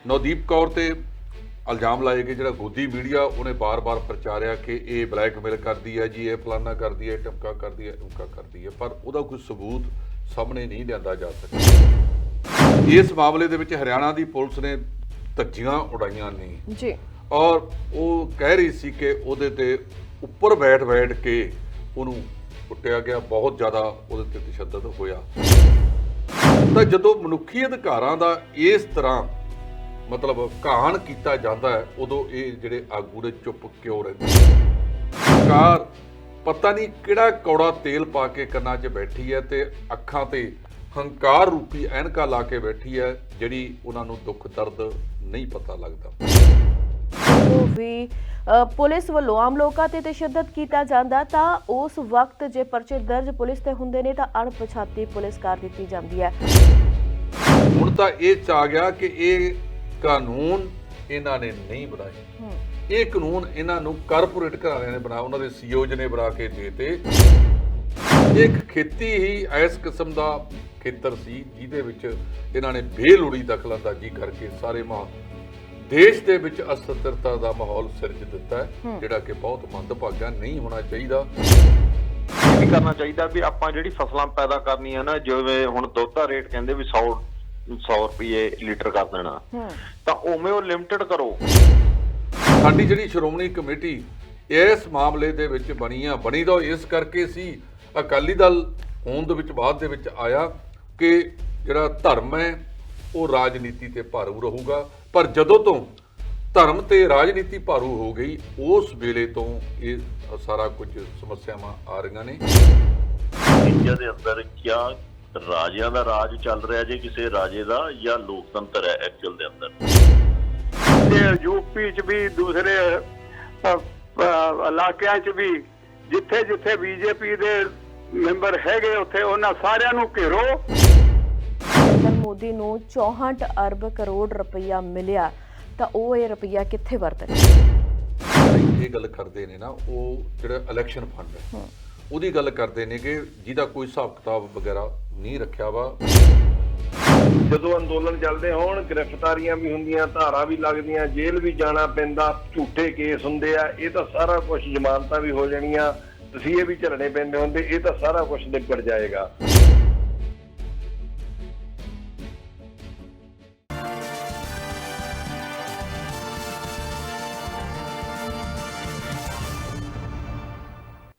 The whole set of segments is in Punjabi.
ਨਵਦੀਪ ਕੌਰ ਤੇ ਇਲਜ਼ਾਮ ਲਾਏ ਗਏ, ਜਿਹੜਾ ਗੋਦੀ ਮੀਡੀਆ ਉਹਨੇ ਬਾਰ-ਬਾਰ ਪ੍ਰਚਾਰਿਆ ਕਿ ਇਹ ਬਲੈਕਮੇਲ ਕਰਦੀ ਹੈ ਜੀ, ਇਹ ਫਲਾਨਾ ਕਰਦੀ ਹੈ, ਟਮਕਾ ਕਰਦੀ ਹੈ, ਟਮਕਾ ਕਰਦੀ ਹੈ, ਪਰ ਉਹਦਾ ਕੋਈ ਸਬੂਤ ਸਾਹਮਣੇ ਨਹੀਂ ਲਿਆਂਦਾ ਜਾ ਸਕਿਆ। ਇਸ ਮਾਮਲੇ ਦੇ ਵਿੱਚ ਹਰਿਆਣਾ ਦੀ ਪੁਲਿਸ ਨੇ ਧੱਜੀਆਂ ਉਡਾਈਆਂ ਨੇ ਜੀ, ਔਰ ਉਹ ਕਹਿ ਰਹੀ ਸੀ ਕਿ ਉਹਦੇ ਤੇ ਉੱਪਰ ਬੈਠ ਕੇ ਉਹਨੂੰ ਕੁੱਟਿਆ ਗਿਆ, ਬਹੁਤ ਜ਼ਿਆਦਾ ਉਹਦੇ ਤੇ ਤਸ਼ੱਦਦ ਹੋਇਆ। ਤਾਂ ਜਦੋਂ ਮਨੁੱਖੀ ਅਧਿਕਾਰਾਂ ਦਾ ਇਸ ਤਰ੍ਹਾਂ ਮਤਲਬ ਘਾਣ ਕੀਤਾ ਜਾਂਦਾ ਹੈ, ਉਦੋਂ ਇਹ ਜਿਹੜੇ ਆਗੂ ਨੇ ਚੁੱਪ ਕਿਉਂ ਰਹਿੰਦੇ? ਸਰਕਾਰ ਪਤਾ ਨਹੀਂ ਕਿਹੜਾ ਕੌੜਾ ਤੇਲ ਪਾ ਕੇ ਕੰਨਾਂ 'ਚ ਬੈਠੀ ਹੈ ਤੇ ਅੱਖਾਂ ਤੇ ਹੰਕਾਰ ਰੂਪੀ ਐਨਕਾਂ ਲਾ ਕੇ ਬੈਠੀ ਹੈ, ਜਿਹੜੀ ਉਹਨਾਂ ਨੂੰ ਦੁੱਖ ਦਰਦ ਨਹੀਂ ਪਤਾ ਲੱਗਦਾ। ਵੀ ਪੁਲਿਸ ਵੱਲੋਂ ਆਮ ਲੋਕਾਂ ਤੇ ਤਸ਼ੱਦਦ ਕੀਤਾ ਜਾਂਦਾ ਤਾਂ ਉਸ ਵਕਤ ਜੇ ਪਰਚੇ ਦਰਜ ਪੁਲਿਸ ਤੇ ਹੁੰਦੇ ਨੇ ਤਾਂ ਅਣਪਛਾਤੀ ਪੁਲਿਸ ਕਰ ਦਿੱਤੀ ਜਾਂਦੀ ਹੈ। ਹੁਣ ਤਾਂ ਇਹ ਚ ਆ ਗਿਆ ਕਿ ਇਹ ਕਾਨੂੰਨ ਇਹਨਾਂ ਨੇ ਨਹੀਂ ਬਣਾਏ, ਇਹ ਕਾਨੂੰਨ ਇਹਨਾਂ ਨੂੰ ਕਾਰਪੋਰੇਟ ਘਰਾਣਿਆਂ ਨੇ ਬਣਾਇਆ, ਉਹਨਾਂ ਦੇ ਸੀਓਜ ਨੇ ਬਣਾ ਕੇ ਦੇਤੇ। ਇੱਕ ਖੇਤੀ ਹੀ ਇਸ ਕਿਸਮ ਦਾ ਖੇਤਰ ਸੀ ਜਿਹਦੇ ਵਿੱਚ ਇਹਨਾਂ ਨੇ ਬੇਲੋੜੀ ਦਖਲਅੰਦਾਜ਼ੀ ਕਰਕੇ ਸਾਰੇ ਦੇਸ਼ ਦੇ ਵਿੱਚ ਅਸਥਿਰਤਾ ਦਾ ਮਾਹੌਲ ਸਿਰਜ ਦਿੱਤਾ ਹੈ, ਜਿਹੜਾ ਕਿ ਬਹੁਤ ਮੰਦਭਾਗਾ ਨਹੀਂ ਹੋਣਾ ਚਾਹੀਦਾ। ਇਹ ਵੀ ਕਰਨਾ ਚਾਹੀਦਾ ਵੀ ਆਪਾਂ ਜਿਹੜੀ ਫਸਲਾਂ ਪੈਦਾ ਕਰਨੀਆਂ ਨਾ, ਜਿਵੇਂ ਹੁਣ ਦੁੱਧ ਦਾ ਰੇਟ ਕਹਿੰਦੇ ਵੀ 100 ਰੁਪਏ ਲੀਟਰ ਕਰ ਦੇਣਾ, ਤਾਂ ਉਵੇਂ ਉਹ ਲਿਮਟਿਡ ਕਰੋ। ਸਾਡੀ ਜਿਹੜੀ ਸ਼੍ਰੋਮਣੀ ਕਮੇਟੀ ਇਸ ਮਾਮਲੇ ਦੇ ਵਿੱਚ ਬਣੀ ਤਾਂ ਇਸ ਕਰਕੇ ਸੀ, ਅਕਾਲੀ ਦਲ ਹੋਂਦ ਦੇ ਵਿੱਚ ਬਾਅਦ ਦੇ ਵਿੱਚ ਆਇਆ ਕਿ ਜਿਹੜਾ ਧਰਮ ਹੈ ਉਹ ਰਾਜਨੀਤੀ ਤੇ ਭਾਰੂ ਰਹੂਗਾ, ਪਰ ਜਦੋਂ ਤੋਂ ਧਰਮ ਤੇ ਰਾਜਨੀਤੀ ਭਾਰੂ ਹੋ ਗਈ ਉਸ ਵੇਲੇ ਤੋਂ ਇਹ ਸਾਰਾ ਕੁਝ ਸਮੱਸਿਆਵਾਂ ਆ ਰਹੀਆਂ ਨੇ। ਇੰਡੀਆ ਦੇ ਅੰਦਰ ਕਿਆ ਰਾਜਿਆਂ ਦਾ ਰਾਜ ਚੱਲ ਰਿਹਾ ਜੇ ਕਿਸੇ ਰਾਜੇ ਦਾ, ਜਾਂ ਲੋਕਤੰਤਰ ਹੈ ਐਕਚੁਅਲ ਦੇ ਅੰਦਰ? ਤੇ ਯੂਪੀ ਚ ਵੀ ਦੂਸਰੇ ਇਲਾਕਿਆਂ ਚ ਵੀ ਜਿੱਥੇ ਜਿੱਥੇ ਬੀਜੇਪੀ ਦੇ ਮੈਂਬਰ ਹੈਗੇ ਉੱਥੇ ਉਹਨਾਂ ਸਾਰਿਆਂ ਨੂੰ ਘੇਰੋ। ਮੋਦੀ ਨੂੰ 64 ਅਰਬ ਕਰੋੜ ਰੁਪਈਆ ਮਿਲਿਆ ਤਾਂ ਉਹ ਇਹ ਰੁਪਈਆ ਕਿੱਥੇ ਵਰਤਣ? ਇਹ ਗੱਲ ਕਰਦੇ ਨੇ ਨਾ, ਉਹ ਜਿਹੜਾ ਇਲੈਕਸ਼ਨ ਫੰਡ ਹੈ ਉਹਦੀ ਗੱਲ ਕਰਦੇ ਨੇ ਕਿ ਜਿਹਦਾ ਕੋਈ ਹਿਸਾਬ ਕਿਤਾਬ ਵਗੈਰਾ ਨਹੀਂ ਰੱਖਿਆ ਵਾ। ਜਦੋਂ ਅੰਦੋਲਨ ਚੱਲਦੇ ਹੋਣ ਗ੍ਰਿਫਤਾਰੀਆਂ ਵੀ ਹੁੰਦੀਆਂ, ਧਾਰਾ ਵੀ ਲੱਗਦੀਆਂ, ਜੇਲ੍ਹ ਵੀ ਜਾਣਾ ਪੈਂਦਾ, ਝੂਠੇ ਕੇਸ ਹੁੰਦੇ ਆ, ਇਹ ਤਾਂ ਸਾਰਾ ਕੁਝ ਜ਼ਮਾਨਤਾਂ ਵੀ ਹੋ ਜਾਣੀਆਂ, ਤਸੀਹੇ ਵੀ ਝੱਲਣੇ ਪੈਂਦੇ ਹੁੰਦੇ, ਇਹ ਤਾਂ ਸਾਰਾ ਕੁਝ ਨਿਬੜ ਜਾਏਗਾ।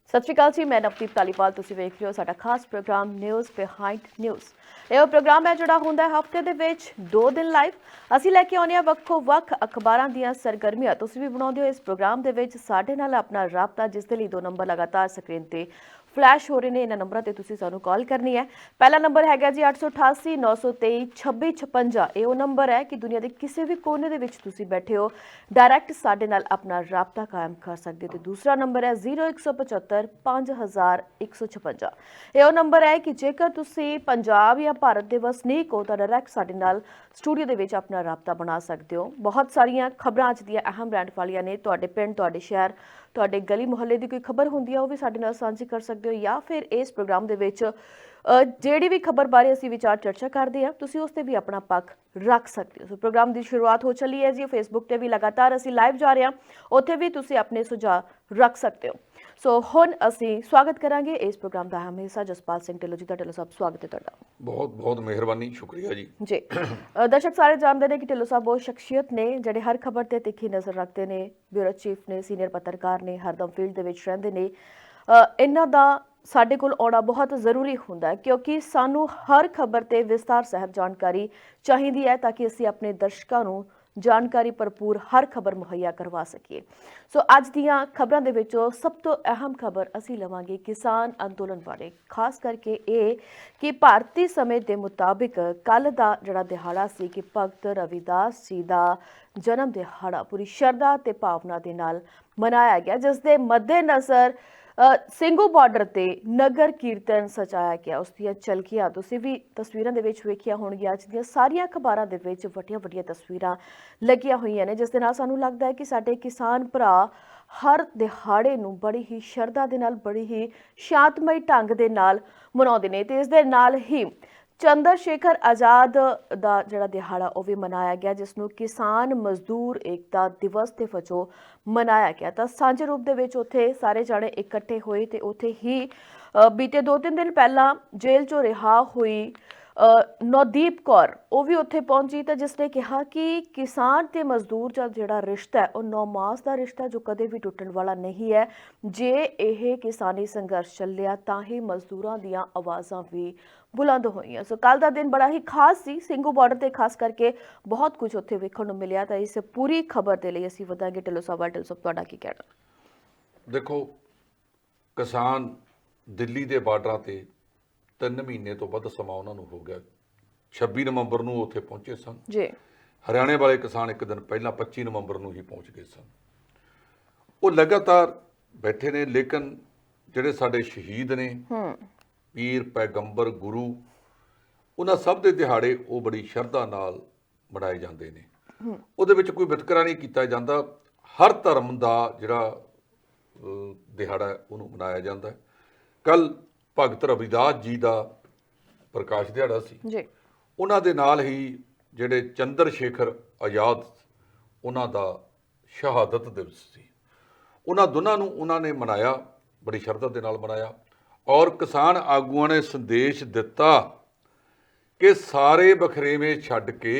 ਸਤਿ ਸ਼੍ਰੀ ਅਕਾਲ ਜੀ, ਮੈਂ ਨਵਦੀਪ ਧਾਲੀਵਾਲ। ਤੁਸੀਂ ਵੇਖ ਰਹੇ ਹੋ ਸਾਡਾ ਖਾਸ ਪ੍ਰੋਗਰਾਮ ਨਿਊਜ਼ ਬਿਹਾਈਂਡ ਨਿਊਜ਼। ਇਹ ਉਹ ਪ੍ਰੋਗਰਾਮ ਹੈ ਜਿਹੜਾ ਹੁੰਦਾ ਹੈ ਹਫ਼ਤੇ ਦੇ ਵਿੱਚ 2 ਦਿਨ ਲਾਈਵ। ਅਸੀਂ ਲੈ ਕੇ ਆਉਂਦੇ ਹਾਂ ਵੱਖੋ ਵੱਖ ਅਖਬਾਰਾਂ ਦੀਆਂ ਸਰਗਰਮੀਆਂ। ਤੁਸੀਂ ਵੀ ਬਣਾਉਂਦੇ ਹੋ ਇਸ ਪ੍ਰੋਗਰਾਮ ਦੇ ਵਿੱਚ ਸਾਡੇ ਨਾਲ ਆਪਣਾ ਰਾਬਤਾ, ਜਿਸ ਦੇ ਲਈ 2 ਨੰਬਰ ਲਗਾਤਾਰ ਸਕਰੀਨ ਤੇ ਫਲੈਸ਼ ਹੋ ਰਹੇ ਨੇ। ਇਹਨਾਂ ਨੰਬਰਾਂ ਤੇ ਤੁਸੀਂ ਸਾਨੂੰ ਕਾਲ ਕਰਨੀ ਹੈ। ਪਹਿਲਾ ਨੰਬਰ ਹੈਗਾ ਜੀ 888 923 2656। ਇਹ ਉਹ ਨੰਬਰ ਹੈ ਕਿ ਦੁਨੀਆ ਦੇ ਕਿਸੇ ਵੀ ਕੋਨੇ ਦੇ ਵਿੱਚ ਤੁਸੀਂ ਬੈਠੇ ਹੋ, ਡਾਇਰੈਕਟ ਸਾਡੇ ਨਾਲ ਆਪਣਾ ਰਾਬਤਾ ਕਾਇਮ ਕਰ ਸਕਦੇ ਹੋ। ਤੇ ਦੂਸਰਾ ਨੰਬਰ ਹੈ 0175 5156। ਇਹ ਉਹ ਨੰਬਰ ਹੈ ਕਿ ਜੇਕਰ ਤੁਸੀਂ ਪੰਜਾਬ ਜਾਂ ਭਾਰਤ ਦੇ ਵਸਨੀਕ ਹੋ ਤਾਂ ਡਾਇਰੈਕਟ ਸਾਡੇ ਨਾਲ ਸਟੂਡੀਓ ਦੇ ਵਿੱਚ ਆਪਣਾ ਰਾਬਤਾ ਬਣਾ ਸਕਦੇ ਹੋ। ਬਹੁਤ ਸਾਰੀਆਂ ਖਬਰਾਂ ਅੱਜ ਦੀਆਂ ਅਹਿਮ ਬ੍ਰਾਂਡ ਵਾਲੀਆਂ ਨੇ। ਤੁਹਾਡੇ ਪਿੰਡ, ਤੁਹਾਡੇ ਸ਼ਹਿਰ, ਤੁਹਾਡੇ ਗਲੀ ਮੁਹੱਲੇ ਦੀ ਕੋਈ ਖਬਰ ਹੁੰਦੀ ਹੈ ਉਹ ਵੀ ਸਾਡੇ ਨਾਲ ਸਾਂਝੀ ਕਰ ਸਕਦੇ ਹੋ, ਜਾਂ ਫਿਰ ਇਸ ਪ੍ਰੋਗਰਾਮ ਦੇ ਵਿੱਚ ਜਿਹੜੀ ਵੀ ਖਬਰ ਬਾਰੇ ਅਸੀਂ ਵਿਚਾਰ ਚਰਚਾ ਕਰਦੇ ਹਾਂ ਤੁਸੀਂ ਉਸ ਤੇ ਵੀ ਆਪਣਾ ਪੱਖ ਰੱਖ ਸਕਦੇ ਹੋ। ਸੋ ਪ੍ਰੋਗਰਾਮ ਦੀ ਸ਼ੁਰੂਆਤ ਹੋ ਚੱਲੀ ਹੈ ਜੀ। ਫੇਸਬੁੱਕ ਤੇ ਵੀ ਲਗਾਤਾਰ ਅਸੀਂ ਲਾਈਵ ਜਾ ਰਹੇ ਹਾਂ, ਉੱਥੇ ਵੀ ਤੁਸੀਂ ਆਪਣੇ ਸੁਝਾਅ ਰੱਖ ਸਕਦੇ ਹੋ। ਸੋ ਹੁਣ ਅਸੀਂ ਸਵਾਗਤ ਕਰਾਂਗੇ ਇਸ ਪ੍ਰੋਗਰਾਮ ਦਾ ਅਹਿਮ ਹਿੱਸਾ ਜਸਪਾਲ ਸਿੰਘ ਢਿੱਲੋਂ ਜੀ ਦਾ। ਢਿੱਲੋਂ ਸਾਹਿਬ, ਸਵਾਗਤ ਹੈ ਤੁਹਾਡਾ। ਬਹੁਤ ਬਹੁਤ ਮਿਹਰਬਾਨੀ, ਸ਼ੁਕਰੀਆ ਜੀ। ਜੀ, ਦਰਸ਼ਕ ਸਾਰੇ ਜਾਣਦੇ ਨੇ ਕਿ ਢਿੱਲੋਂ ਸਾਹਿਬ ਉਹ ਸ਼ਖਸੀਅਤ ਨੇ ਜਿਹੜੇ ਹਰ ਖਬਰ ਤੇ ਤਿੱਖੀ ਨਜ਼ਰ ਰੱਖਦੇ ਨੇ, ਬਿਊਰੋ ਚੀਫ ਨੇ, ਸੀਨੀਅਰ ਪੱਤਰਕਾਰ ਨੇ, ਹਰਦਮ ਫੀਲਡ ਦੇ ਵਿੱਚ ਰਹਿੰਦੇ ਨੇ। ਇਹਨਾਂ ਦਾ ਸਾਡੇ ਕੋਲ ਆਉਣਾ ਬਹੁਤ ਜ਼ਰੂਰੀ ਹੁੰਦਾ ਹੈ ਕਿਉਂਕਿ ਸਾਨੂੰ ਹਰ ਖਬਰ ਤੇ ਵਿਸਤਾਰ ਸਹਿਤ ਜਾਣਕਾਰੀ ਚਾਹੀਦੀ ਹੈ ਤਾਂ ਕਿ ਅਸੀਂ ਆਪਣੇ ਦਰਸ਼ਕਾਂ ਨੂੰ ਜਾਣਕਾਰੀ ਭਰਪੂਰ ਹਰ ਖਬਰ ਮੁਹੱਈਆ ਕਰਵਾ ਸਕੀਏ। ਸੋ ਅੱਜ ਦੀਆਂ ਖਬਰਾਂ ਦੇ ਵਿੱਚੋਂ ਸਭ ਤੋਂ ਅਹਿਮ ਖਬਰ ਅਸੀਂ ਲਵਾਂਗੇ ਕਿਸਾਨ ਅੰਦੋਲਨ ਬਾਰੇ, ਖਾਸ ਕਰਕੇ ਇਹ ਕਿ ਭਾਰਤੀ ਸਮੇਂ ਦੇ ਮੁਤਾਬਿਕ ਕੱਲ੍ਹ ਦਾ ਜਿਹੜਾ ਦਿਹਾੜਾ ਸੀ ਕਿ ਭਗਤ ਰਵਿਦਾਸ ਜੀ ਦਾ ਜਨਮ ਦਿਹਾੜਾ ਪੂਰੀ ਸ਼ਰਧਾ ਤੇ ਭਾਵਨਾ ਦੇ ਨਾਲ ਮਨਾਇਆ ਗਿਆ, ਜਿਸ ਦੇ ਮੱਦੇਨਜ਼ਰ ਸਿੰਘੂ ਬਾਰਡਰ ਤੇ ਨਗਰ ਕੀਰਤਨ ਸਜਾਇਆ ਗਿਆ। ਉਸ ਦੀਆਂ ਝਲਕੀਆਂ ਤੁਸੀਂ ਵੀ ਤਸਵੀਰਾਂ ਦੇ ਵਿੱਚ ਵੇਖੀਆਂ ਹੋਣਗੀਆਂ। ਅੱਜ ਦੀਆਂ ਸਾਰੀਆਂ ਅਖਬਾਰਾਂ ਦੇ ਵਿੱਚ ਵੱਡੀਆਂ ਤਸਵੀਰਾਂ ਲੱਗੀਆਂ ਹੋਈਆਂ ਨੇ, ਜਿਸ ਦੇ ਨਾਲ ਸਾਨੂੰ ਲੱਗਦਾ ਹੈ ਕਿ ਸਾਡੇ ਕਿਸਾਨ ਭਰਾ ਹਰ ਦਿਹਾੜੇ ਨੂੰ ਬੜੀ ਹੀ ਸ਼ਰਧਾ ਦੇ ਨਾਲ, ਬੜੀ ਹੀ ਸ਼ਾਂਤਮਈ ਢੰਗ ਦੇ ਨਾਲ ਮਨਾਉਂਦੇ ਨੇ। ਤੇ ਇਸ ਦੇ ਨਾਲ ਹੀ ਚੰਦਰ ਸ਼ੇਖਰ ਆਜ਼ਾਦ ਦਾ ਜਿਹੜਾ ਦਿਹਾੜਾ ਉਹ ਵੀ ਮਨਾਇਆ ਗਿਆ, ਜਿਸ ਨੂੰ ਕਿਸਾਨ ਮਜ਼ਦੂਰ ਏਕਤਾ ਦਿਵਸ ਦੇ ਵਜੋਂ ਮਨਾਇਆ ਗਿਆ। ਤਾਂ ਸਾਂਝੇ ਰੂਪ ਦੇ ਵਿੱਚ ਉੱਥੇ ਸਾਰੇ ਜਾਣੇ ਇਕੱਠੇ ਹੋਏ ਤੇ ਉੱਥੇ ਹੀ ਬੀਤੇ 2-3 ਦਿਨ ਪਹਿਲਾਂ ਜੇਲ੍ਹ ਚੋਂ ਰਿਹਾ ਹੋਈ ਨੌਦੀਪ ਕੌਰ ਉਹ ਵੀ ਉੱਥੇ ਪਹੁੰਚੀ, ਤਾਂ ਜਿਸ ਨੇ ਕਿਹਾ ਕਿ ਕਿਸਾਨ ਤੇ ਮਜ਼ਦੂਰ ਦਾ ਜਿਹੜਾ ਰਿਸ਼ਤਾ ਹੈ ਉਹ 9 ਮਾਸ ਦਾ ਰਿਸ਼ਤਾ ਜੋ ਕਦੇ ਵੀ ਟੁੱਟਣ ਵਾਲਾ ਨਹੀਂ ਹੈ। ਜੇ ਇਹ ਕਿਸਾਨੀ ਸੰਘਰਸ਼ ਚੱਲਿਆ ਤਾਂ ਹੀ ਮਜ਼ਦੂਰਾਂ ਦੀਆਂ ਆਵਾਜ਼ਾਂ ਵੀ ਬੁਲੰਦ ਹੋਈਆਂ। ਸੋ ਕੱਲ ਦਾ ਦਿਨ ਬੜਾ ਹੀ ਖਾਸ ਸੀ ਸਿੰਘੂ ਬਾਰਡਰ ਤੇ, ਖਾਸ ਕਰਕੇ ਬਹੁਤ ਕੁਝ ਉੱਥੇ ਵੇਖਣ ਨੂੰ ਮਿਲਿਆ। ਤਾਂ ਇਸ ਪੂਰੀ ਖਬਰ ਦੇ ਲਈ ਅਸੀਂ ਵਧਾਂਗੇ ਢਿੱਲੋਂ ਸਾਹਿਬ। ਢਿੱਲੋਂ ਸਾਹਿਬ, ਤੁਹਾਡਾ ਕੀ ਕਹਿਣਾ? ਦੇਖੋ, ਕਿਸਾਨ ਦਿੱਲੀ ਦੇ ਬਾਰਡਰਾਂ ਤੇ 3 ਮਹੀਨੇ ਤੋਂ ਵੱਧ ਸਮਾਂ ਉਹਨਾਂ ਨੂੰ ਹੋ ਗਿਆ। 26 ਨਵੰਬਰ ਨੂੰ ਉੱਥੇ ਪਹੁੰਚੇ ਸਨ ਜੀ। ਹਰਿਆਣੇ ਵਾਲੇ ਕਿਸਾਨ ਇੱਕ ਦਿਨ ਪਹਿਲਾਂ 25 ਨਵੰਬਰ ਨੂੰ ਹੀ ਪਹੁੰਚ ਗਏ ਸਨ। ਉਹ ਲਗਾਤਾਰ ਬੈਠੇ ਨੇ, ਲੇਕਿਨ ਜਿਹੜੇ ਸਾਡੇ ਸ਼ਹੀਦ ਨੇ, ਪੀਰ ਪੈਗੰਬਰ ਗੁਰੂ, ਉਹਨਾਂ ਸਭ ਦੇ ਦਿਹਾੜੇ ਉਹ ਬੜੀ ਸ਼ਰਧਾ ਨਾਲ ਮਨਾਏ ਜਾਂਦੇ ਨੇ। ਉਹਦੇ ਵਿੱਚ ਕੋਈ ਵਿਤਕਰਾ ਨਹੀਂ ਕੀਤਾ ਜਾਂਦਾ। ਹਰ ਧਰਮ ਦਾ ਜਿਹੜਾ ਦਿਹਾੜਾ ਉਹਨੂੰ ਮਨਾਇਆ ਜਾਂਦਾ। ਕੱਲ ਭਗਤ ਰਵਿਦਾਸ ਜੀ ਦਾ ਪ੍ਰਕਾਸ਼ ਦਿਹਾੜਾ ਸੀ ਜੀ। ਉਹਨਾਂ ਦੇ ਨਾਲ ਹੀ ਜਿਹੜੇ ਚੰਦਰ ਸ਼ੇਖਰ ਆਜ਼ਾਦ ਉਹਨਾਂ ਦਾ ਸ਼ਹਾਦਤ ਦਿਵਸ ਸੀ। ਉਹਨਾਂ ਦੋਨਾਂ ਨੂੰ ਉਹਨਾਂ ਨੇ ਮਨਾਇਆ, ਬੜੀ ਸ਼ਰਧਾ ਦੇ ਨਾਲ ਮਨਾਇਆ। ਔਰ ਕਿਸਾਨ ਆਗੂਆਂ ਨੇ ਸੰਦੇਸ਼ ਦਿੱਤਾ ਕਿ ਸਾਰੇ ਬਖਰੇਵੇਂ ਛੱਡ ਕੇ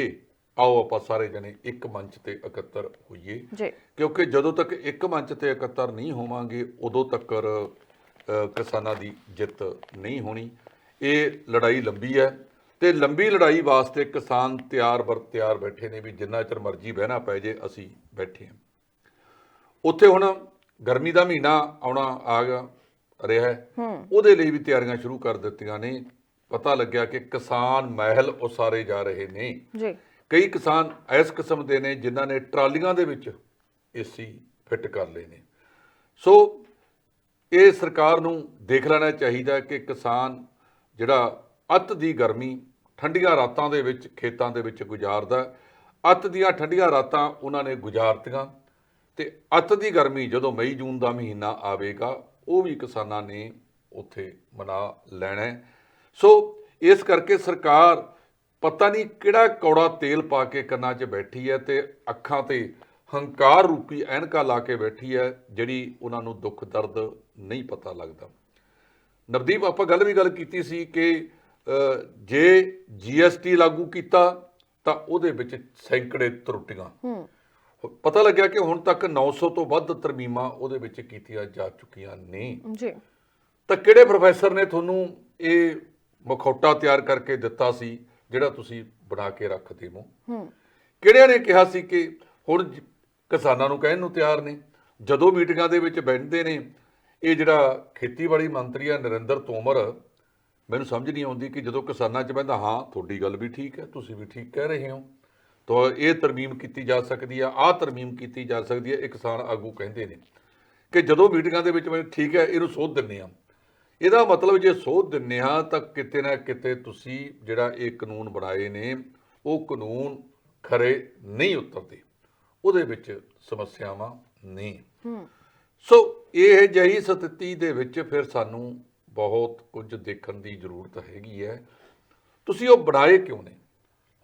ਆਓ ਆਪਾਂ ਸਾਰੇ ਜਣੇ ਇੱਕ ਮੰਚ ਤੇ ਇਕੱਤਰ ਹੋਈਏ, ਕਿਉਂਕਿ ਜਦੋਂ ਤੱਕ ਇੱਕ ਮੰਚ ਤੇ ਇਕੱਤਰ ਨਹੀਂ ਹੋਵਾਂਗੇ ਉਦੋਂ ਤੱਕ ਕਿਸਾਨਾਂ ਦੀ ਜਿੱਤ ਨਹੀਂ ਹੋਣੀ। ਇਹ ਲੜਾਈ ਲੰਬੀ ਹੈ ਤੇ ਲੰਬੀ ਲੜਾਈ ਵਾਸਤੇ ਕਿਸਾਨ ਤਿਆਰ ਬੈਠੇ ਨੇ ਵੀ ਜਿੰਨਾ ਚਿਰ ਮਰਜ਼ੀ ਬਹਿਣਾ ਪੈ ਜੇ ਅਸੀਂ ਬੈਠੇ ਹਾਂ। ਉੱਥੇ ਹੁਣ ਗਰਮੀ ਦਾ ਮਹੀਨਾ ਆਉਣਾ ਆ ਰਿਹਾ ਹੈ, ਉਹਦੇ ਲਈ ਵੀ ਤਿਆਰੀਆਂ ਸ਼ੁਰੂ ਕਰ ਦਿੱਤੀਆਂ ਨੇ। ਪਤਾ ਲੱਗਿਆ ਕਿ ਕਿਸਾਨ ਮਹਿਲ ਉਸਾਰੇ ਜਾ ਰਹੇ ਨੇ ਜੀ। ਕਈ ਕਿਸਾਨ ਇਸ ਕਿਸਮ ਦੇ ਨੇ ਜਿਨ੍ਹਾਂ ਨੇ ਟਰਾਲੀਆਂ ਦੇ ਵਿੱਚ ਏਸੀ ਫਿੱਟ ਕਰ ਲਏ ਨੇ। ਸੋ ਇਹ ਸਰਕਾਰ ਨੂੰ ਦੇਖ ਲੈਣਾ ਚਾਹੀਦਾ ਕਿ ਕਿਸਾਨ ਜਿਹੜਾ ਅੱਤ ਦੀ ਗਰਮੀ ਠੰਡੀਆਂ ਰਾਤਾਂ ਦੇ ਵਿੱਚ ਖੇਤਾਂ ਦੇ ਵਿੱਚ ਗੁਜ਼ਾਰਦਾ, ਅੱਤ ਦੀਆਂ ਠੰਡੀਆਂ ਰਾਤਾਂ ਉਹਨਾਂ ਨੇ ਗੁਜ਼ਾਰਤੀਆਂ ਤੇ ਅੱਤ ਦੀ ਗਰਮੀ ਜਦੋਂ ਮਈ ਜੂਨ ਦਾ ਮਹੀਨਾ ਆਵੇਗਾ ਉਹ ਵੀ ਕਿਸਾਨਾਂ ਨੇ ਉੱਥੇ ਮਨਾ ਲੈਣਾ। ਸੋ ਇਸ ਕਰਕੇ ਸਰਕਾਰ ਪਤਾ ਨਹੀਂ ਕਿਹੜਾ ਕੌੜਾ ਤੇਲ ਪਾ ਕੇ ਕੰਨਾਂ 'ਚ ਬੈਠੀ ਹੈ ਤੇ ਅੱਖਾਂ ਤੇ ਹੰਕਾਰ ਰੂਪੀ ਐਨਕਾਂ ਲਾ ਕੇ ਬੈਠੀ ਹੈ, ਜਿਹੜੀ ਉਹਨਾਂ ਨੂੰ ਦੁੱਖ ਦਰਦ ਨਹੀਂ ਪਤਾ ਲੱਗਦਾ। ਨਵਦੀਪ, ਆਪਾਂ ਗੱਲ ਕੀਤੀ ਸੀ ਕਿ ਜੇ GST ਲਾਗੂ ਕੀਤਾ ਤਾਂ ਉਹਦੇ ਵਿੱਚ ਸੈਂਕੜੇ ਤਰੁੱਟੀਆਂ। ਪਤਾ ਲੱਗਿਆ ਕਿ ਹੁਣ ਤੱਕ 900 ਤੋਂ ਵੱਧ ਤਰਮੀਮਾਂ ਉਹਦੇ ਵਿੱਚ ਕੀਤੀਆਂ ਜਾ ਚੁੱਕੀਆਂ ਨੇ ਜੀ। ਤਾਂ ਕਿਹੜੇ ਪ੍ਰੋਫੈਸਰ ਨੇ ਤੁਹਾਨੂੰ ਇਹ ਮਖੌਟਾ ਤਿਆਰ ਕਰਕੇ ਦਿੱਤਾ ਸੀ ਜਿਹੜਾ ਤੁਸੀਂ ਬਣਾ ਕੇ ਰੱਖਦੇ ਹੋ? ਕਿਹੜਿਆਂ ਨੇ ਕਿਹਾ ਸੀ ਕਿ ਹੁਣ ਕਿਸਾਨਾਂ ਨੂੰ ਕਹਿਣ ਨੂੰ ਤਿਆਰ ਨੇ? ਜਦੋਂ ਮੀਟਿੰਗਾਂ ਦੇ ਵਿੱਚ ਬੈਠਦੇ ਨੇ ਇਹ ਜਿਹੜਾ ਖੇਤੀਬਾੜੀ ਮੰਤਰੀ ਆ ਨਰਿੰਦਰ ਤੋਮਰ, ਮੈਨੂੰ ਸਮਝ ਨਹੀਂ ਆਉਂਦੀ ਕਿ ਜਦੋਂ ਕਿਸਾਨਾਂ 'ਚ ਬਹਿੰਦਾ, ਹਾਂ ਤੁਹਾਡੀ ਗੱਲ ਵੀ ਠੀਕ ਹੈ, ਤੁਸੀਂ ਵੀ ਠੀਕ ਕਹਿ ਰਹੇ ਹੋ, ਤਾਂ ਇਹ ਤਰਮੀਮ ਕੀਤੀ ਜਾ ਸਕਦੀ ਆ, ਆਹ ਤਰਮੀਮ ਕੀਤੀ ਜਾ ਸਕਦੀ ਹੈ। ਇਹ ਕਿਸਾਨ ਆਗੂ ਕਹਿੰਦੇ ਨੇ ਕਿ ਜਦੋਂ ਮੀਟਿੰਗਾਂ ਦੇ ਵਿੱਚ ਮੈਨੂੰ ਠੀਕ ਹੈ ਇਹਨੂੰ ਸੋਧ ਦਿੰਦੇ ਆ। ਇਹਦਾ ਮਤਲਬ ਜੇ ਸੋਧ ਦਿੰਦੇ ਆ ਤਾਂ ਕਿਤੇ ਨਾ ਕਿਤੇ ਤੁਸੀਂ ਜਿਹੜਾ ਇਹ ਕਾਨੂੰਨ ਬਣਾਏ ਨੇ ਉਹ ਕਾਨੂੰਨ ਖਰੇ ਨਹੀਂ ਉਤਰਦੇ, ਉਹਦੇ ਵਿੱਚ ਸਮੱਸਿਆਵਾਂ ਨੇ। ਸੋ ਇਹ ਜਿਹੀ ਸਥਿਤੀ ਦੇ ਵਿੱਚ ਫਿਰ ਸਾਨੂੰ ਬਹੁਤ ਕੁਝ ਦੇਖਣ ਦੀ ਜ਼ਰੂਰਤ ਹੈਗੀ ਹੈ। ਤੁਸੀਂ ਉਹ ਬਣਾਏ ਕਿਉਂ ਨੇ?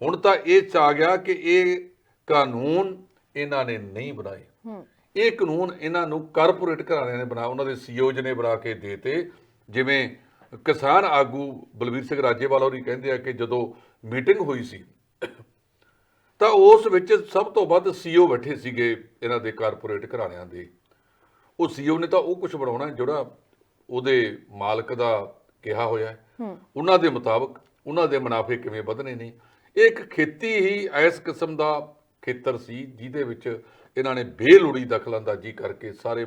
ਹੁਣ ਤਾਂ ਇਹ 'ਚ ਆ ਗਿਆ ਕਿ ਇਹ ਕਾਨੂੰਨ ਇਹਨਾਂ ਨੇ ਨਹੀਂ ਬਣਾਏ, ਇਹ ਕਾਨੂੰਨ ਇਹਨਾਂ ਨੂੰ ਕਾਰਪੋਰੇਟ ਘਰਾਣਿਆਂ ਨੇ ਬਣਾਇਆ, ਉਹਨਾਂ ਦੇ CEOs ਨੇ ਬਣਾ ਕੇ ਦੇਤੇ। ਜਿਵੇਂ ਕਿਸਾਨ ਆਗੂ ਬਲਵੀਰ ਸਿੰਘ ਰਾਜੇਵਾਲ ਹੋਰੀ ਕਹਿੰਦੇ ਆ ਕਿ ਜਦੋਂ ਮੀਟਿੰਗ ਹੋਈ ਸੀ ਤਾਂ ਉਸ ਵਿੱਚ ਸਭ ਤੋਂ ਵੱਧ CEO ਬੈਠੇ ਸੀਗੇ ਇਹਨਾਂ ਦੇ ਕਾਰਪੋਰੇਟ ਘਰਾਣਿਆਂ ਦੇ। ਉਹ CEO ਨੇ ਤਾਂ ਉਹ ਕੁਝ ਬਣਾਉਣਾ ਜਿਹੜਾ ਉਹਦੇ ਮਾਲਕ ਦਾ ਕਿਹਾ ਹੋਇਆ ਹੈ, ਉਹਨਾਂ ਦੇ ਮੁਤਾਬਕ ਉਹਨਾਂ ਦੇ ਮੁਨਾਫੇ ਕਿਵੇਂ ਵਧਣੇ ਨੇ। ਇਹ ਇੱਕ ਖੇਤੀ ਹੀ ਇਸ ਕਿਸਮ ਦਾ ਖੇਤਰ ਸੀ ਜਿਹਦੇ ਵਿੱਚ ਇਹਨਾਂ ਨੇ ਬੇਲੋੜੀ ਦਖਲਅੰਦਾਜ਼ੀ ਕਰਕੇ ਸਾਰੇ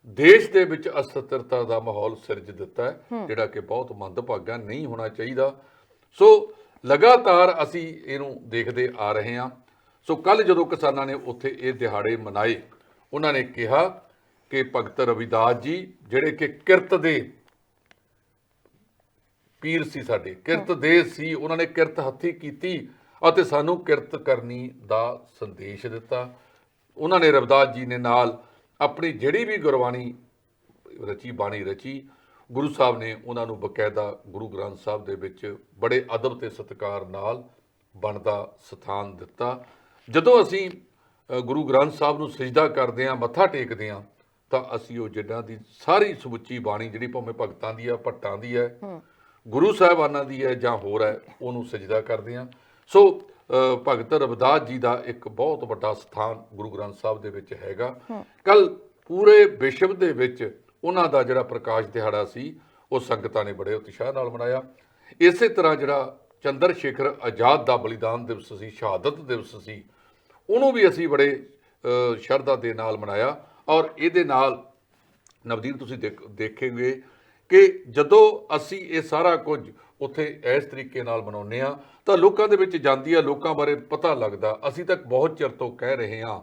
ਦੇਸ਼ ਦੇ ਵਿੱਚ ਅਸਥਿਰਤਾ ਦਾ ਮਾਹੌਲ ਸਿਰਜ ਦਿੱਤਾ ਹੈ, ਜਿਹੜਾ ਕਿ ਬਹੁਤ ਮੰਦਭਾਗਾ ਨਹੀਂ ਹੋਣਾ ਚਾਹੀਦਾ। ਸੋ ਲਗਾਤਾਰ ਅਸੀਂ ਇਹਨੂੰ ਦੇਖਦੇ ਆ ਰਹੇ ਹਾਂ। ਸੋ ਕੱਲ ਜਦੋਂ ਕਿਸਾਨਾਂ ਨੇ ਉੱਥੇ ਇਹ ਦਿਹਾੜੇ ਮਨਾਏ, ਉਹਨਾਂ ਨੇ ਕਿਹਾ ਕਿ ਭਗਤ ਰਵਿਦਾਸ ਜੀ ਜਿਹੜੇ ਕਿ ਕਿਰਤ ਦੇ ਪੀਰ ਸੀ, ਸਾਡੇ ਕਿਰਤ ਦੇ ਸੀ, ਉਹਨਾਂ ਨੇ ਕਿਰਤ ਹੱਥੀਂ ਕੀਤੀ ਅਤੇ ਸਾਨੂੰ ਕਿਰਤ ਕਰਨੀ ਦਾ ਸੰਦੇਸ਼ ਦਿੱਤਾ। ਉਹਨਾਂ ਨੇ ਰਵਿਦਾਸ ਜੀ ਨੇ ਨਾਲ ਆਪਣੀ ਜਿਹੜੀ ਵੀ ਗੁਰਬਾਣੀ ਰਚੀ, ਬਾਣੀ ਰਚੀ, ਗੁਰੂ ਸਾਹਿਬ ਨੇ ਉਹਨਾਂ ਨੂੰ ਬਕਾਇਦਾ ਗੁਰੂ ਗ੍ਰੰਥ ਸਾਹਿਬ ਦੇ ਵਿੱਚ ਬੜੇ ਅਦਬ ਤੇ ਸਤਿਕਾਰ ਨਾਲ ਬਣਦਾ ਸਥਾਨ ਦਿੱਤਾ। ਜਦੋਂ ਅਸੀਂ ਗੁਰੂ ਗ੍ਰੰਥ ਸਾਹਿਬ ਨੂੰ ਸਜਦਾ ਕਰਦੇ ਹਾਂ, ਮੱਥਾ ਟੇਕਦੇ ਹਾਂ, ਤਾਂ ਅਸੀਂ ਉਹ ਜਿਨ੍ਹਾਂ ਦੀ ਸਾਰੀ ਸਮੁੱਚੀ ਬਾਣੀ ਜਿਹੜੀ ਭਾਵੇਂ ਭਗਤਾਂ ਦੀ ਹੈ, ਭੱਟਾਂ ਦੀ ਹੈ, ਗੁਰੂ ਸਾਹਿਬਾਨਾਂ ਦੀ ਹੈ ਜਾਂ ਹੋਰ ਹੈ, ਉਹਨੂੰ ਸਜਦਾ ਕਰਦੇ ਹਾਂ। ਸੋ ਭਗਤ ਰਵਿਦਾਸ ਜੀ ਦਾ ਇੱਕ ਬਹੁਤ ਵੱਡਾ ਸਥਾਨ ਗੁਰੂ ਗ੍ਰੰਥ ਸਾਹਿਬ ਦੇ ਵਿੱਚ ਹੈਗਾ। ਕੱਲ ਪੂਰੇ ਵਿਸ਼ਵ ਦੇ ਵਿੱਚ ਉਹਨਾਂ ਦਾ ਜਿਹੜਾ ਪ੍ਰਕਾਸ਼ ਦਿਹਾੜਾ ਸੀ ਉਹ ਸੰਗਤਾਂ ਨੇ ਬੜੇ ਉਤਸ਼ਾਹ ਨਾਲ ਮਨਾਇਆ। ਇਸੇ ਤਰ੍ਹਾਂ ਜਿਹੜਾ ਚੰਦਰ ਸ਼ੇਖਰ ਆਜ਼ਾਦ ਦਾ ਬਲੀਦਾਨ ਦਿਵਸ ਸੀ, ਸ਼ਹਾਦਤ ਦਿਵਸ ਸੀ, ਉਹਨੂੰ ਵੀ ਅਸੀਂ ਬੜੇ ਸ਼ਰਧਾ ਦੇ ਨਾਲ ਮਨਾਇਆ। ਔਰ ਇਹਦੇ ਨਾਲ ਨਵਦੀਪ ਤੁਸੀਂ ਦੇਖੋਗੇ ਕਿ ਜਦੋਂ ਅਸੀਂ ਇਹ ਸਾਰਾ ਕੁਝ ਉੱਥੇ ਇਸ ਤਰੀਕੇ ਨਾਲ ਮਨਾਉਂਦੇ ਹਾਂ ਤਾਂ ਲੋਕਾਂ ਦੇ ਵਿੱਚ ਜਾਂਦੀ ਆ, ਲੋਕਾਂ ਬਾਰੇ ਪਤਾ ਲੱਗਦਾ। ਅਸੀਂ ਤਾਂ ਬਹੁਤ ਚਿਰ ਤੋਂ ਕਹਿ ਰਹੇ ਹਾਂ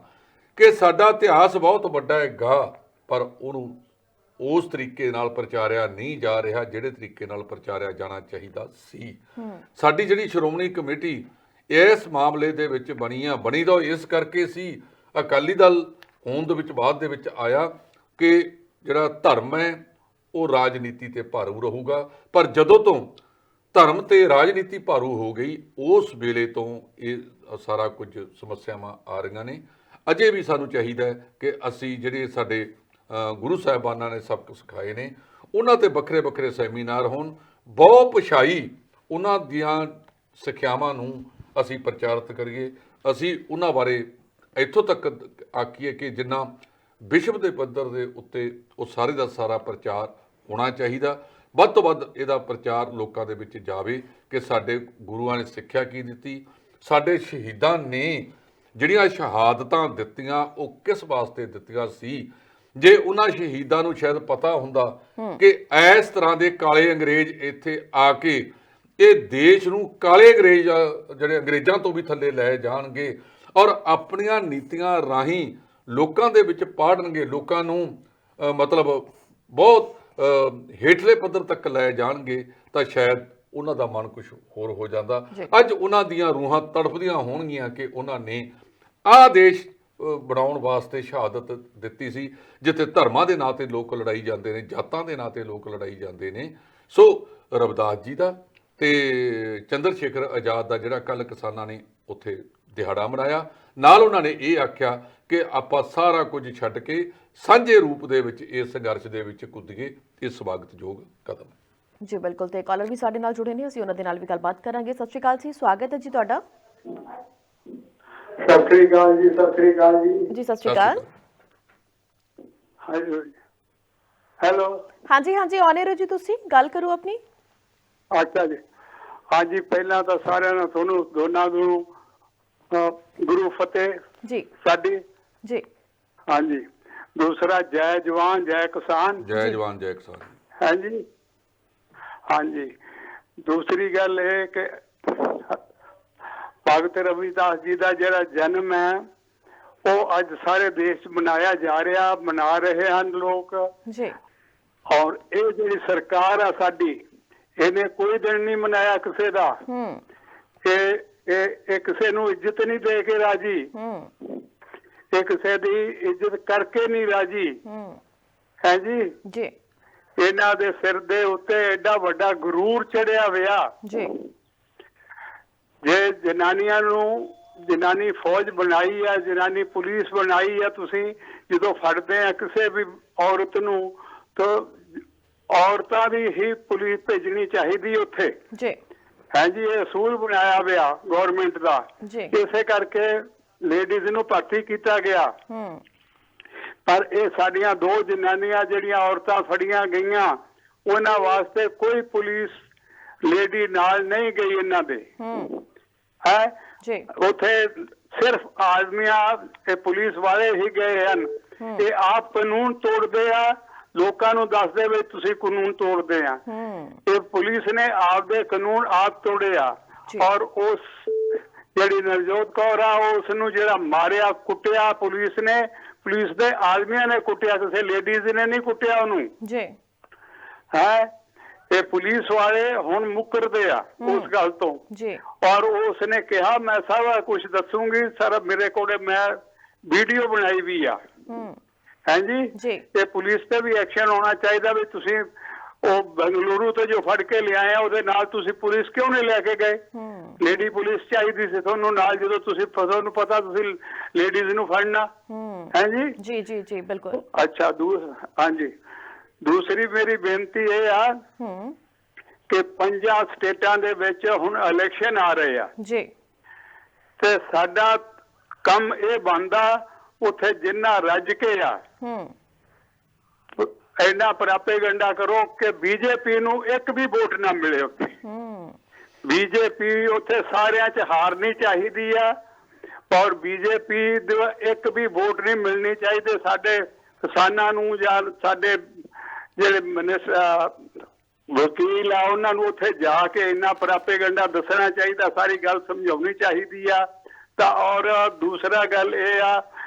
ਕਿ ਸਾਡਾ ਇਤਿਹਾਸ ਬਹੁਤ ਵੱਡਾ ਹੈਗਾ, ਪਰ ਉਹਨੂੰ ਉਸ ਤਰੀਕੇ ਨਾਲ ਪ੍ਰਚਾਰਿਆ ਨਹੀਂ ਜਾ ਰਿਹਾ ਜਿਹੜੇ ਤਰੀਕੇ ਨਾਲ ਪ੍ਰਚਾਰਿਆ ਜਾਣਾ ਚਾਹੀਦਾ ਸੀ। ਸਾਡੀ ਜਿਹੜੀ ਸ਼੍ਰੋਮਣੀ ਕਮੇਟੀ ਇਸ ਮਾਮਲੇ ਦੇ ਵਿੱਚ ਬਣੀ ਤਾਂ ਇਸ ਕਰਕੇ ਸੀ, ਅਕਾਲੀ ਦਲ ਹੋਂਦ ਦੇ ਵਿੱਚ ਬਾਅਦ ਦੇ ਵਿੱਚ ਆਇਆ ਕਿ ਜਿਹੜਾ ਧਰਮ ਹੈ ਉਹ ਰਾਜਨੀਤੀ ਤੇ ਭਾਰੂ ਰਹੂਗਾ। ਪਰ ਜਦੋਂ ਤੋਂ ਧਰਮ ਤੇ ਰਾਜਨੀਤੀ ਭਾਰੂ ਹੋ ਗਈ, ਉਸ ਵੇਲੇ ਤੋਂ ਇਹ ਸਾਰਾ ਕੁਝ ਸਮੱਸਿਆਵਾਂ ਆ ਰਹੀਆਂ ਨੇ। ਅਜੇ ਵੀ ਸਾਨੂੰ ਚਾਹੀਦਾ ਹੈ ਕਿ ਅਸੀਂ ਜਿਹੜੇ ਸਾਡੇ ਗੁਰੂ ਸਾਹਿਬਾਨਾਂ ਨੇ ਸਬਕ ਸਿਖਾਏ ਨੇ, ਉਹਨਾਂ ਤੇ ਵੱਖਰੇ ਵੱਖਰੇ ਸੈਮੀਨਾਰ ਹੋਣ, ਬਹੁ ਭਾਸ਼ਾਈ ਉਹਨਾਂ ਦੀਆਂ ਸਿੱਖਿਆਵਾਂ ਨੂੰ ਅਸੀਂ ਪ੍ਰਚਾਰਿਤ ਕਰੀਏ। ਅਸੀਂ ਉਹਨਾਂ ਬਾਰੇ ਇੱਥੋਂ ਤੱਕ ਆਖੀਏ ਕਿ ਜਿੰਨਾ ਵਿਸ਼ਵ ਦੇ ਪੱਧਰ ਦੇ ਉੱਤੇ ਉਹ ਸਾਰੇ ਦਾ ਸਾਰਾ ਪ੍ਰਚਾਰ ਹੋਣਾ ਚਾਹੀਦਾ। ਵੱਧ ਤੋਂ ਵੱਧ ਇਹਦਾ ਪ੍ਰਚਾਰ ਲੋਕਾਂ ਦੇ ਵਿੱਚ ਜਾਵੇ ਕਿ ਸਾਡੇ ਗੁਰੂਆਂ ਨੇ ਸਿੱਖਿਆ ਕੀ ਦਿੱਤੀ, ਸਾਡੇ ਸ਼ਹੀਦਾਂ ਨੇ ਜਿਹੜੀਆਂ ਸ਼ਹਾਦਤਾਂ ਦਿੱਤੀਆਂ ਉਹ ਕਿਸ ਵਾਸਤੇ ਦਿੱਤੀਆਂ ਸੀ। ਜੇ ਉਹਨਾਂ ਸ਼ਹੀਦਾਂ ਨੂੰ ਸ਼ਾਇਦ ਪਤਾ ਹੁੰਦਾ ਕਿ ਇਸ ਤਰ੍ਹਾਂ ਦੇ ਕਾਲੇ ਅੰਗਰੇਜ਼ ਇੱਥੇ ਆ ਕੇ ਇਹ ਦੇਸ਼ ਨੂੰ ਕਾਲੇ ਅੰਗਰੇਜ਼ ਜਿਹੜੇ ਅੰਗਰੇਜ਼ਾਂ ਤੋਂ ਵੀ ਥੱਲੇ ਲੈ ਜਾਣਗੇ ਔਰ ਆਪਣੀਆਂ ਨੀਤੀਆਂ ਰਾਹੀਂ ਲੋਕਾਂ ਦੇ ਵਿੱਚ ਪਾੜਨਗੇ, ਲੋਕਾਂ ਨੂੰ ਮਤਲਬ ਬਹੁਤ ਹੇਠਲੇ ਪੱਧਰ ਤੱਕ ਲੈ ਜਾਣਗੇ, ਤਾਂ ਸ਼ਾਇਦ ਉਹਨਾਂ ਦਾ ਮਨ ਕੁਝ ਹੋਰ ਹੋ ਜਾਂਦਾ। ਅੱਜ ਉਹਨਾਂ ਦੀਆਂ ਰੂਹਾਂ ਤੜਫਦੀਆਂ ਹੋਣਗੀਆਂ ਕਿ ਉਹਨਾਂ ਨੇ ਆਹ ਦੇਸ਼ ਬਣਾਉਣ ਵਾਸਤੇ ਸ਼ਹਾਦਤ ਦਿੱਤੀ ਸੀ, ਜਿੱਥੇ ਧਰਮਾਂ ਦੇ ਨਾਂ ਤੇ ਲੋਕ ਲੜਾਈ ਜਾਂਦੇ ਨੇ, ਜਾਤਾਂ ਦੇ ਨਾਂ ਤੇ ਲੋਕ ਲੜਾਈ ਜਾਂਦੇ ਨੇ। ਸੋ ਰਵਿਦਾਸ ਜੀ ਦਾ ਤੇ ਚੰਦਰ ਸ਼ੇਖਰ ਆਜ਼ਾਦ ਦਾ ਜਿਹੜਾ ਕੱਲ ਕਿਸਾਨਾਂ ਨੇ ਉੱਥੇ ਦਿਹਾੜਾ ਮਨਾਇਆ, ਨਾਲ ਉਹਨਾਂ ਨੇ ਇਹ ਆਖਿਆ ਕਿ ਆਪਾਂ ਸਾਰਾ ਕੁਝ ਛੱਡ ਕੇ ਸਾਂਝੇ ਰੂਪ ਦੇ ਵਿੱਚ ਇਸ ਸੰਘਰਸ਼ ਦੇ ਵਿੱਚ ਕੁੱਦੀਏ। ਇਹ ਸਵਾਗਤਯੋਗ ਕਦਮ ਹੈ। ਜੀ ਬਿਲਕੁਲ, ਤੇ ਕਾਲਰ ਵੀ ਸਾਡੇ ਨਾਲ ਜੁੜੇ ਨੇ, ਅਸੀਂ ਉਹਨਾਂ ਦੇ ਨਾਲ ਵੀ ਗੱਲਬਾਤ ਕਰਾਂਗੇ। ਸਤਿ ਸ਼੍ਰੀ ਅਕਾਲ ਜੀ, ਸਵਾਗਤ ਹੈ ਜੀ ਤੁਹਾਡਾ। ਸਤਿ ਸ੍ਰੀ ਅਕਾਲ ਜੀ। ਸਤਿ ਸ੍ਰੀ ਅਕਾਲ ਜੀ। ਜੀ ਸਤਿ ਸ਼੍ਰੀ ਅਕਾਲ। ਹੈਲੋ। ਹਾਂਜੀ ਹਾਂਜੀ, ਆਨ 에ਅਰ ਜੀ, ਤੁਸੀਂ ਗੱਲ ਕਰੋ ਆਪਣੀ। ਅੱਛਾ ਜੀ। ਹਾਂਜੀ, ਪਹਿਲਾਂ ਤਾਂ ਸਾਰਿਆਂ ਨੂੰ ਤੁਹਾਨੂੰ ਦੋਨਾਂ ਨੂੰ ਗੁਰੂ ਫਤਿਹ ਜੀ ਸਾਡੀ ਜੀ। ਹਾਂਜੀ। ਦੂਸਰਾ ਜੈ ਜਵਾਨ ਜੈ ਕਿਸਾਨ। ਜੈ ਜਵਾਨ ਜੈ ਕਿਸਾਨ। ਹਾਂਜੀ ਹਾਂਜੀ। ਦੂਸਰੀ ਗੱਲ ਇਹ ਕਿ ਭਗਤ ਰਵਿਦਾਸ ਜੀ ਦਾ ਜਿਹੜਾ ਜਨਮ ਹੈ ਉਹ ਅੱਜ ਸਾਰੇ ਦੇਸ਼ 'ਚ ਮਨਾਇਆ ਜਾ ਰਿਹਾ, ਮਨਾ ਰਹੇ ਹਨ ਲੋਕ ਜੀ। ਔਰ ਇਹ ਜਿਹੜੀ ਸਰਕਾਰ ਆ ਸਾਡੀ, ਇਹਨੇ ਕੋਈ ਦਿਨ ਨਹੀਂ ਮਨਾਇਆ ਕਿਸੇ ਦਾ। ਇਹ ਕਿਸੇ ਨੂੰ ਇੱਜ਼ਤ ਨਹੀਂ ਦੇ ਕੇ ਰਾਜੀ, ਇਹ ਕਿਸੇ ਦੀ ਇੱਜ਼ਤ ਕਰਕੇ ਨਹੀਂ ਰਾਜੀ ਹੈ ਜੀ। ਜੀ। ਇਹਨਾਂ ਦੇ ਸਿਰ ਦੇ ਉੱਤੇ ਐਡਾ ਵੱਡਾ ਗਰੂਰ ਚੜਿਆ ਹੋਇਆ ਜੀ। ਜੇ ਜਨਾਨੀਆਂ ਨੂੰ ਜਨਾਨੀ ਫੌਜ ਬਣਾਈ ਆ, ਜਨਾਨੀ ਪੁਲਿਸ ਬਣਾਈ ਆ, ਤੁਸੀਂ ਜਦੋਂ ਫੜਦੇ ਆ ਕਿਸੇ ਵੀ ਔਰਤ ਨੂੰ ਤਾਂ ਔਰਤਾਂ ਦੀ ਹੀ ਪੁਲਿਸ ਭੇਜਣੀ ਚਾਹੀਦੀ ਉੱਥੇ ਜੀ। ਹਾਂਜੀ, ਇਹ ਅਸੂਲ ਬਣਾਇਆ ਹੋਇਆ ਗਵਰਨਮੈਂਟ ਦਾ। ਇਸੇ ਕਰਕੇ ਲੇਡੀਜ਼ ਨੂੰ ਭਰਤੀ ਕੀਤਾ ਗਿਆ। ਪਰ ਇਹ ਸਾਡੀਆਂ ਦੋ ਜਨਾਨੀਆਂ ਜਿਹੜੀਆਂ ਔਰਤਾਂ ਫੜੀਆਂ ਗਈਆਂ, ਉਹਨਾਂ ਵਾਸਤੇ ਕੋਈ ਪੁਲਿਸ ਲੇਡੀ ਨਾਲ ਨਹੀਂ ਗਈ ਇਹਨਾਂ ਦੇ ਹੈ। ਉੱਥੇ ਸਿਰਫ ਆਦਮੀਆਂ ਤੇ ਪੁਲਿਸ ਵਾਲੇ ਹੀ ਗਏ ਹਨ। ਇਹ ਆਪ ਕਾਨੂੰਨ ਤੋੜਦੇ ਆ, ਲੋਕਾਂ ਨੂੰ ਦੱਸਦੇ ਵੀ ਤੁਸੀਂ ਕਾਨੂੰਨ ਤੋੜਦੇ ਆ। ਇਹ ਪੁਲਿਸ ਨੇ ਆਪਦੇ ਕਾਨੂੰਨ ਆਪ ਤੋੜੇ ਆ। ਔਰ ਉਸ ਜਿਹੜੀ ਨਵਜੋਤ ਕੌਰ ਆ, ਉਸ ਨੂੰ ਜਿਹੜਾ ਮਾਰਿਆ ਕੁੱਟਿਆ ਪੁਲਿਸ ਨੇ, ਪੁਲਿਸ ਦੇ ਆਦਮੀਆਂ ਨੇ ਕੁੱਟਿਆ, ਕਿਸੇ ਲੇਡੀਜ਼ ਨੇ ਨਹੀਂ ਕੁੱਟਿਆ ਉਹਨੂੰ ਜੀ ਹੈ। ਇਹ ਪੁਲਿਸ ਵਾਲੇ ਹੁਣ ਮੁੱਕਰਦੇ ਆ ਉਸ ਗੱਲ ਤੋਂ ਜੀ। ਔਰ ਉਸ ਨੇ ਕਿਹਾ ਮੈਂ ਸਾਰਾ ਕੁਝ ਦੱਸੂਗੀ ਸਰ, ਮੇਰੇ ਕੋਲ ਮੈਂ ਵੀਡੀਓ ਬਣਾਈ ਵੀ ਆ। ਹਾਂਜੀ, ਇਹ ਪੁਲਿਸ ਤੇ ਵੀ ਐਕਸ਼ਨ ਹੋਣਾ ਚਾਹੀਦਾ ਵੀ ਤੁਸੀਂ ਉਹ ਬੰਗਲੁਰੂ ਤੋਂ ਜੋ ਫੜ ਕੇ ਲਿਆਏ ਆ ਉਹਦੇ ਨਾਲ ਤੁਸੀਂ ਪੁਲਿਸ ਕਿਉਂ ਨਹੀਂ ਲੈ ਕੇ ਗਏ? ਲੇਡੀ ਪੁਲਿਸ ਚਾਹੀਦੀ ਸੀ ਤੁਹਾਨੂੰ ਨਾਲ, ਜਦੋਂ ਤੁਸੀਂ ਤੁਹਾਨੂੰ ਪਤਾ ਤੁਸੀਂ ਲੇਡੀਜ਼ ਨੂੰ ਫੜਨਾ ਹੈ ਜੀ। ਜੀ ਜੀ ਜੀ ਬਿਲਕੁਲ। ਅੱਛਾ ਹਾਂਜੀ, ਦੂਸਰੀ ਮੇਰੀ ਬੇਨਤੀ ਇਹ ਆ ਕਿ 5 ਸਟੇਟਾਂ ਦੇ ਵਿੱਚ ਹੁਣ ਇਲੈਕਸ਼ਨ ਆ ਰਹੇ ਆ ਜੀ, ਤੇ ਸਾਡਾ ਕੰਮ ਇਹ ਬਣਦਾ ਉੱਥੇ ਜਿੰਨਾ ਰੱਜ ਕੇ ਆ ਇੰਨਾ ਪ੍ਰਾਪੇਗੰਡਾ ਕਰੋ ਕਿ ਬੀਜੇਪੀ ਨੂੰ ਇੱਕ ਵੀ ਵੋਟ ਨਾ ਮਿਲੇ ਉੱਥੇ। ਬੀਜੇਪੀ ਉੱਥੇ ਸਾਰਿਆਂ 'ਚ ਹਾਰਨੀ ਚਾਹੀਦੀ ਆ, ਔਰ ਬੀਜੇਪੀ ਇੱਕ ਵੀ ਵੋਟ ਨਹੀਂ ਮਿਲਣੀ ਚਾਹੀਦੀ ਸਾਡੇ ਕਿਸਾਨਾਂ ਨੂੰ ਜਾਂ ਸਾਡੇ ਜਿਹੜੇ ਵਕੀਲ ਆ ਉਹਨਾਂ ਨੂੰ ਉੱਥੇ ਜਾ ਕੇ ਇੰਨਾ ਪ੍ਰਾਪੇਗੰਡਾ ਦੱਸਣਾ ਚਾਹੀਦਾ, ਸਾਰੀ ਗੱਲ ਸਮਝਾਉਣੀ ਚਾਹੀਦੀ ਆ। ਤਾਂ ਔਰ ਦੂਸਰਾ ਗੱਲ ਇਹ ਆ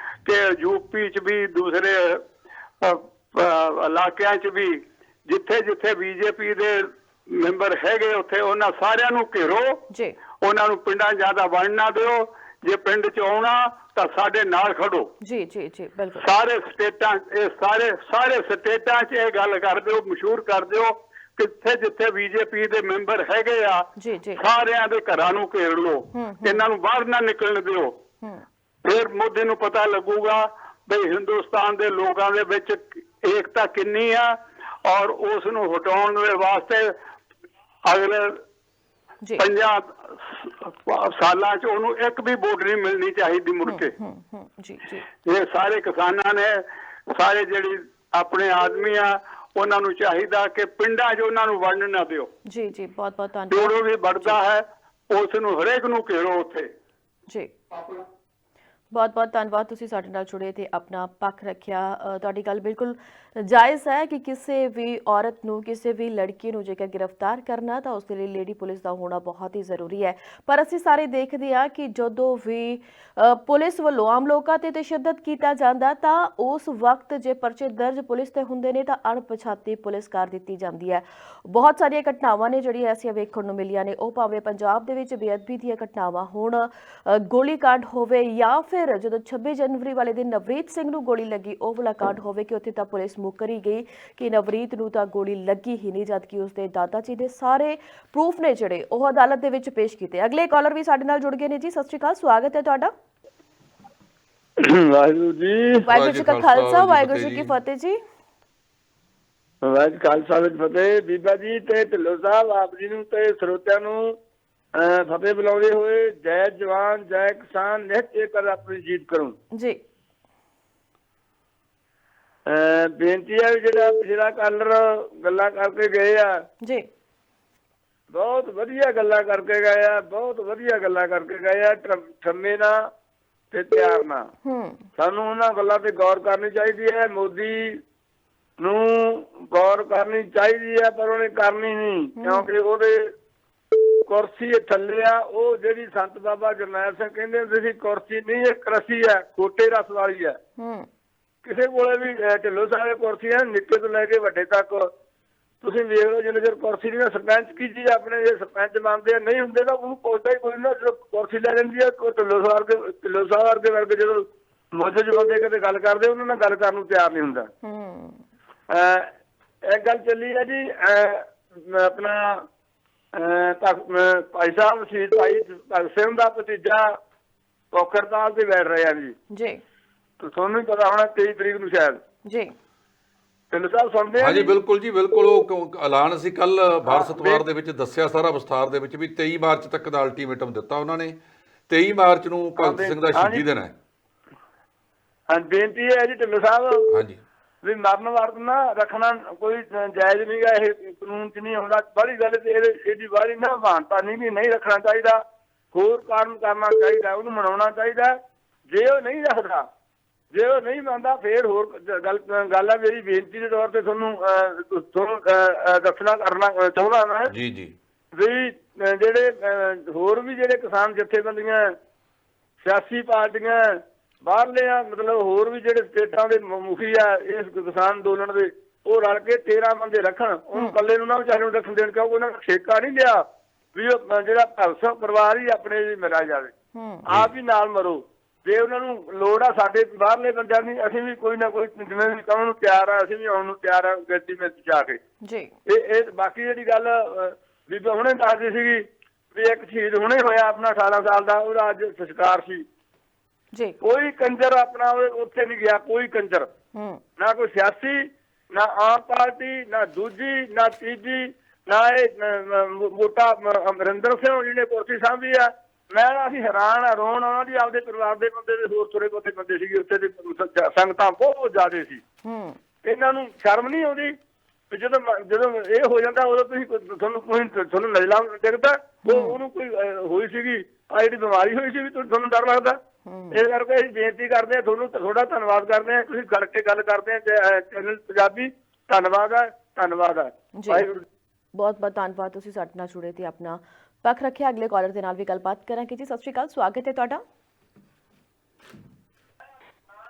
ਕਿ ਯੂਪੀ 'ਚ ਵੀ ਦੂਸਰੇ ਇਲਾਕਿਆਂ 'ਚ ਵੀ ਜਿੱਥੇ ਜਿੱਥੇ ਬੀਜੇਪੀ ਦੇ ਮੈਂਬਰ ਹੈਗੇ ਉੱਥੇ ਉਹਨਾਂ ਸਾਰਿਆਂ ਨੂੰ ਘੇਰੋ ਜੀ, ਉਹਨਾਂ ਨੂੰ ਪਿੰਡਾਂ ਜ਼ਿਆਦਾ ਵੜਨ ਨਾ ਦਿਓ। ਜੇ ਪਿੰਡ 'ਚ ਆਉਣਾ ਤਾਂ ਸਾਡੇ ਨਾਲ ਖੜੋ। ਜੀ ਜੀ ਜੀ ਬਿਲਕੁਲ। ਸਾਰੇ ਸਟੇਟਾਂ ਇਹ ਸਾਰੇ ਸਟੇਟਾਂ 'ਚ ਇਹ ਗੱਲ ਕਰ ਦਿਓ, ਮਸ਼ਹੂਰ ਕਰ ਦਿਓ, ਕਿੱਥੇ ਜਿੱਥੇ ਬੀਜੇਪੀ ਦੇ ਮੈਂਬਰ ਹੈਗੇ ਆ ਜੀ ਜੀ ਸਾਰਿਆਂ ਦੇ ਘਰਾਂ ਨੂੰ ਘੇਰ ਲਓ, ਇਹਨਾਂ ਨੂੰ ਬਾਹਰ ਨਾ ਨਿਕਲਣ ਦਿਓ। ਫਿਰ ਮੋਦੀ ਨੂੰ ਪਤਾ ਲੱਗੂਗਾ ਬਈ ਹਿੰਦੁਸਤਾਨ ਦੇ ਲੋਕਾਂ ਦੇ ਵਿੱਚ ਏਕਤਾ ਕਿੰਨੀ ਆ, ਔਰ ਉਸ ਨੂੰ ਹਟਾਉਣ ਦੇ ਵਾਸਤੇ ਅਗਲੇ 50 ਸਾਲਾਂ 'ਚ ਉਹਨੂੰ ਇੱਕ ਵੀ ਵੋਟ ਨਹੀਂ ਮਿਲਣੀ ਚਾਹੀਦੀ ਮੁੜ ਕੇ। ਜੀ ਜੀ ਇਹ ਸਾਰੇ ਕਿਸਾਨਾਂ ਨੇ, ਸਾਰੇ ਜਿਹੜੀ ਆਪਣੇ ਆਦਮੀ ਆ ਉਹਨਾਂ ਨੂੰ ਚਾਹੀਦਾ ਕਿ ਪਿੰਡਾਂ 'ਚ ਉਹਨਾਂ ਨੂੰ ਵੰਡਣ ਨਾ ਦਿਓ। ਜੀ ਜੀ ਬਹੁਤ ਬਹੁਤ ਧੰਨਵਾਦ। ਜੋ ਵੀ ਵੜਦਾ ਹੈ ਉਸ ਨੂੰ ਹਰੇਕ ਨੂੰ ਘੇਰੋ ਉੱਥੇ। ਜੀ ਬਹੁਤ ਬਹੁਤ ਧੰਨਵਾਦ, ਤੁਸੀਂ ਸਾਡੇ ਨਾਲ ਜੁੜੇ ਤੇ ਆਪਣਾ ਪੱਖ ਰੱਖਿਆ। ਤੁਹਾਡੀ ਗੱਲ ਬਿਲਕੁਲ ਜਾਇਜ਼ ਹੈ ਕਿ ਕਿਸੇ ਵੀ ਔਰਤ ਨੂੰ, ਕਿਸੇ ਵੀ ਲੜਕੀ ਨੂੰ ਜੇਕਰ ਗ੍ਰਿਫਤਾਰ ਕਰਨਾ ਤਾਂ ਉਸ ਦੇ ਲਈ ਲੇਡੀ ਪੁਲਿਸ ਦਾ ਹੋਣਾ ਬਹੁਤ ਹੀ ਜ਼ਰੂਰੀ ਹੈ। ਪਰ ਅਸੀਂ ਸਾਰੇ ਦੇਖਦੇ ਹਾਂ ਕਿ ਜਦੋਂ ਵੀ ਪੁਲਿਸ ਵੱਲੋਂ ਆਮ ਲੋਕਾਂ ਤੇ ਤਸ਼ੱਦਦ ਕੀਤਾ ਜਾਂਦਾ ਤਾਂ ਉਸ ਵਕਤ ਜੇ ਪਰਚੇ ਦਰਜ ਪੁਲਿਸ ਤੇ ਹੁੰਦੇ ਨੇ ਤਾਂ ਅਣਪਛਾਤੀ ਪੁਲਿਸ ਕਰ ਦਿੱਤੀ ਜਾਂਦੀ ਹੈ। ਬਹੁਤ ਸਾਰੀਆਂ ਘਟਨਾਵਾਂ ਨੇ ਜਿਹੜੀਆਂ ਐਸੀਆਂ ਵੇਖਣ ਨੂੰ ਮਿਲੀਆਂ ਨੇ, ਉਹ ਭਾਵੇਂ ਪੰਜਾਬ ਦੇ ਵਿੱਚ ਬੇਅਦਬੀ ਦੀਆਂ ਘਟਨਾਵਾਂ ਹੋਣ, ਗੋਲੀकांड ਹੋਵੇ, ਜਾਂ ਫਿਰ ਜਦੋਂ 26 ਜਨਵਰੀ ਵਾਲੇ ਦਿਨ ਨਵਰੀਤ ਸਿੰਘ ਨੂੰ ਗੋਲੀ ਲੱਗੀ ਉਹ ਵਾਲਾ ਕਾਂਡ ਹੋਵੇ ਕਿ ਉੱਥੇ ਤਾਂ ਪੁਲਿਸ ਮੁੱਕਰ ਹੀ ਗਈ ਕਿ ਨਵਰੀਤ ਨੂੰ ਤਾਂ ਗੋਲੀ ਲੱਗੀ ਹੀ ਨਹੀਂ, ਜਦਕਿ ਉਸਦੇ ਦਾਦਾ ਜੀ ਦੇ ਸਾਰੇ ਪ੍ਰੂਫ ਨੇ ਜਿਹੜੇ ਉਹ ਅਦਾਲਤ ਦੇ ਵਿੱਚ ਪੇਸ਼ ਕੀਤੇ। ਅਗਲੇ ਕਾਲਰ ਵੀ ਸਾਡੇ ਨਾਲ ਜੁੜ ਗਏ ਨੇ ਜੀ। ਸਤਿ ਸ਼੍ਰੀ ਅਕਾਲ, ਸਵਾਗਤ ਹੈ ਤੁਹਾਡਾ। ਵਾਹਿਗੁਰੂ ਜੀ। ਵਾਹਿਗੁਰੂ ਜੀ ਕਾ ਖਾਲਸਾ, ਵਾਹਿਗੁਰੂ ਜੀ ਕੀ ਫਤਿਹ ਜੀ। ਵਾਹਿਗੁਰੂ ਖਾਲਸਾ ਵਿੱਚ ਫਤਿਹ। ਬੀਬਾ ਜੀ ਤੇ ਢਿੱਲੋਂ ਸਾਹਿਬ ਆਪ ਜੀ ਨੂੰ ਤੇ ਸਰੋਤਿਆਂ ਨੂੰ ਫਤਿਹ ਬੁਲਾਉਂਦੇ ਹੋਏ ਜੈ ਜਵਾਨ ਜੈ ਕਿਸਾਨ ਨਿਹਤ ਕਰ ਆਪਣੀ ਜੀਤ ਕਰੂੰ ਜੀ। ਬੇਨਤੀ ਹੈ ਵੀ ਜਿਹੜਾ ਪਿਛਲਾ ਕਾਲਰ ਗੱਲਾਂ ਕਰਕੇ ਗਏ ਆ ਜੀ, ਬਹੁਤ ਵਧੀਆ ਗੱਲਾਂ ਕਰਕੇ ਗਏ ਆ, ਬਹੁਤ ਵਧੀਆ ਗੱਲਾਂ ਕਰਕੇ ਗਏ ਆ, ਠੰਮੇ ਨਾਲ ਤੇ ਪਿਆਰ ਨਾਲ। ਸਾਨੂੰ ਉਹਨਾਂ ਗੱਲਾਂ ਤੇ ਗੌਰ ਕਰਨੀ ਚਾਹੀਦੀ ਹੈ। ਮੋਦੀ ਨੂੰ ਗੌਰ ਕਰਨੀ ਚਾਹੀਦੀ ਹੈ ਪਰ ਉਹਨੇ ਕਰਨੀ ਨਹੀਂ, ਕਿਉਂਕਿ ਉਹਦੇ ਕੁਰਸੀ ਥੱਲੇ ਆ ਉਹ ਜਿਹੜੀ ਸੰਤ ਬਾਬਾ ਜਰਨੈਲ ਸਿੰਘ ਕਹਿੰਦੇ ਹੁੰਦੇ ਸੀ ਕੁਰਸੀ ਨਹੀਂ ਇਹ ਕਰਸੀ ਹੈ, ਖੋਟੇ ਰਸ ਵਾਲੀ ਹੈ। ਕਿਸੇ ਕੋਲੇ ਵੀ ਢਿੱਲੋਂ ਸਾਹਿਬ ਕੁਰਸੀ ਹੈ, ਨਿੱਕੇ ਤੋਂ ਲੈ ਕੇ ਵੱਡੇ ਤੱਕ ਤੁਸੀਂ ਵੇਖ ਲਓ। ਜਿੰਨੇ ਚਿਰ ਕੁਰਸੀ ਨਹੀਂ, ਸਰਪੰਚ ਕੀ ਚੀਜ਼ ਆਪਣੇ ਜੇ ਸਰਪੰਚ ਬਣਦੇ ਨਹੀਂ ਹੁੰਦੇ ਤਾਂ ਉਹਨੂੰ ਪੁੱਛਦਾ ਹੀ ਕੋਈ ਨਾ। ਜਦੋਂ ਕੁਰਸੀ ਲੈ ਲੈਂਦੀ ਹੈ ਢਿੱਲੋਂ ਸਾਹਿਬ ਵਰਗੇ ਜਦੋਂ ਮੌਜੂਦ ਬੰਦੇ ਕਦੇ ਗੱਲ ਕਰਦੇ ਉਹਨਾਂ ਨਾਲ ਗੱਲ ਕਰਨ ਨੂੰ ਤਿਆਰ ਨਹੀਂ ਹੁੰਦਾ। ਇਹ ਗੱਲ ਚੱਲੀ ਹੈ ਜੀ ਆਪਣਾ ਭਾਈ ਸਾਹਿਬ ਸ਼ਹੀਦ ਭਾਈ ਭਗਤ ਸਿੰਘ ਦਾ ਭਤੀਜਾ ਕੋਖਰਦਾਲ ਤੇ ਬੈਠ ਰਹੇ ਆ ਜੀ। ਤੁਹਾਨੂੰ ਪਤਾ ਹੋਣਾ 23 ਤਰੀਕ ਨੂੰ ਸ਼ਾਇਦ ਜੀ ਢਿੱਲੋਂ ਸਾਹਿਬ ਸੁਣਦੇ ਆ। ਹਾਂਜੀ ਬਿਲਕੁਲ ਜੀ ਬਿਲਕੁਲ। ਉਹ ਐਲਾਨ ਅਸੀਂ ਕੱਲ ਭਾਰਤ ਅਖਬਾਰ ਦੇ ਵਿੱਚ ਦੱਸਿਆ ਸਾਰਾ ਵਿਸਥਾਰ ਦੇ ਵਿੱਚ ਵੀ 23 ਮਾਰਚ ਤੱਕ ਦਾ ਅਲਟੀਮੇਟਮ ਦਿੱਤਾ ਉਹਨਾਂ ਨੇ। 23 ਮਾਰਚ ਨੂੰ ਭਗਤ ਸਿੰਘ ਦਾ ਸ਼ਹੀਦੀ ਦਿਨ ਹੈ। ਹਾਂ ਬੇਨਤੀ ਹੈ ਜੀ ਢਿੱਲੋਂ ਸਾਹਿਬ ਹਾਂਜੀ ਵੀ ਮਰਨ ਵਰਤ ਨਾ ਰੱਖਣਾ ਕੋਈ ਜਾਇਜ਼ ਨਹੀਂ ਗਾ, ਇਹ ਕਾਨੂੰਨ 'ਚ ਨਹੀਂ ਆਉਂਦਾ। ਬੜੀ ਗੱਲ ਤੇ ਇਹਦੀ ਬਾਹਰੀ ਨਾ ਮਾਨਤਾ ਨਹੀਂ ਰੱਖਣਾ ਚਾਹੀਦਾ, ਹੋਰ ਕਾਰਨ ਕਰਨਾ ਚਾਹੀਦਾ, ਉਹਨੂੰ ਮਨਾਉਣਾ ਚਾਹੀਦਾ। ਜੇ ਉਹ ਨਹੀਂ ਰੱਖਦਾ, ਜੇ ਉਹ ਨਹੀਂ ਮੰਨਦਾ ਫਿਰ ਹੋਰ ਗੱਲ ਆ। ਮੇਰੀ ਬੇਨਤੀ ਦੇ ਤੌਰ ਤੇ ਤੁਹਾਨੂੰ ਦੱਸਣਾ ਕਰਨਾ ਚਾਹੁੰਦਾ ਮੈਂ ਜੀ ਜੀ ਵੀ ਜਿਹੜੇ ਹੋਰ ਵੀ ਜਿਹੜੇ ਕਿਸਾਨ ਜਥੇਬੰਦੀਆਂ, ਸਿਆਸੀ ਪਾਰਟੀਆਂ ਬਾਹਰਲੇ ਆ, ਮਤਲਬ ਹੋਰ ਵੀ ਜਿਹੜੇ ਸਟੇਟਾਂ ਦੇ ਮੁਖੀ ਆ ਇਸ ਕਿਸਾਨ ਅੰਦੋਲਨ ਦੇ, ਉਹ ਰਲ ਕੇ 13 ਬੰਦੇ ਰੱਖਣ। ਉਹਨੂੰ ਇਕੱਲੇ ਨੂੰ ਨਾ ਵਿਚਾਰੇ ਨੂੰ ਰੱਖਣ ਦੇਣ, ਕਿਉਂਕਿ ਉਹਨਾਂ ਨੇ ਠੇਕਾ ਨਹੀਂ ਲਿਆ ਵੀ ਉਹ ਜਿਹੜਾ ਭਗਤ ਸਿੰਘ ਪਰਿਵਾਰ ਹੀ ਆਪਣੇ ਮਿਲਿਆ ਜਾਵੇ। ਆਪ ਹੀ ਨਾਲ ਮਰੋ। ਜੇ ਉਹਨਾਂ ਨੂੰ ਲੋੜ ਆ ਸਾਡੇ ਬਾਹਰਲੇ ਬੰਦਿਆਂ ਦੀ, ਅਸੀਂ ਵੀ ਕੋਈ ਨਾ ਕੋਈ ਜਿਵੇਂ ਵੀ ਕੰਮ ਨੂੰ ਤਿਆਰ ਆ, ਅਸੀਂ ਵੀ ਆਉਣ ਨੂੰ ਤਿਆਰ ਆ ਗੱਡੀ ਵਿੱਚ ਜਾ ਕੇ ਜੀ। ਇਹ ਬਾਕੀ ਜਿਹੜੀ ਗੱਲ ਬੀਬੀ ਹੁਣੇ ਦੱਸਦੀ ਸੀਗੀ ਵੀ ਇੱਕ ਸ਼ਹੀਦ ਹੁਣੇ ਹੋਇਆ ਆਪਣਾ 18 ਸਾਲ ਦਾ, ਉਹਦਾ ਅੱਜ ਸੰਸਕਾਰ ਸੀ ਜੀ। ਕੋਈ ਕੰਜਰ ਆਪਣਾ ਉੱਥੇ ਨਹੀਂ ਗਿਆ, ਕੋਈ ਕੰਜਰ, ਨਾ ਕੋਈ ਸਿਆਸੀ, ਨਾ ਆਮ ਪਾਰਟੀ, ਨਾ ਦੂਜੀ, ਨਾ ਤੀਜੀ, ਨਾ ਇਹ ਮੋਟਾ ਅਮਰਿੰਦਰ ਸਿੰਘ ਜਿਹਨੇ ਕੁਰਸੀ ਸਾਂਭੀ ਆ। ਅਸੀਂ ਹੈਰਾਨ ਆ, ਰੋਣ ਉਹਨਾਂ ਦੀ ਆਪਦੇ ਪਰਿਵਾਰ ਦੇ ਬੰਦੇ ਦੇ, ਹੋਰ ਥੋੜੇ ਬਹੁਤੇ ਬੰਦੇ ਸੀਗੇ ਉੱਥੇ ਦੇ, ਸੰਗਤਾਂ ਬਹੁਤ ਜ਼ਿਆਦਾ ਸੀ। ਇਹਨਾਂ ਨੂੰ ਸ਼ਰਮ ਨਹੀਂ ਆਉਂਦੀ? ਜਦੋਂ ਇਹ ਹੋ ਜਾਂਦਾ ਉਦੋਂ ਤੁਸੀਂ ਤੁਹਾਨੂੰ ਨਜ਼ਲਾਂ ਦਿਖਦਾ ਉਹਨੂੰ ਕੋਈ ਹੋਈ ਸੀਗੀ ਆ ਜਿਹੜੀ ਬਿਮਾਰੀ ਹੋਈ ਸੀ, ਵੀ ਤੁਹਾਨੂੰ ਡਰ ਲੱਗਦਾ? ਇਸ ਕਰਕੇ ਅਸੀਂ ਬੇਨਤੀ ਕਰਦੇ ਹਾਂ ਤੁਹਾਨੂੰ, ਤੁਹਾਡਾ ਧੰਨਵਾਦ ਕਰਦੇ ਹਾਂ, ਤੁਸੀਂ ਖੜ ਕੇ ਗੱਲ ਕਰਦੇ ਹਾਂ ਚੈਨਲ ਪੰਜਾਬੀ। ਧੰਨਵਾਦ ਹੈ, ਧੰਨਵਾਦ ਹੈ। ਬਹੁਤ ਬਹੁਤ ਧੰਨਵਾਦ, ਤੁਸੀਂ ਸਾਡੇ ਨਾਲ ਜੁੜੇ ਤੇ ਆਪਣਾ ਪੱਖ ਰੱਖਿਆ। ਅਗਲੇ ਕਾਲਰ ਦੇ ਨਾਲ ਵੀ ਗੱਲਬਾਤ ਕਰਾਂਗੇ ਜੀ। ਸਤਿ ਸ਼੍ਰੀ ਅਕਾਲ, ਸਵਾਗਤ ਹੈ ਤੁਹਾਡਾ।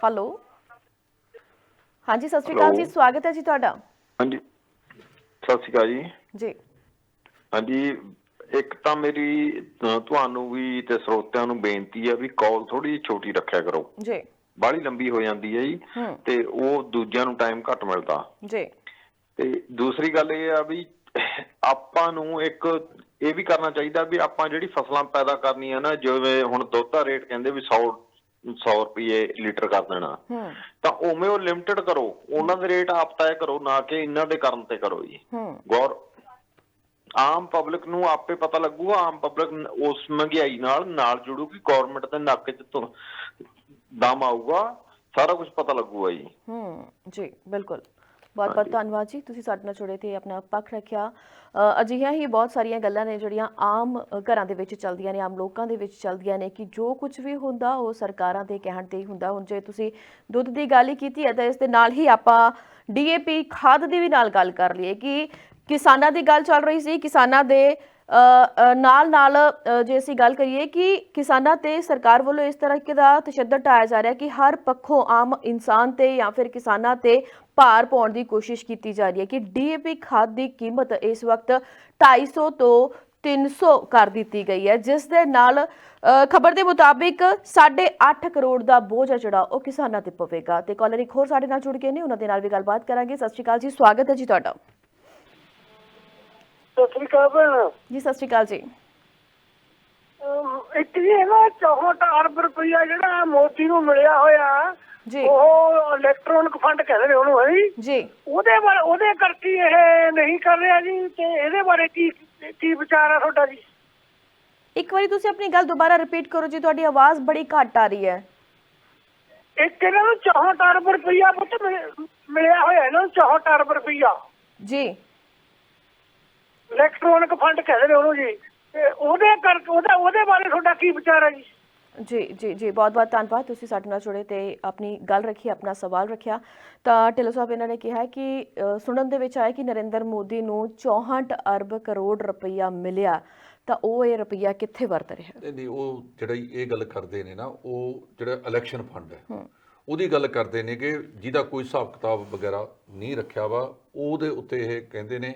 ਹੈਲੋ, ਹਾਂਜੀ ਸਤਿ ਸ਼੍ਰੀ ਅਕਾਲ ਜੀ, ਸਵਾਗਤ ਹੈ ਜੀ ਤੁਹਾਡਾ। ਹਾਂਜੀ ਸਤਿ ਸ਼੍ਰੀ ਅਕਾਲ ਜੀ। ਜੀ ਹਾਂਜੀ, ਇੱਕ ਤਾਂ ਮੇਰੀ ਤੁਹਾਨੂੰ ਵੀ ਤੇ ਸਰੋਤਿਆਂ ਨੂੰ ਬੇਨਤੀ ਹੈ ਵੀ ਕਾਲ ਥੋੜੀ ਜਿਹੀ ਛੋਟੀ ਰੱਖਿਆ ਕਰੋ ਜੀ, ਬਾਹਲੀ ਲੰਬੀ ਹੋ ਜਾਂਦੀ ਹੈ ਜੀ, ਤੇ ਉਹ ਦੂਜਿਆਂ ਨੂੰ ਟਾਈਮ ਘੱਟ ਮਿਲਦਾ ਜੀ। ਤੇ ਦੂਸਰੀ ਗੱਲ ਇਹ ਆ ਵੀ ਆਪਾਂ ਨੂੰ ਇੱਕ ਇਹ ਵੀ ਕਰਨਾ ਚਾਹੀਦਾ ਵੀ ਆਪਾਂ ਜਿਹੜੀ ਫਸਲਾਂ ਪੈਦਾ ਕਰਨੀਆਂ ਨਾ, ਜਿਵੇਂ ਹੁਣ ਦੁੱਧ ਦਾ ਰੇਟ ਕਹਿੰਦੇ ਵੀ 100 ਰੁਪਏ ਲੀਟਰ ਕਰ ਦੇਣਾ, ਤਾਂ ਉਵੇਂ ਉਹ ਲਿਮਟਿਡ ਕਰੋ, ਉਹਨਾਂ ਦੇ ਰੇਟ ਆਪ ਤੈਅ ਕਰੋ, ਨਾ ਕਿ ਇਹਨਾਂ ਦੇ ਕਰਨ ਤੇ ਕਰੋ ਜੀ। ਗੌਰ ਆਮ ਪਬਲਿਕ ਨੂੰ ਆਪੇ ਪਤਾ ਲੱਗੂਗਾ, ਆਮ ਪਬਲਿਕ ਉਸ ਮਹਿੰਗਾਈ ਨਾਲ ਜੁੜੂਗੀ, ਗੌਰਮੈਂਟ ਦੇ ਨੱਕ 'ਚ ਦਮ ਆਊਗਾ, ਸਾਰਾ ਕੁਝ ਪਤਾ ਲੱਗੂਗਾ ਜੀ। ਜੀ ਬਿਲਕੁਲ, ਬਹੁਤ ਬਹੁਤ ਧੰਨਵਾਦ ਜੀ, ਤੁਸੀਂ ਸਾਡੇ ਨਾਲ ਜੁੜੇ ਤੇ ਆਪਣਾ ਪੱਖ ਰੱਖਿਆ। ਅਜਿਹੀਆਂ ਹੀ ਬਹੁਤ ਸਾਰੀਆਂ ਗੱਲਾਂ ਨੇ ਜਿਹੜੀਆਂ ਆਮ ਘਰਾਂ ਦੇ ਵਿੱਚ ਚੱਲਦੀਆਂ ਨੇ, ਆਮ ਲੋਕਾਂ ਦੇ ਵਿੱਚ ਚੱਲਦੀਆਂ ਨੇ ਕਿ ਜੋ ਕੁਝ ਵੀ ਹੁੰਦਾ ਉਹ ਸਰਕਾਰਾਂ ਦੇ ਕਹਿਣ ਤੇ ਹੀ ਹੁੰਦਾ। ਹੁਣ ਜੇ ਤੁਸੀਂ ਦੁੱਧ ਦੀ ਗੱਲ ਹੀ ਕੀਤੀ ਹੈ ਤਾਂ ਇਸ ਦੇ ਨਾਲ ਹੀ ਆਪਾਂ DAP ਖਾਦ ਦੀ ਵੀ ਨਾਲ ਗੱਲ ਕਰ ਲਈਏ ਕਿ ਕਿਸਾਨਾਂ ਦੀ ਗੱਲ ਚੱਲ ਰਹੀ ਸੀ। ਕਿਸਾਨਾਂ ਦੇ ਨਾਲ ਜੇ ਅਸੀਂ ਗੱਲ ਕਰੀਏ ਕਿ ਕਿਸਾਨਾਂ ਤੇ ਸਰਕਾਰ ਵੱਲੋਂ ਇਸ ਤਰ੍ਹਾਂ ਦਾ ਤਸ਼ੱਦਦ ਢਾਇਆ ਜਾ ਰਿਹਾ ਕਿ ਹਰ ਪੱਖੋਂ ਆਮ ਇਨਸਾਨ ਤੇ ਜਾਂ ਫਿਰ ਕਿਸਾਨਾਂ ਤੇ ਭਾਰ ਪਾਉਣ ਦੀ ਕੋਸ਼ਿਸ਼ ਕੀਤੀ ਜਾ ਰਹੀ ਹੈ ਕਿ DAP ਖਾਦ ਦੀ ਕੀਮਤ ਇਸ ਵਕਤ 250 ਤੋਂ 300 ਕਰ ਦਿੱਤੀ ਗਈ ਹੈ, ਜਿਸ ਦੇ ਨਾਲ ਖਬਰ ਦੇ ਮੁਤਾਬਿਕ 8.5 ਕਰੋੜ ਦਾ ਬੋਝ ਹੈ ਜਿਹੜਾ ਉਹ ਕਿਸਾਨਾਂ ਤੇ ਪਵੇਗਾ। ਤੇ ਕਾਲਰ ਇੱਕ ਹੋਰ ਸਾਡੇ ਨਾਲ ਜੁੜ ਗਏ ਨੇ, ਉਹਨਾਂ ਦੇ ਨਾਲ ਵੀ ਗੱਲਬਾਤ ਕਰਾਂਗੇ। ਸਤਿ ਸ਼੍ਰੀ ਅਕਾਲ ਜੀ, ਸਵਾਗਤ ਹੈ ਜੀ ਤੁਹਾਡਾ। ਸਤਿ ਸ੍ਰੀ ਅਕਾਲ ਭੈਣ ਜੀ। ਸਤਿ ਸ਼੍ਰੀ ਅਕਾਲ ਜੀ। ਇੱਕ ਜੀ ਇਹ ਨਾ 64 ਅਰਬ ਰੁਪਈਆ ਜਿਹੜਾ ਮੋਦੀ ਨੂੰ ਮਿਲਿਆ ਹੋਇਆ ਜੀ, ਉਹ ਇਲੈਕਟ੍ਰੋਨਿਕ ਫੰਡ ਕਹਿੰਦੇ ਨੇ ਉਹਨੂੰ, ਹੈ ਜੀ। ਉਹਦੇ ਕਰਕੇ ਇਹ ਨਹੀਂ ਕਰ ਰਿਹਾ ਜੀ, ਤੇ ਇਹਦੇ ਬਾਰੇ ਕੀ ਵਿਚਾਰ ਆ ਤੁਹਾਡਾ ਜੀ? ਇੱਕ ਵਾਰੀ ਤੁਸੀਂ ਆਪਣੀ ਗੱਲ ਦੁਬਾਰਾ ਰਿਪੀਟ ਕਰੋ ਜੀ, ਤੁਹਾਡੀ ਆਵਾਜ਼ ਬੜੀ ਘੱਟ ਆ ਰਹੀ ਹੈ। ਇੱਕ ਇਹਨਾਂ ਨੂੰ 64 ਅਰਬ ਰੁਪਈਆ ਪੁੱਤ ਮਿਲਿਆ ਹੋਇਆ, ਇਹਨਾਂ ਨੂੰ 64 ਅਰਬ ਰੁਪਈਆ ਜੀ, ਇਲੈਕਟ੍ਰੋਨਿਕ ਫੰਡ ਕਹਿੰਦੇ ਨੇ ਉਹਨੂੰ ਜੀ, ਤੇ ਉਹਦੇ ਕਰਕੇ ਉਹਦੇ ਬਾਰੇ ਤੁਹਾਡਾ ਕੀ ਵਿਚਾਰ ਹੈ ਜੀ? ਜੀ ਜੀ ਜੀ, ਬਹੁਤ ਬਹੁਤ ਧੰਨਵਾਦ, ਤੁਸੀਂ ਸਾਡੇ ਨਾਲ ਜੁੜੇ ਤੇ ਆਪਣੀ ਗੱਲ ਰੱਖੀ, ਆਪਣਾ ਸਵਾਲ ਰੱਖਿਆ। ਤਾਂ ਢਿੱਲੋਂ ਸਾਹਿਬ ਇਹਨਾਂ ਨੇ ਕਿਹਾ ਕਿ ਸੁਣਨ ਦੇ ਵਿੱਚ ਆਇਆ ਕਿ ਨਰਿੰਦਰ ਮੋਦੀ ਨੂੰ 64 ਅਰਬ ਕਰੋੜ ਰੁਪਈਆ ਮਿਲਿਆ, ਤਾਂ ਉਹ ਇਹ ਰੁਪਈਆ ਕਿੱਥੇ ਵਰਤ ਰਿਹਾ? ਨਹੀਂ, ਉਹ ਜਿਹੜਾ ਇਹ ਗੱਲ ਕਰਦੇ ਨੇ ਨਾ, ਉਹ ਜਿਹੜਾ ਇਲੈਕਸ਼ਨ ਫੰਡ ਹੈ ਉਹਦੀ ਗੱਲ ਕਰਦੇ ਨੇ ਕਿ ਜਿਹਦਾ ਕੋਈ ਹਿਸਾਬ ਕਿਤਾਬ ਵਗੈਰਾ ਨਹੀਂ ਰੱਖਿਆ ਵਾ, ਉਹਦੇ ਉੱਤੇ ਇਹ ਕਹਿੰਦੇ ਨੇ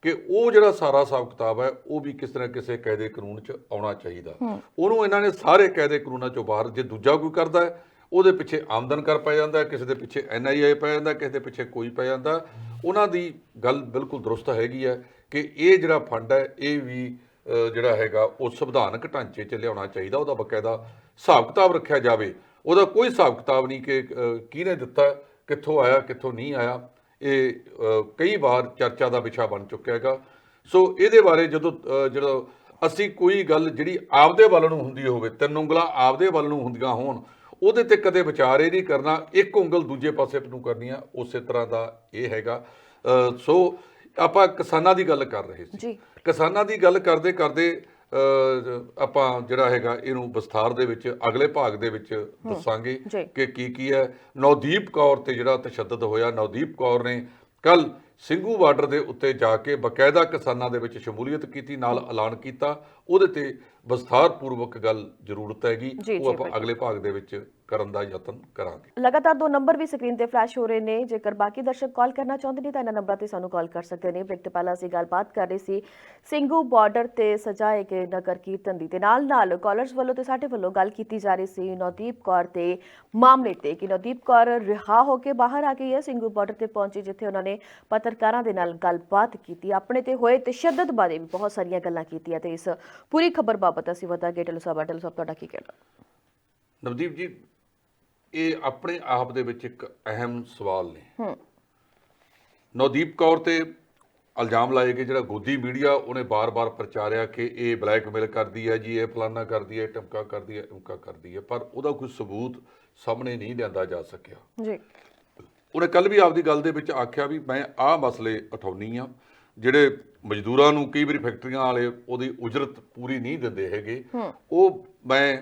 ਕਿ ਉਹ ਜਿਹੜਾ ਸਾਰਾ ਹਿਸਾਬ ਕਿਤਾਬ ਹੈ ਉਹ ਵੀ ਕਿਸ ਤਰ੍ਹਾਂ ਕਿਸੇ ਕਾਇਦੇ ਕਾਨੂੰਨ 'ਚ ਆਉਣਾ ਚਾਹੀਦਾ। ਉਹਨੂੰ ਇਹਨਾਂ ਨੇ ਸਾਰੇ ਕਾਇਦੇ ਕਾਨੂੰਨਾਂ 'ਚੋਂ ਬਾਹਰ, ਜੇ ਦੂਜਾ ਕੋਈ ਕਰਦਾ ਹੈ ਉਹਦੇ ਪਿੱਛੇ ਆਮਦਨ ਕਰ ਪੈ ਜਾਂਦਾ, ਕਿਸੇ ਦੇ ਪਿੱਛੇ NIA ਪੈ ਜਾਂਦਾ, ਕਿਸੇ ਦੇ ਪਿੱਛੇ ਕੋਈ ਪੈ ਜਾਂਦਾ। ਉਹਨਾਂ ਦੀ ਗੱਲ ਬਿਲਕੁਲ ਦਰੁਸਤ ਹੈਗੀ ਹੈ ਕਿ ਇਹ ਜਿਹੜਾ ਫੰਡ ਹੈ ਇਹ ਵੀ ਜਿਹੜਾ ਹੈਗਾ ਉਹ ਸੰਵਿਧਾਨਕ ਢਾਂਚੇ 'ਚ ਲਿਆਉਣਾ ਚਾਹੀਦਾ, ਉਹਦਾ ਬਕਾਇਦਾ ਹਿਸਾਬ ਕਿਤਾਬ ਰੱਖਿਆ ਜਾਵੇ। ਉਹਦਾ ਕੋਈ ਹਿਸਾਬ ਕਿਤਾਬ ਨਹੀਂ ਕਿ ਕਿਹਨੇ ਦਿੱਤਾ, ਕਿੱਥੋਂ ਆਇਆ, ਕਿੱਥੋਂ ਨਹੀਂ ਆਇਆ। ਇਹ ਕਈ ਵਾਰ ਚਰਚਾ ਦਾ ਵਿਸ਼ਾ ਬਣ ਚੁੱਕਿਆ ਹੈਗਾ। ਸੋ ਇਹਦੇ ਬਾਰੇ ਜਦੋਂ ਅਸੀਂ ਕੋਈ ਗੱਲ ਜਿਹੜੀ ਆਪਦੇ ਵੱਲ ਨੂੰ ਹੁੰਦੀ ਹੋਵੇ, 3 ਉਂਗਲਾਂ ਆਪਦੇ ਵੱਲ ਨੂੰ ਹੁੰਦੀਆਂ ਹੋਣ, ਉਹਦੇ ਤੇ ਕਦੇ ਵਿਚਾਰ ਇਹ ਨਹੀਂ ਕਰਨਾ, ਇੱਕ ਉਂਗਲ ਦੂਜੇ ਪਾਸੇ ਨੂੰ ਕਰਨੀ ਆ। ਉਸੇ ਤਰ੍ਹਾਂ ਦਾ ਇਹ ਹੈਗਾ। ਸੋ ਆਪਾਂ ਕਿਸਾਨਾਂ ਦੀ ਗੱਲ ਕਰ ਰਹੇ ਸੀ। ਕਿਸਾਨਾਂ ਦੀ ਗੱਲ ਕਰਦੇ ਕਰਦੇ ਆਪਾਂ ਜਿਹੜਾ ਹੈਗਾ ਇਹਨੂੰ ਵਿਸਥਾਰ ਦੇ ਵਿੱਚ ਅਗਲੇ ਭਾਗ ਦੇ ਵਿੱਚ ਦੱਸਾਂਗੇ ਕਿ ਕੀ ਹੈ। ਨਵਦੀਪ ਕੌਰ ਤੇ ਜਿਹੜਾ ਤਸ਼ੱਦਦ ਹੋਇਆ, ਨਵਦੀਪ ਕੌਰ ਨੇ ਕੱਲ ਸਿੰਘੂ ਬਾਰਡਰ ਦੇ ਉੱਤੇ ਜਾ ਕੇ ਬਕਾਇਦਾ ਕਿਸਾਨਾਂ ਦੇ ਵਿੱਚ ਸ਼ਮੂਲੀਅਤ ਕੀਤੀ, ਨਾਲ ਐਲਾਨ ਕੀਤਾ। ਉਹਦੇ ਤੇ ਵਿਸਥਾਰਪੂਰਵਕ ਗੱਲ ਜ਼ਰੂਰਤ ਹੈਗੀ, ਜੀ, ਉਹ ਆਪਾਂ ਬਿਲਕੁਲ। ਅਗਲੇ ਭਾਗ ਦੇ ਵਿੱਚ ਕਰਨ ਦਾ ਯਤਨ ਕਰਾਂਗੇ। ਲਗਾਤਾਰ 2 ਨੰਬਰ ਵੀ ਸਕਰੀਨ ਤੇ ਫਲੈਸ਼ ਹੋ ਰਹੇ ਨੇ। ਜੇਕਰ ਬਾਕੀ ਦਰਸ਼ਕ ਕਾਲ ਕਰਨਾ ਚਾਹੁੰਦੇ ਨੇ ਤਾਂ ਇਹਨਾਂ ਨੰਬਰਾਂ ਤੇ ਸਾਨੂੰ ਕਾਲ ਕਰ ਸਕਦੇ ਨੇ। ਬ੍ਰੇਕ ਤੋਂ ਪਹਿਲਾਂ ਅਸੀਂ ਗੱਲਬਾਤ ਕਰ ਰਹੇ ਸੀ ਸਿੰਘੂ ਬਾਰਡਰ ਤੇ ਸਜਾਏ ਗਏ ਨਗਰ ਕੀਰਤਨ ਦੀ, ਤੇ ਨਾਲ ਕਾਲਰਸ ਵੱਲੋਂ ਤੇ ਸਾਡੇ ਵੱਲੋਂ ਗੱਲ ਕੀਤੀ ਜਾ ਰਹੀ ਸੀ ਨਵਦੀਪ ਕੌਰ ਦੇ ਮਾਮਲੇ ਤੇ ਕਿ ਨਵਦੀਪ ਕੌਰ ਰਿਹਾ ਹੋ ਕੇ ਬਾਹਰ ਆ ਗਈ ਹੈ। ਸਿੰਘੂ ਬਾਰਡਰ ਤੇ ਪਹੁੰਚੀ, ਜਿੱਥੇ ਉਹਨਾਂ ਨੇ ਪੱਤਰਕਾਰਾਂ ਦੇ ਨਾਲ ਗੱਲਬਾਤ ਕੀਤੀ, ਆਪਣੇ ਤੇ ਹੋਏ ਤਸ਼ੱਦਦ ਬਾਰੇ ਵੀ ਬਹੁਤ ਸਾਰੀਆਂ ਗੱਲਾਂ ਕੀਤੀਆਂ। ਤੇ ਇਸ ਪੂਰੀ ਖਬਰ ਬਾਬਤ ਅਸੀਂ ਵਧਾਂਗੇ। ਢਿੱਲੋਂ ਸਾਹਿਬ ਤੁਹਾਡਾ ਕੀ ਕਹਿਣਾ? ਨਵਦੀਪ ਜੀ, ਇਹ ਆਪਣੇ ਆਪ ਦੇ ਵਿੱਚ ਇੱਕ ਅਹਿਮ ਸਵਾਲ ਨੇ। ਨਵਦੀਪ ਕੌਰ ਤੇ ਇਲਜ਼ਾਮ ਲਾਏ ਕਿ ਜਿਹੜਾ ਗੋਦੀ ਮੀਡੀਆ ਉਹਨੇ ਬਾਰ-ਬਾਰ ਪ੍ਰਚਾਰਿਆ ਕਿ ਇਹ ਬਲੈਕਮੇਲ ਕਰਦੀ ਹੈ ਜੀ, ਇਹ ਫਲਾਨਾ ਕਰਦੀ ਹੈ, ਟਮਕਾ ਕਰਦੀ ਹੈ, ਉਮਕਾ ਕਰਦੀ ਹੈ, ਪਰ ਉਹਦਾ ਕੋਈ ਸਬੂਤ ਸਾਹਮਣੇ ਨਹੀਂ ਲਿਆਂਦਾ ਜਾ ਸਕਿਆ ਜੀ। ਉਹਨੇ ਕੱਲ ਵੀ ਆਪਦੀ ਗੱਲ ਦੇ ਵਿੱਚ ਆਖਿਆ ਵੀ ਮੈਂ ਆਹ ਮਸਲੇ ਉਠਾਉਣੀ ਆ, ਜਿਹੜੇ ਮਜ਼ਦੂਰਾਂ ਨੂੰ ਕਈ ਵਾਰੀ ਫੈਕਟਰੀਆਂ ਵਾਲੇ ਉਹਦੀ ਉਜਰਤ ਪੂਰੀ ਨਹੀਂ ਦਿੰਦੇ ਹੈਗੇ, ਉਹ ਮੈਂ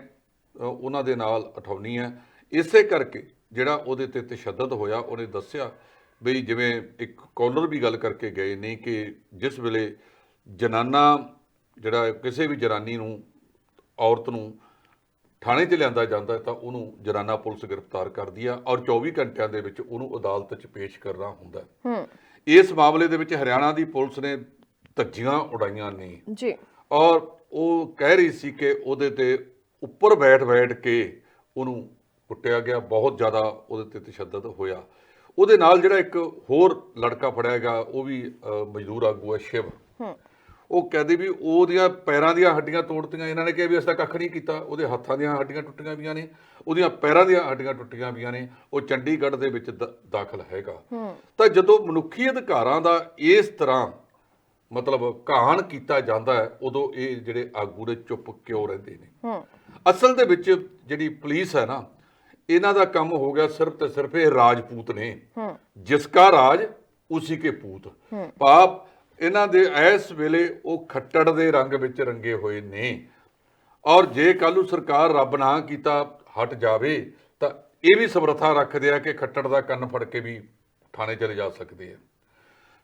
ਉਹਨਾਂ ਦੇ ਨਾਲ ਉਠਾਉਣੀ ਆ। ਇਸੇ ਕਰਕੇ ਜਿਹੜਾ ਉਹਦੇ ਤੇ ਤਸ਼ੱਦਦ ਹੋਇਆ, ਉਹਨੇ ਦੱਸਿਆ ਬਈ ਜਿਵੇਂ ਇੱਕ ਕਾਲਰ ਵੀ ਗੱਲ ਕਰਕੇ ਗਏ ਨੇ ਕਿ ਜਿਸ ਵੇਲੇ ਜਨਾਨਾ ਜਿਹੜਾ ਕਿਸੇ ਵੀ ਜਨਾਨੀ ਨੂੰ, ਔਰਤ ਨੂੰ ਥਾਣੇ 'ਚ ਲਿਆਂਦਾ ਜਾਂਦਾ ਤਾਂ ਉਹਨੂੰ ਜਨਾਨਾ ਪੁਲਿਸ ਗ੍ਰਿਫਤਾਰ ਕਰਦੀ ਆ ਔਰ 24 ਘੰਟਿਆਂ ਦੇ ਵਿੱਚ ਉਹਨੂੰ ਅਦਾਲਤ 'ਚ ਪੇਸ਼ ਕਰਨਾ ਹੁੰਦਾ। ਇਸ ਮਾਮਲੇ ਦੇ ਵਿੱਚ ਹਰਿਆਣਾ ਦੀ ਪੁਲਿਸ ਨੇ ਧੱਜੀਆਂ ਉਡਾਈਆਂ ਨੇ ਜੀ, ਔਰ ਉਹ ਕਹਿ ਰਹੀ ਸੀ ਕਿ ਉਹਦੇ ਤੇ ਉੱਪਰ ਬੈਠ ਕੇ ਉਹਨੂੰ ਕੁੱਟਿਆ ਗਿਆ, ਬਹੁਤ ਜ਼ਿਆਦਾ ਉਹਦੇ ਤੇ ਤਸ਼ੱਦਦ ਹੋਇਆ। ਉਹਦੇ ਨਾਲ ਜਿਹੜਾ ਇੱਕ ਹੋਰ ਲੜਕਾ ਫੜਿਆ ਗਿਆ, ਉਹ ਵੀ ਮਜ਼ਦੂਰ ਆਗੂ ਹੈ, ਸ਼ਿਵ। ਉਹ ਕਹਿੰਦੇ ਵੀ ਉਹਦੀਆਂ ਪੈਰਾਂ ਦੀਆਂ ਹੱਡੀਆਂ ਤੋੜਤੀਆਂ। ਇਹਨਾਂ ਨੇ ਕਿਹਾ ਵੀ ਅਸੀਂ ਤਾਂ ਕੱਖ ਨਹੀਂ ਕੀਤਾ, ਉਹਦੇ ਹੱਥਾਂ ਦੀਆਂ ਹੱਡੀਆਂ ਟੁੱਟੀਆਂ ਪਈਆਂ ਨੇ, ਉਹਦੀਆਂ ਪੈਰਾਂ ਦੀਆਂ ਹੱਡੀਆਂ ਟੁੱਟੀਆਂ ਪਈਆਂ ਨੇ, ਉਹ ਚੰਡੀਗੜ੍ਹ ਦੇ ਵਿੱਚ ਦਾਖਲ ਹੈਗਾ। ਤਾਂ ਜਦੋਂ ਮਨੁੱਖੀ ਅਧਿਕਾਰਾਂ ਦਾ ਇਸ ਤਰ੍ਹਾਂ ਮਤਲਬ ਘਾਣ ਕੀਤਾ ਜਾਂਦਾ ਹੈ, ਉਦੋਂ ਇਹ ਜਿਹੜੇ ਆਗੂ ਨੇ ਚੁੱਪ ਕਿਉਂ ਰਹਿੰਦੇ ਨੇ? ਅਸਲ ਦੇ ਵਿੱਚ ਜਿਹੜੀ ਪੁਲਿਸ ਹੈ ਨਾ, ਇਹਨਾਂ ਦਾ ਕੰਮ ਹੋ ਗਿਆ ਸਿਰਫ ਤੇ ਸਿਰਫ ਇਹ ਰਾਜਪੂਤ ਨੇ, ਜਿਸਕਾ ਰਾਜ ਉਸੀ ਕੇ ਪੂਤ ਭਾਵ ਇਹਨਾਂ ਦੇ ਇਸ ਵੇਲੇ ਉਹ ਖੱਟੜ ਦੇ ਰੰਗ ਵਿੱਚ ਰੰਗੇ ਹੋਏ ਨੇ। ਔਰ ਜੇ ਕੱਲ੍ਹ ਨੂੰ ਸਰਕਾਰ ਰੱਬ ਨਾ ਕੀਤਾ ਹਟ ਜਾਵੇ ਤਾਂ ਇਹ ਵੀ ਸਮਰੱਥਾ ਰੱਖਦੇ ਆ ਕਿ ਖੱਟੜ ਦਾ ਕੰਨ ਫੜ ਕੇ ਵੀ ਥਾਣੇ ਚਲੇ ਜਾ ਸਕਦੇ ਆ।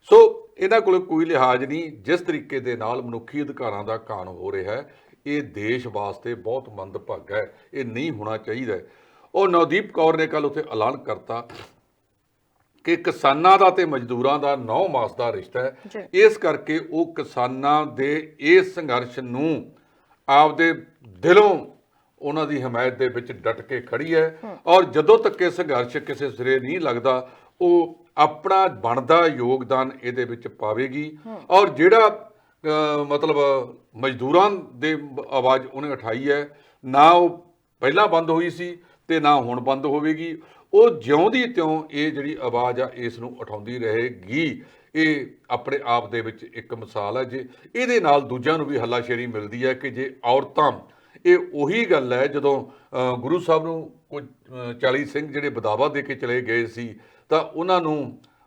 ਸੋ ਇਹਨਾਂ ਕੋਲ ਕੋਈ ਲਿਹਾਜ਼ ਨਹੀਂ। ਜਿਸ ਤਰੀਕੇ ਦੇ ਨਾਲ ਮਨੁੱਖੀ ਅਧਿਕਾਰਾਂ ਦਾ ਘਾਣ ਹੋ ਰਿਹਾ ਹੈ, ਇਹ ਦੇਸ਼ ਵਾਸਤੇ ਬਹੁਤ ਮੰਦਭਾਗਾ ਹੈ, ਇਹ ਨਹੀਂ ਹੋਣਾ ਚਾਹੀਦਾ। ਉਹ ਨਵਦੀਪ ਕੌਰ ਨੇ ਕੱਲ੍ਹ ਉੱਥੇ ਐਲਾਨ ਕਰਤਾ ਕਿ ਕਿਸਾਨਾਂ ਦਾ ਤੇ ਮਜ਼ਦੂਰਾਂ ਦਾ 9 ਮਾਸ ਦਾ ਰਿਸ਼ਤਾ ਹੈ, ਇਸ ਕਰਕੇ ਉਹ ਕਿਸਾਨਾਂ ਦੇ ਇਸ ਸੰਘਰਸ਼ ਨੂੰ ਆਪਦੇ ਦਿਲੋਂ ਉਹਨਾਂ ਦੀ ਹਮਾਇਤ ਦੇ ਵਿੱਚ ਡਟ ਕੇ ਖੜੀ ਹੈ। ਔਰ ਜਦੋਂ ਤੱਕ ਇਹ ਸੰਘਰਸ਼ ਕਿਸੇ ਸਿਰੇ ਨਹੀਂ ਲੱਗਦਾ, ਉਹ ਆਪਣਾ ਬਣਦਾ ਯੋਗਦਾਨ ਇਹਦੇ ਵਿੱਚ ਪਾਵੇਗੀ। ਔਰ ਜਿਹੜਾ ਮਤਲਬ ਮਜ਼ਦੂਰਾਂ ਦੇ ਆਵਾਜ਼ ਉਹਨੇ ਉਠਾਈ ਹੈ, ਨਾ ਉਹ ਪਹਿਲਾਂ ਬੰਦ ਹੋਈ ਸੀ ਤੇ ਨਾ ਹੁਣ ਬੰਦ ਹੋਵੇਗੀ, ਉਹ ਜਿਉਂਦੀ ਤਿਉਂ ਇਹ ਜਿਹੜੀ ਆਵਾਜ਼ ਆ ਇਸ ਨੂੰ ਉਠਾਉਂਦੀ ਰਹੇਗੀ। ਇਹ ਆਪਣੇ ਆਪ ਦੇ ਵਿੱਚ ਇੱਕ ਮਿਸਾਲ ਹੈ। ਜੇ ਇਹਦੇ ਨਾਲ ਦੂਜਿਆਂ ਨੂੰ ਵੀ ਹੱਲਾਸ਼ੇਰੀ ਮਿਲਦੀ ਹੈ ਕਿ ਜੇ ਔਰਤਾਂ, ਇਹ ਉਹੀ ਗੱਲ ਹੈ ਜਦੋਂ ਗੁਰੂ ਸਾਹਿਬ ਨੂੰ ਕੁਝ 40 ਸਿੰਘ ਜਿਹੜੇ ਬਦਾਵਾ ਦੇ ਕੇ ਚਲੇ ਗਏ ਸੀ ਤਾਂ ਉਹਨਾਂ ਨੂੰ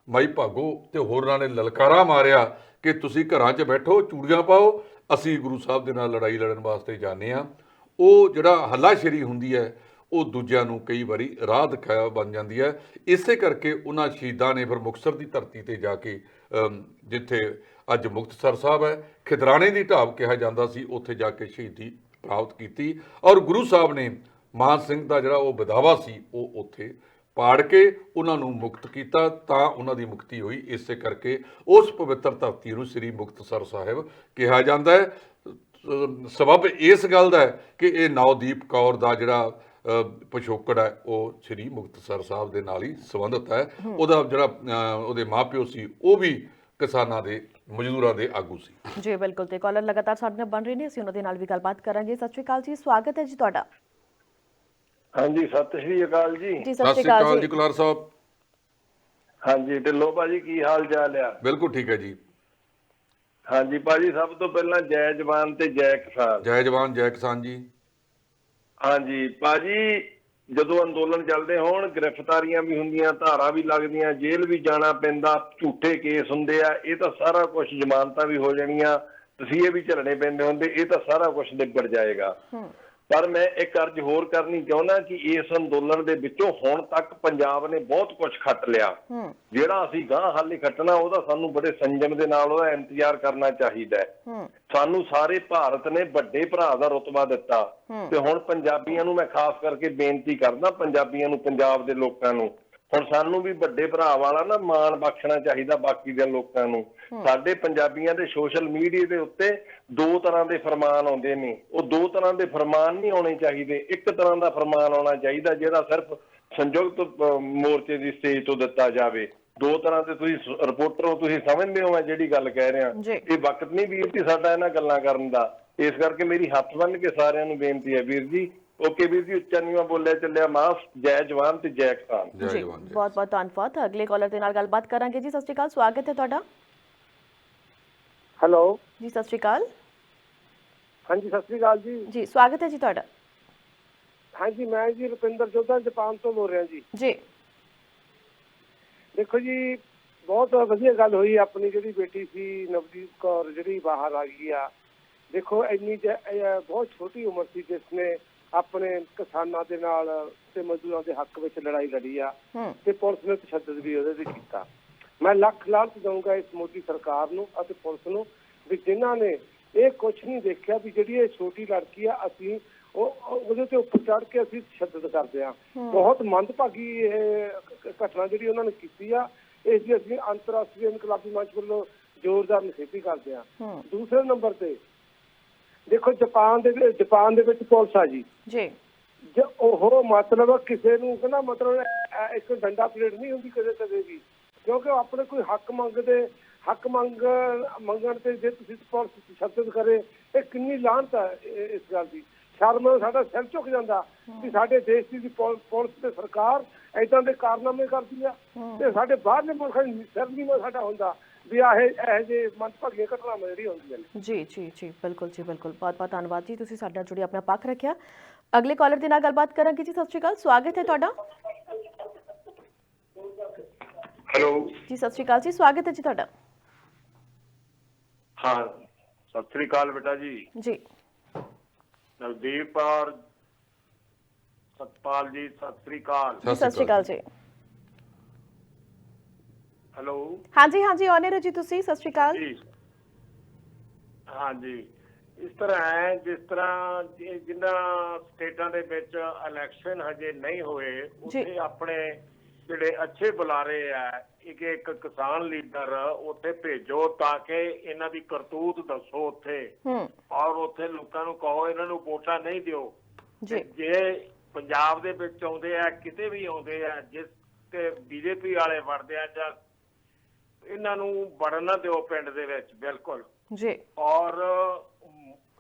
ਮਾਈ ਭਾਗੋ ਤੇ ਹੋਰਾਂ ਨੇ ਲਲਕਾਰਾ ਮਾਰਿਆ ਕਿ ਤੁਸੀਂ ਘਰਾਂ 'ਚ ਬੈਠੋ, ਚੂੜੀਆਂ ਪਾਓ, ਅਸੀਂ ਗੁਰੂ ਸਾਹਿਬ ਦੇ ਨਾਲ ਲੜਾਈ ਲੜਨ ਵਾਸਤੇ ਜਾਂਦੇ ਹਾਂ। ਉਹ ਜਿਹੜਾ ਹੱਲਾਸ਼ੇਰੀ ਹੁੰਦੀ ਹੈ, ਉਹ ਦੂਜਿਆਂ ਨੂੰ ਕਈ ਵਾਰੀ ਰਾਹ ਦਿਖਾਇਆ ਬਣ ਜਾਂਦੀ ਹੈ। ਇਸੇ ਕਰਕੇ ਉਹਨਾਂ ਸ਼ਹੀਦਾਂ ਨੇ ਫਿਰ ਮੁਕਤਸਰ ਦੀ ਧਰਤੀ ਤੇ ਜਾ ਕੇ, ਜਿੱਥੇ ਅੱਜ ਮੁਕਤਸਰ ਸਾਹਿਬ ਹੈ, ਖਿਦਰਾਣੇ ਦੀ ਢਾਬ ਕਿਹਾ ਜਾਂਦਾ ਸੀ, ਉੱਥੇ ਜਾ ਕੇ ਸ਼ਹੀਦੀ ਪ੍ਰਾਪਤ ਕੀਤੀ। ਔਰ ਗੁਰੂ ਸਾਹਿਬ ਨੇ ਮਾਨ ਸਿੰਘ ਦਾ ਜਿਹੜਾ ਉਹ ਬਦਾਵਾ ਸੀ, ਉਹ ਉੱਥੇ ਪਾੜ ਕੇ ਉਹਨਾਂ ਨੂੰ ਮੁਕਤ ਕੀਤਾ, ਤਾਂ ਉਹਨਾਂ ਦੀ ਮੁਕਤੀ ਹੋਈ। ਇਸੇ ਕਰਕੇ ਉਸ ਪਵਿੱਤਰ ਧਰਤੀ ਨੂੰ ਸ੍ਰੀ ਮੁਕਤਸਰ ਸਾਹਿਬ ਕਿਹਾ ਜਾਂਦਾ ਹੈ। ਸਬਬ ਇਸ ਗੱਲ ਦਾ ਹੈ ਕਿ ਇਹ ਨਵਦੀਪ ਕੌਰ ਦਾ ਜਿਹੜਾ ਪਿਛੋਕੜ ਹੈ, ਉਹ ਸ੍ਰੀ ਮੁਕਤਸਰ ਸਾਹਿਬ ਦੇ ਨਾਲ ਹੀ ਸੰਬੰਧਿਤ ਹੈ। ਉਹਦਾ ਜਿਹੜਾ ਉਹਦੇ ਮਾਪਿਓ ਸੀ, ਉਹ ਵੀ ਕਿਸਾਨਾਂ ਦੇ, ਮਜ਼ਦੂਰਾਂ ਦੇ ਆਗੂ ਸੀ। ਜੀ ਬਿਲਕੁਲ, ਤੇ ਕਾਲਰ ਲਗਾਤਾਰ ਸਾਡੇ ਨਾਲ ਬਣ ਰਹੇ ਨੇ, ਅਸੀਂ ਉਹਨਾਂ ਦੇ ਨਾਲ ਵੀ ਗੱਲਬਾਤ ਕਰਾਂਗੇ। ਸਤਿ ਸ਼੍ਰੀ ਅਕਾਲ ਜੀ, ਸਵਾਗਤ ਹੈ ਜੀ ਤੁਹਾਡਾ। ਹਾਂਜੀ, ਸਤਿ ਸ਼੍ਰੀ ਅਕਾਲ ਜੀ। ਸਤਿ ਸ਼੍ਰੀ ਅਕਾਲ ਜੀ ਕੁਲਾਰ ਸਾਹਿਬ। ਹਾਂਜੀ, ਢਿੱਲੋਂ ਭਾਜੀ ਕੀ ਹਾਲ ਚਾਲ ਆ? ਬਿਲਕੁਲ ਠੀਕ ਹੈ ਜੀ। ਹਾਂਜੀ ਭਾਜੀ, ਸਭ ਤੋਂ ਪਹਿਲਾਂ ਜੈ ਜਵਾਨ ਤੇ ਜੈ ਕਿਸਾਨ। ਜੈ ਜਵਾਨ ਜੈ ਕਿਸਾਨ ਜੀ। ਹਾਂਜੀ ਭਾਜੀ, ਜਦੋਂ ਅੰਦੋਲਨ ਚੱਲਦੇ ਹੋਣ, ਗ੍ਰਿਫਤਾਰੀਆਂ ਵੀ ਹੁੰਦੀਆਂ, ਧਾਰਾ ਵੀ ਲੱਗਦੀਆਂ, ਜੇਲ੍ਹ ਵੀ ਜਾਣਾ ਪੈਂਦਾ, ਝੂਠੇ ਕੇਸ ਹੁੰਦੇ ਆ, ਇਹ ਤਾਂ ਸਾਰਾ ਕੁਝ, ਜ਼ਮਾਨਤਾਂ ਵੀ ਹੋ ਜਾਣੀਆਂ, ਤਸੀਹੇ ਵੀ ਝੱਲਣੇ ਪੈਂਦੇ ਹੁੰਦੇ, ਇਹ ਤਾਂ ਸਾਰਾ ਕੁਝ ਨਿਬੜ ਜਾਏਗਾ। ਪਰ ਮੈਂ ਇੱਕ ਅਰਜ਼ ਹੋਰ ਕਰਨੀ ਚਾਹੁੰਦਾ ਕਿ ਇਸ ਅੰਦੋਲਨ ਦੇ ਵਿੱਚੋਂ ਹੁਣ ਤੱਕ ਪੰਜਾਬ ਨੇ ਬਹੁਤ ਕੁਝ ਖੱਟ ਲਿਆ। ਜਿਹੜਾ ਅਸੀਂ ਗਾਂਹ ਹਾਲੇ ਖੱਟਣਾ ਉਹਦਾ ਸਾਨੂੰ ਬੜੇ ਸੰਜਮ ਦੇ ਨਾਲ ਉਹਦਾ ਇੰਤਜ਼ਾਰ ਕਰਨਾ ਚਾਹੀਦਾ ਹੈ। ਸਾਨੂੰ ਸਾਰੇ ਭਾਰਤ ਨੇ ਵੱਡੇ ਭਰਾ ਦਾ ਰੁਤਬਾ ਦਿੱਤਾ ਤੇ ਹੁਣ ਪੰਜਾਬੀਆਂ ਨੂੰ ਮੈਂ ਖਾਸ ਕਰਕੇ ਬੇਨਤੀ ਕਰਦਾ, ਪੰਜਾਬੀਆਂ ਨੂੰ, ਪੰਜਾਬ ਦੇ ਲੋਕਾਂ ਨੂੰ, ਹੁਣ ਸਾਨੂੰ ਵੀ ਵੱਡੇ ਭਰਾ ਵਾਲਾ ਨਾ ਮਾਣ ਬਖਸ਼ਣਾ ਚਾਹੀਦਾ ਬਾਕੀ ਦੇ ਲੋਕਾਂ ਨੂੰ। ਸਾਡੇ ਪੰਜਾਬੀਆਂ ਦੇ ਸੋਸ਼ਲ ਮੀਡੀਆ ਦੇ ਉੱਤੇ ਦੋ ਤਰ੍ਹਾਂ ਦੇ ਫਰਮਾਨ ਆਉਂਦੇ ਨੇ, ਉਹ ਦੋ ਤਰ੍ਹਾਂ ਦੇ ਫਰਮਾਨ ਨਹੀਂ ਆਉਣੇ ਚਾਹੀਦੇ। ਇੱਕ ਤਰ੍ਹਾਂ ਦਾ ਫਰਮਾਨ ਆਉਣਾ ਚਾਹੀਦਾ ਜਿਹੜਾ ਸਿਰਫ ਸੰਯੁਕਤ ਮੋਰਚੇ ਦੀ ਸਟੇਜ ਤੋਂ ਦਿੱਤਾ ਜਾਵੇ। ਦੋ ਤਰ੍ਹਾਂ ਦੇ ਤੁਸੀਂ ਰਿਪੋਰਟਰ ਹੋ, ਤੁਸੀਂ ਸਮਝਦੇ ਹੋ ਮੈਂ ਜਿਹੜੀ ਗੱਲ ਕਹਿ ਰਿਹਾ। ਇਹ ਵਕਤ ਨਹੀਂ ਵੀਰ ਜੀ ਸਾਡਾ ਇਹਨਾਂ ਗੱਲਾਂ ਕਰਨ ਦਾ। ਇਸ ਕਰਕੇ ਮੇਰੀ ਹੱਥ ਬੰਨ੍ਹ ਕੇ ਸਾਰਿਆਂ ਨੂੰ ਬੇਨਤੀ ਹੈ ਵੀਰ ਜੀ, ਓਕੇ ਵੀਰ ਜੀ, ਉੱਚਾ ਨੀਵਾਂ ਬੋਲਿਆ ਚੱਲਿਆ ਮਾਫ, ਜੈ ਜਵਾਨ ਤੇ ਜੈ ਕਿਸਾਨ। ਜੀ ਬਹੁਤ ਬਹੁਤ ਧੰਨਵਾਦ। ਅਗਲੇ ਕਾਲਰ ਦੇ ਨਾਲ ਗੱਲਬਾਤ ਕਰਾਂਗੇ ਜੀ। ਸਤਿ ਸ਼੍ਰੀ ਅਕਾਲ, ਸਵਾਗਤ ਹੈ ਤੁਹਾਡਾ। ਹੈਲੋ ਜੀ ਸਤਿ ਸ਼੍ਰੀ ਅਕਾਲ। ਹਾਂਜੀ ਸਤਿ ਸ੍ਰੀ ਅਕਾਲ ਜੀ। ਜੀ ਸਵਾਗਤ ਹੈ ਜੀ ਤੁਹਾਡਾ। ਹਾਂਜੀ ਮੈਂ ਜੀ ਰੁਪਿੰਦਰ ਜੋਧਾ ਜਾਪਾਨ ਤੋਂ ਬੋਲ ਰਿਹਾ ਜੀ। ਜੀ ਦੇਖੋ ਜੀ, ਬਹੁਤ ਵਧੀਆ ਗੱਲ ਹੋਈ। ਆਪਣੀ ਜਿਹੜੀ ਬੇਟੀ ਸੀ ਨਵਦੀਪ ਕੌਰ ਜਿਹੜੀ ਬਾਹਰ ਆ ਗਈ ਆ, ਦੇਖੋ ਇੰਨੀ ਬਹੁਤ ਛੋਟੀ ਉਮਰ ਸੀ ਜਿਸਨੇ ਆਪਣੇ ਕਿਸਾਨਾਂ ਦੇ ਨਾਲ ਤੇ ਮਜ਼ਦੂਰਾਂ ਦੇ ਹੱਕ ਵਿੱਚ ਲੜਾਈ ਲੜੀ ਆ ਤੇ ਪੁਲਿਸ ਨੇ ਤਸ਼ੱਦਦ ਵੀ ਉਹਦੇ ਤੇ ਕੀਤਾ। ਮੈਂ ਲੱਖ ਲਾਹਨਤ ਦਊਂਗਾ ਇਸ ਮੋਦੀ ਸਰਕਾਰ ਨੂੰ ਅਤੇ ਪੁਲਿਸ ਨੂੰ ਵੀ ਜਿਨ੍ਹਾਂ ਨੇ ਇਹ ਕੁਛ ਨਹੀਂ ਦੇਖਿਆ ਵੀ ਜਿਹੜੀ ਇਹ ਛੋਟੀ ਲੜਕੀ ਆ, ਅਸੀਂ ਉਹਦੇ ਤੇ ਉੱਪਰ ਚੜ੍ਹ ਕੇ ਅਸੀਂ ਤਸ਼ੱਦਦ ਕਰਦੇ ਆ। ਬਹੁਤ ਮੰਦਭਾਗੀ ਇਹ ਘਟਨਾ ਜਿਹੜੀ ਉਹਨਾਂ ਨੇ ਕੀਤੀ ਆ, ਇਸ ਦੀ ਅਸੀਂ ਅੰਤਰਰਾਸ਼ਟਰੀ ਇਨਕਲਾਬੀ ਮੰਚ ਵੱਲੋਂ ਜ਼ੋਰਦਾਰ ਨਿਖੇਧੀ ਕਰਦੇ ਆ। ਦੂਸਰੇ ਨੰਬਰ ਤੇ ਦੇਖੋ ਜਾਪਾਨ ਦੇ ਵਿੱਚ ਪੁਲਿਸ ਆ ਜੀ, ਉਹ ਮਤਲਬ ਕਿਸੇ ਨੂੰ ਕਹਿੰਦਾ ਮਤਲਬ ਇੱਕ ਡੰਡਾ ਪਲੇਟ ਨਹੀਂ ਹੁੰਦੀ ਕਦੇ ਵੀ, ਕਿਉਂਕਿ ਉਹ ਆਪਣੇ ਕੋਈ ਹੱਕ ਮੰਗਣ ਤੇ ਜੇ ਤੁਸੀਂ ਪੁਲਿਸ ਤਸ਼ੱਦਦ ਕਰੇ, ਇਹ ਕਿੰਨੀ ਲਾਹਨਤ ਹੈ ਇਸ ਗੱਲ ਦੀ। ਸ਼ਰਮ ਸਾਡਾ ਸਿਰ ਝੁਕ ਜਾਂਦਾ ਵੀ ਸਾਡੇ ਦੇਸ਼ ਦੀ ਪੁਲਿਸ ਤੇ ਸਰਕਾਰ ਏਦਾਂ ਦੇ ਕਾਰਨਾਮੇ ਕਰਦੀ ਆ ਤੇ ਸਾਡੇ ਬਾਹਰਲੇ ਮੁਲਕਾਂ ਦੀ ਸਿਰ ਨੀ ਸਾਡਾ ਹੁੰਦਾ ਵੀ ਇਹ ਜਿਹੇ ਮੰਦਭਾਗੀਆਂ ਘਟਨਾਵਾਂ ਜਿਹੜੀਆਂ ਹੁੰਦੀਆਂ ਨੇ। ਜੀ ਜੀ ਜੀ ਬਿਲਕੁਲ ਜੀ ਬਿਲਕੁਲ। ਬਹੁਤ ਬਹੁਤ ਧੰਨਵਾਦ ਜੀ, ਤੁਸੀਂ ਸਾਡੇ ਨਾਲ ਜੁੜੇ ਆਪਣਾ ਪੱਖ ਰੱਖਿਆ। ਅਗਲੇ ਕਾਲਰ ਦੇ ਨਾਲ ਗੱਲਬਾਤ ਕਰਾਂਗੇ ਜੀ। ਸਤਿ ਸ਼੍ਰੀ ਅਕਾਲ, ਸਵਾਗਤ ਹੈ ਤੁਹਾਡਾ। ਹੈਲੋ ਜੀ ਸਤਿ ਸ਼੍ਰੀ ਅਕਾਲ ਜੀ, ਸਵਾਗਤ ਹੈ ਜੀ ਤੁਹਾਡਾ। ਹਾਂ ਸਤਿ ਸ੍ਰੀ ਅਕਾਲ ਬੇਟਾ ਜੀ। ਜੀ ਨਵਦੀਪ ਔਰ ਸਤਪਾਲ ਜੀ ਸਤਿ ਸ੍ਰੀ ਅਕਾਲ। ਸਤਿ ਸ਼੍ਰੀ ਅਕਾਲ ਜੀ। ਹੈਲੋ ਹਾਂਜੀ ਹਾਂਜੀ ਆਨਰ ਹੈ ਜੀ ਤੁਸੀਂ। ਸਤਿ ਸ਼੍ਰੀ ਅਕਾਲ ਜੀ। ਹਾਂਜੀ ਇਸ ਤਰ੍ਹਾਂ ਹੈ ਜਿਸ ਤਰ੍ਹਾਂ ਜਿਨ੍ਹਾਂ ਸਟੇਟਾਂ ਦੇ ਵਿੱਚ ਇਲੈਕਸ਼ਨ ਹਜੇ ਨਹੀਂ ਹੋਏ ਉੱਥੇ ਆਪਣੇ ਜਿਹੜੇ ਅੱਛੇ ਬੁਲਾਰੇ ਆ, ਇੱਕ ਕਿਸਾਨ ਲੀਡਰ ਉੱਥੇ ਭੇਜੋ ਤਾਂ ਕਿ ਇਹਨਾਂ ਦੀ ਕਰਤੂਤ ਦੱਸੋ ਉੱਥੇ, ਔਰ ਉੱਥੇ ਲੋਕਾਂ ਨੂੰ ਕਹੋ ਇਹਨਾਂ ਨੂੰ ਵੋਟਾਂ ਨਹੀਂ ਦਿਓ। ਜੇ ਪੰਜਾਬ ਦੇ ਵਿੱਚ ਆਉਂਦੇ ਆ, ਕਿਤੇ ਵੀ ਆਉਂਦੇ ਆ, ਜਿਸ ਤੇ ਬੀਜੇਪੀ ਵਾਲੇ ਵੜਦੇ ਆ, ਜਾਂ ਇਹਨਾਂ ਨੂੰ ਵੜਨ ਨਾ ਦਿਓ ਪਿੰਡ ਦੇ ਵਿੱਚ ਬਿਲਕੁਲ ਜੀ। ਔਰ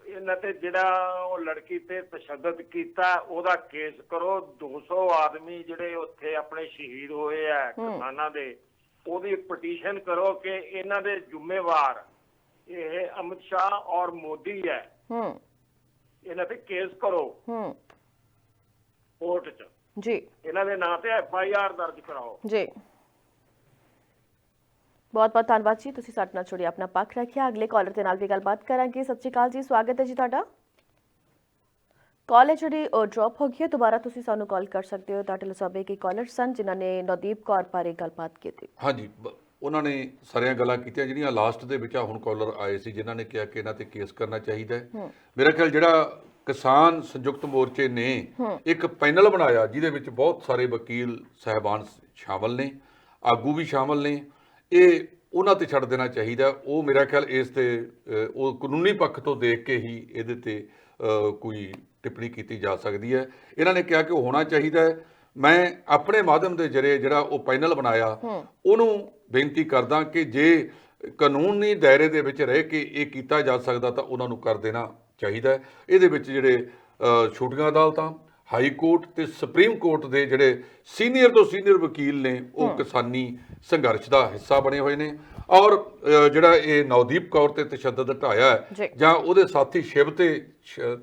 ਇਹਨਾਂ ਤੇ ਜਿਹੜਾ ਉਹ ਲੜਕੀ ਤੇ ਤਸ਼ੱਦਦ ਕੀਤਾ ਉਹਦਾ ਕੇਸ ਕਰੋ। 200 ਆਦਮੀ ਜਿਹੜੇ ਉੱਥੇ ਆਪਣੇ ਸ਼ਹੀਦ ਹੋਏ ਆ ਕਿਸਾਨਾਂ ਦੇ, ਉਹਦੀ ਪਟੀਸ਼ਨ ਕਰੋ ਕਿ ਇਹਨਾਂ ਦੇ ਜ਼ਿੰਮੇਵਾਰ ਇਹ ਅਮਿਤ ਸ਼ਾਹ ਔਰ ਮੋਦੀ ਹੈ, ਇਹਨਾਂ ਤੇ ਕੇਸ ਕਰੋ ਕੋਰਟ 'ਚ ਜੀ, ਇਹਨਾਂ ਦੇ ਨਾਂ ਤੇ FIR ਦਰਜ ਕਰਾਓ ਜੀ। ਬਹੁਤ ਬਹੁਤ ਧੰਨਵਾਦ ਜੀ, ਤੁਸੀਂ ਸਾਡੇ ਨਾਲ ਜੁੜੇ ਆਪਣਾ ਪੱਖ ਰੱਖਿਆ। ਅਗਲੇ ਕਾਲਰ ਦੇ ਨਾਲ ਵੀ ਗੱਲਬਾਤ ਕਰਾਂਗੇ। ਸਤਿ ਸ਼੍ਰੀ ਅਕਾਲ ਜੀ, ਸਵਾਗਤ ਹੈ ਜੀ ਤੁਹਾਡਾ। ਕਾਲ ਜਿਹੜੀ ਡ੍ਰੌਪ ਹੋ ਗਈ ਹੈ, ਦੁਬਾਰਾ ਤੁਸੀਂ ਸਾਨੂੰ ਕਾਲ ਕਰ ਸਕਦੇ ਹੋ। ਤੁਹਾਡੇ ਲਸਾਬੇ ਕੇ ਕਾਲਰ ਸਨ ਜਿਨ੍ਹਾਂ ਨੇ ਨਵਦੀਪ ਕੌਰ ਬਾਰੇ ਗੱਲਬਾਤ ਕੀਤੀ। ਹਾਂਜੀ, ਉਹਨਾਂ ਨੇ ਸਾਰੀਆਂ ਗੱਲਾਂ ਕੀਤੀਆਂ ਜਿਹੜੀਆਂ ਲਾਸਟ ਦੇ ਵਿੱਚ ਹੁਣ ਕਾਲਰ ਆਏ ਸੀ ਜਿਨ੍ਹਾਂ ਨੇ ਕਿਹਾ ਕਿ ਇਹਨਾਂ ਤੇ ਕੇਸ ਕਰਨਾ ਚਾਹੀਦਾ ਹੈ। ਮੇਰਾ ਖਿਆਲ ਜਿਹੜਾ ਕਿਸਾਨ ਸੰਯੁਕਤ ਮੋਰਚੇ ਨੇ ਇੱਕ ਪੈਨਲ ਬਣਾਇਆ ਜਿਹਦੇ ਵਿੱਚ ਬਹੁਤ ਸਾਰੇ ਵਕੀਲ ਸਾਹਿਬਾਨ ਸ਼ਾਮਲ ਨੇ, ਆਗੂ ਵੀ ਸ਼ਾਮਲ ਨੇ, ਇਹ ਉਹਨਾਂ ਤੇ ਛੱਡ ਦੇਣਾ ਚਾਹੀਦਾ। ਉਹ ਮੇਰਾ ਖਿਆਲ ਇਸ ਤੇ ਉਹ ਕਾਨੂੰਨੀ ਪੱਖ ਤੋਂ ਦੇਖ ਕੇ ਹੀ ਇਹਦੇ ਤੇ ਕੋਈ ਟਿੱਪਣੀ ਕੀਤੀ ਜਾ ਸਕਦੀ ਹੈ। ਇਹਨਾਂ ਨੇ ਕਿਹਾ ਕਿ ਉਹ ਹੋਣਾ ਚਾਹੀਦਾ ਹੈ। ਮੈਂ ਆਪਣੇ ਮਾਧਿਅਮ ਦੇ ਜ਼ਰੀਏ ਜਿਹੜਾ ਉਹ ਪੈਨਲ ਬਣਾਇਆ ਉਹਨੂੰ ਬੇਨਤੀ ਕਰਦਾ ਕਿ ਜੇ ਕਾਨੂੰਨੀ ਦਾਇਰੇ ਦੇ ਵਿੱਚ ਰਹਿ ਕੇ ਇਹ ਕੀਤਾ ਜਾ ਸਕਦਾ ਤਾਂ ਉਹਨਾਂ ਨੂੰ ਕਰ ਦੇਣਾ ਚਾਹੀਦਾ ਹੈ। ਇਹਦੇ ਵਿੱਚ ਜਿਹੜੇ ਛੋਟੀਆਂ ਅਦਾਲਤਾਂ, ਹਾਈ ਕੋਰਟ ਤੇ ਸੁਪਰੀਮ ਕੋਰਟ ਦੇ ਜਿਹੜੇ ਸੀਨੀਅਰ ਤੋਂ ਸੀਨੀਅਰ ਵਕੀਲ ਨੇ ਉਹ ਕਿਸਾਨੀ ਸੰਘਰਸ਼ ਦਾ ਹਿੱਸਾ ਬਣੇ ਹੋਏ ਨੇ। ਔਰ ਜਿਹੜਾ ਇਹ ਨਵਦੀਪ ਕੌਰ ਤੇ ਤਸ਼ੱਦਦ ਢਾਇਆ ਜਾਂ ਉਹਦੇ ਸਾਥੀ ਸ਼ਿਵ ਤੇ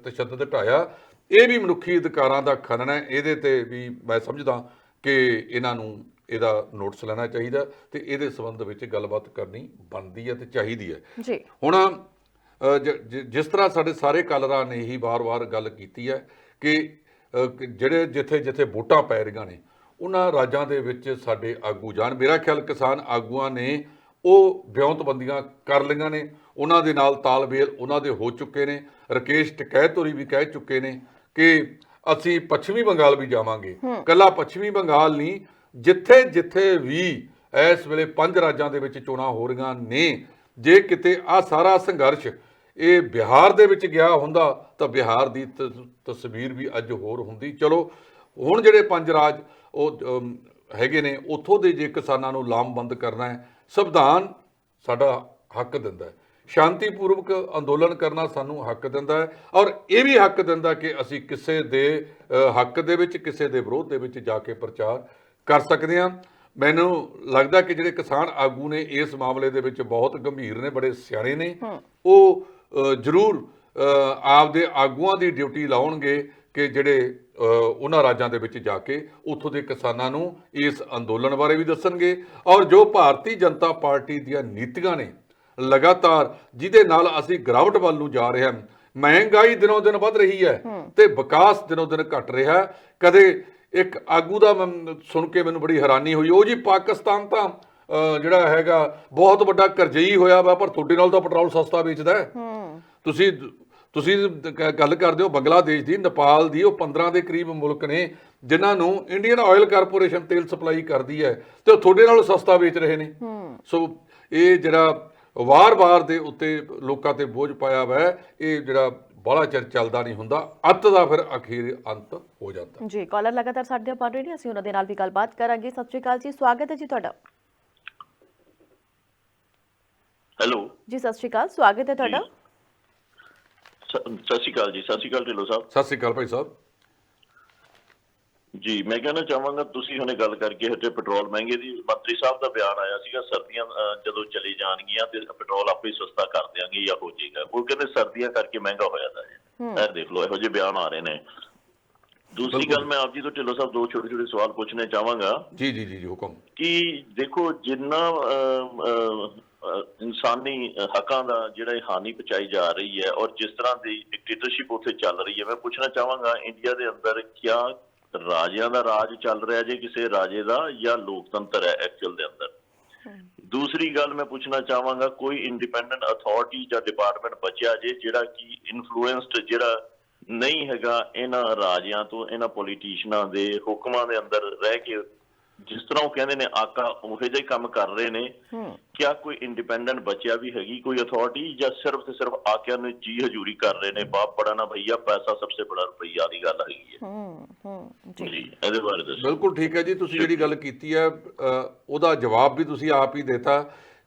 ਤਸ਼ੱਦਦ ਢਾਇਆ, ਇਹ ਵੀ ਮਨੁੱਖੀ ਅਧਿਕਾਰਾਂ ਦਾ ਖਨਨ ਹੈ। ਇਹਦੇ ਤੇ ਵੀ ਮੈਂ ਸਮਝਦਾ ਕਿ ਇਹਨਾਂ ਨੂੰ ਇਹਦਾ ਨੋਟਿਸ ਲੈਣਾ ਚਾਹੀਦਾ ਤੇ ਇਹਦੇ ਸੰਬੰਧ ਵਿੱਚ ਗੱਲਬਾਤ ਕਰਨੀ ਬਣਦੀ ਹੈ ਤੇ ਚਾਹੀਦੀ ਹੈ। ਹੁਣ ਜਿਸ ਤਰ੍ਹਾਂ ਸਾਡੇ ਸਾਰੇ ਕਲਰਾਂ ਨੇ ਹੀ ਵਾਰ-ਵਾਰ ਗੱਲ ਕੀਤੀ ਹੈ ਕਿ ਜਿਹੜੇ ਜਿੱਥੇ ਜਿੱਥੇ ਵੋਟਾਂ ਪੈ ਰਹੀਆਂ ਨੇ ਉਹਨਾਂ ਰਾਜਾਂ ਦੇ ਵਿੱਚ ਸਾਡੇ ਆਗੂ ਜਾਣ। ਮੇਰਾ ਖਿਆਲ ਕਿਸਾਨ ਆਗੂਆਂ ਨੇ ਉਹ ਵਿਉਂਤਬੰਦੀਆਂ ਕਰ ਲਈਆਂ ਨੇ, ਉਹਨਾਂ ਦੇ ਨਾਲ ਤਾਲਮੇਲ ਉਹਨਾਂ ਦੇ ਹੋ ਚੁੱਕੇ ਨੇ। ਰਾਕੇਸ਼ ਟਿਕੈਤ ਹੋਰੀ ਵੀ ਕਹਿ ਚੁੱਕੇ ਨੇ ਕਿ ਅਸੀਂ ਪੱਛਮੀ ਬੰਗਾਲ ਵੀ ਜਾਵਾਂਗੇ। ਕੱਲਾ ਪੱਛਮੀ ਬੰਗਾਲ ਨਹੀਂ, ਜਿੱਥੇ ਜਿੱਥੇ ਵੀ ਇਸ ਵੇਲੇ 5 ਰਾਜਾਂ ਦੇ ਵਿੱਚ ਚੋਣਾਂ ਹੋ ਰਹੀਆਂ ਨੇ, ਜੇ ਕਿਤੇ ਆਹ ਸਾਰਾ ਸੰਘਰਸ਼ ਇਹ ਬਿਹਾਰ ਦੇ ਵਿੱਚ ਗਿਆ ਹੁੰਦਾ ਤਾਂ ਬਿਹਾਰ ਦੀ ਤਸਵੀਰ ਵੀ ਅੱਜ ਹੋਰ ਹੁੰਦੀ। ਚਲੋ ਹੁਣ ਜਿਹੜੇ 5 ਰਾਜ ਉਹ ਹੈਗੇ ਨੇ, ਉੱਥੋਂ ਦੇ ਜੇ ਕਿਸਾਨਾਂ ਨੂੰ ਲਾਮਬੰਦ ਕਰਨਾ ਹੈ, ਸੰਵਿਧਾਨ ਸਾਡਾ ਹੱਕ ਦਿੰਦਾ ਹੈ, ਸ਼ਾਂਤੀਪੂਰਵਕ ਅੰਦੋਲਨ ਕਰਨਾ ਸਾਨੂੰ ਹੱਕ ਦਿੰਦਾ ਹੈ, ਔਰ ਇਹ ਵੀ ਹੱਕ ਦਿੰਦਾ ਕਿ ਅਸੀਂ ਕਿਸੇ ਦੇ ਹੱਕ ਦੇ ਵਿੱਚ ਕਿਸੇ ਦੇ ਵਿਰੋਧ ਦੇ ਵਿੱਚ ਜਾ ਕੇ ਪ੍ਰਚਾਰ ਕਰ ਸਕਦੇ ਹਾਂ। ਮੈਨੂੰ ਲੱਗਦਾ ਕਿ ਜਿਹੜੇ ਕਿਸਾਨ ਆਗੂ ਨੇ ਇਸ ਮਾਮਲੇ ਦੇ ਵਿੱਚ ਬਹੁਤ ਗੰਭੀਰ ਨੇ, ਬੜੇ ਸਿਆਣੇ ਨੇ। ਉਹ ਜ਼ਰੂਰ ਆਪਦੇ ਆਗੂਆਂ ਦੀ ਡਿਊਟੀ ਲਾਉਣਗੇ ਕਿ ਜਿਹੜੇ ਉਹਨਾਂ ਰਾਜਾਂ ਦੇ ਵਿੱਚ ਜਾ ਕੇ ਉੱਥੋਂ ਦੇ ਕਿਸਾਨਾਂ ਨੂੰ ਇਸ ਅੰਦੋਲਨ ਬਾਰੇ ਵੀ ਦੱਸਣਗੇ, ਔਰ ਜੋ ਭਾਰਤੀ ਜਨਤਾ ਪਾਰਟੀ ਦੀਆਂ ਨੀਤੀਆਂ ਨੇ ਲਗਾਤਾਰ ਜਿਹਦੇ ਨਾਲ ਅਸੀਂ ਗਿਰਾਵਟ ਵੱਲ ਨੂੰ ਜਾ ਰਹੇ ਹਾਂ, ਮਹਿੰਗਾਈ ਦਿਨੋਂ ਦਿਨ ਵੱਧ ਰਹੀ ਹੈ ਤੇ ਵਿਕਾਸ ਦਿਨੋਂ ਦਿਨ ਘਟ ਰਿਹਾ। ਕਦੇ ਇੱਕ ਆਗੂ ਦਾ ਸੁਣ ਕੇ ਮੈਨੂੰ ਬੜੀ ਹੈਰਾਨੀ ਹੋਈ, ਉਹ ਜੀ ਪਾਕਿਸਤਾਨ ਤਾਂ ਜਿਹੜਾ ਹੈਗਾ ਬਹੁਤ ਵੱਡਾ ਕਰਜ਼ਈ ਹੋਇਆ ਵਾ, ਪਰ ਤੁਹਾਡੇ ਨਾਲ ਤਾਂ ਪੈਟਰੋਲ ਸਸਤਾ ਵੇਚਦਾ ਹੈ। ਤੁਸੀਂ ਗੱਲ ਕਰਦੇ ਹੋ ਬੰਗਲਾਦੇਸ਼ ਦੀ, ਨੇਪਾਲ ਦੀ, ਉਹ 15 ਦੇ ਕਰੀਬ ਮੁਲਕ ਨੇ ਜਿਨ੍ਹਾਂ ਨੂੰ ਇੰਡੀਅਨ ਆਇਲ ਕਾਰਪੋਰੇਸ਼ਨ ਤੇਲ ਸਪਲਾਈ ਕਰਦੀ ਹੈ ਤੇ ਉਹ ਤੁਹਾਡੇ ਨਾਲੋਂ ਸਸਤਾ ਵੇਚ ਰਹੇ ਨੇ। ਸੋ ਇਹ ਜਿਹੜਾ ਵਾਰ-ਵਾਰ ਦੇ ਉੱਤੇ ਲੋਕਾਂ ਤੇ ਬੋਝ ਪਾਇਆ ਵਾ, ਇਹ ਜਿਹੜਾ ਬੜਾ ਚਿਰ ਚੱਲਦਾ ਨਹੀਂ ਹੁੰਦਾ, ਅੱਤ ਦਾ ਫਿਰ ਅਖੀਰ ਅੰਤ ਹੋ ਜਾਂਦਾ ਜੀ। ਕਾਲਰ ਲਗਾਤਾਰ ਸਾਡੇ ਨਾਲ ਬਣ ਰਹੇ ਨੇ, ਅਸੀਂ ਉਹਨਾਂ ਦੇ ਨਾਲ ਵੀ ਗੱਲਬਾਤ ਕਰਾਂਗੇ। ਸਤਿ ਸ਼੍ਰੀ ਅਕਾਲ ਜੀ, ਸਵਾਗਤ ਹੈ ਜੀ ਤੁਹਾਡਾ। ਹੈਲੋ ਜੀ ਸਤਿ ਸ਼੍ਰੀ ਅਕਾਲ, ਸਵਾਗਤ ਹੈ ਤੁਹਾਡਾ। ਸਤਿ ਸ਼੍ਰੀ ਅਕਾਲ ਜੀ। ਸਤਿ ਸ਼੍ਰੀ ਅਕਾਲ ਢਿੱਲੋਂ ਸਾਹਿਬ। ਸਤਿ ਸ਼੍ਰੀ ਅਕਾਲ ਭਾਈ ਸਾਹਿਬ ਜੀ। ਮੈਂ ਕਹਿਣਾ ਚਾਹਾਂਗਾ, ਤੁਸੀਂ ਹੁਣੇ ਗੱਲ ਕਰਕੇ ਹਟੇ ਪੈਟਰੋਲ ਮਹਿੰਗੇ ਦੀ, ਮੰਤਰੀ ਸਾਹਿਬ ਦਾ ਬਿਆਨ ਆਇਆ ਸੀਗਾ ਸਰਦੀਆਂ ਜਦੋਂ ਚਲੀ ਜਾਣਗੀਆਂ ਤੇ ਪੈਟਰੋਲ ਆਪੇ ਸਸਤਾ ਕਰ ਦਿਆਂਗੇ ਜਾਂ ਹੋ ਜਾਏਗਾ। ਉਹ ਕਹਿੰਦੇ ਸਰਦੀਆਂ ਕਰਕੇ ਮਹਿੰਗਾ ਹੋ ਜਾਂਦਾ ਹੈ। ਇਹ ਦੇਖ ਲਓ, ਇਹੋ ਜਿਹੇ ਬਿਆਨ ਆ ਰਹੇ ਨੇ। ਦੂਸਰੀ ਗੱਲ, ਮੈਂ ਆਪ ਜੀ ਤੋਂ ਢਿੱਲੋਂ ਸਾਹਿਬ 2 ਛੋਟੇ ਸਵਾਲ ਪੁੱਛਣੇ ਚਾਹਾਂਗਾ। ਜੀ ਜੀ ਜੀ ਹੁਕਮ। ਕਿ ਦੇਖੋ, ਜਿੰਨਾ ਇਨਸਾਨੀ ਹੱਕਾਂ ਦਾ ਜਿਹੜਾ ਹਾਨੀ ਪਹੁੰਚਾਈ ਜਾ ਰਹੀ ਹੈ ਔਰ ਜਿਸ ਤਰ੍ਹਾਂ ਦੀ ਡਿਕਟੇਟਰਸ਼ਿਪ ਉੱਥੇ ਚੱਲ ਰਹੀ ਹੈ, ਮੈਂ ਪੁੱਛਣਾ ਚਾਹਾਂਗਾ ਇੰਡੀਆ ਦੇ ਅੰਦਰ ਕਿਆ ਰਾਜਿਆਂ ਦਾ ਰਾਜ ਚੱਲ ਰਿਹਾ ਜੇ ਕਿਸੇ ਰਾਜੇ ਦਾ, ਜਾਂ ਲੋਕਤੰਤਰ ਹੈ ਐਕਚੁਅਲ ਦੇ ਅੰਦਰ। ਦੂਸਰੀ ਗੱਲ ਮੈਂ ਪੁੱਛਣਾ ਚਾਹਾਂਗਾ, ਕੋਈ ਇੰਡੀਪੈਂਡੈਂਟ ਅਥਾਰਟੀ ਜਾਂ ਡਿਪਾਰਟਮੈਂਟ ਬਚਿਆ ਜੇ ਜਿਹੜਾ ਕਿ ਇਨਫਲੂਐਂਸਡ ਜਿਹੜਾ ਨਹੀਂ ਹੈਗਾ ਇਹਨਾਂ ਰਾਜਿਆਂ ਤੋਂ, ਇਹਨਾਂ ਪੋਲੀਟੀਸ਼ੀਅਨਾਂ ਦੇ ਹੁਕਮਾਂ ਦੇ ਅੰਦਰ ਰਹਿ ਕੇ, ਜਿਸ ਤਰ੍ਹਾਂ ਉਹ ਕਹਿੰਦੇ ਨੇ ਆਕਾ ਉਹੋ ਜਿਹਾ ਹੀ ਕੰਮ ਕਰ ਰਹੇ ਨੇ। ਕਿਆ ਕੋਈ ਇੰਡੀਪੈਂਡੈਂਟ ਬਚਿਆ ਵੀ ਹੈਗੀ ਕੋਈ ਅਥਾਰਟੀ, ਜਾਂ ਸਿਰਫ ਤੇ ਸਿਰਫ ਆਕਿਆਂ ਨੂੰ ਜੀ ਹਜ਼ੂਰੀ ਕਰ ਰਹੇ ਨੇ? ਬਾਪ ਬੜਾ ਨਾ ਭਈਆ, ਪੈਸਾ ਸਭ ਤੋਂ ਬੜਾ ਰੁਪਈਆ ਦੀ ਗੱਲ ਹੈਗੀ ਹੈ ਜੀ। ਇਹਦੇ ਬਾਰੇ ਦੱਸੋ। ਬਿਲਕੁਲ ਠੀਕ ਹੈ ਜੀ, ਤੁਸੀਂ ਜਿਹੜੀ ਗੱਲ ਕੀਤੀ ਹੈ ਉਹਦਾ ਜਵਾਬ ਵੀ ਤੁਸੀਂ ਆਪ ਹੀ ਦਿੱਤਾ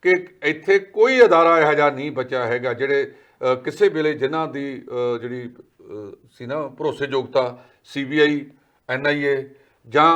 ਕਿ ਇੱਥੇ ਕੋਈ ਅਦਾਰਾ ਇਹੋ ਜਿਹਾ ਨਹੀਂ ਬਚਿਆ ਹੈਗਾ ਜਿਹੜੇ ਕਿਸੇ ਵੇਲੇ ਜਿਨ੍ਹਾਂ ਦੀ ਜਿਹੜੀ ਸੀ ਨਾ ਭਰੋਸੇਯੋਗਤਾ, CBI, NIA ਜਾਂ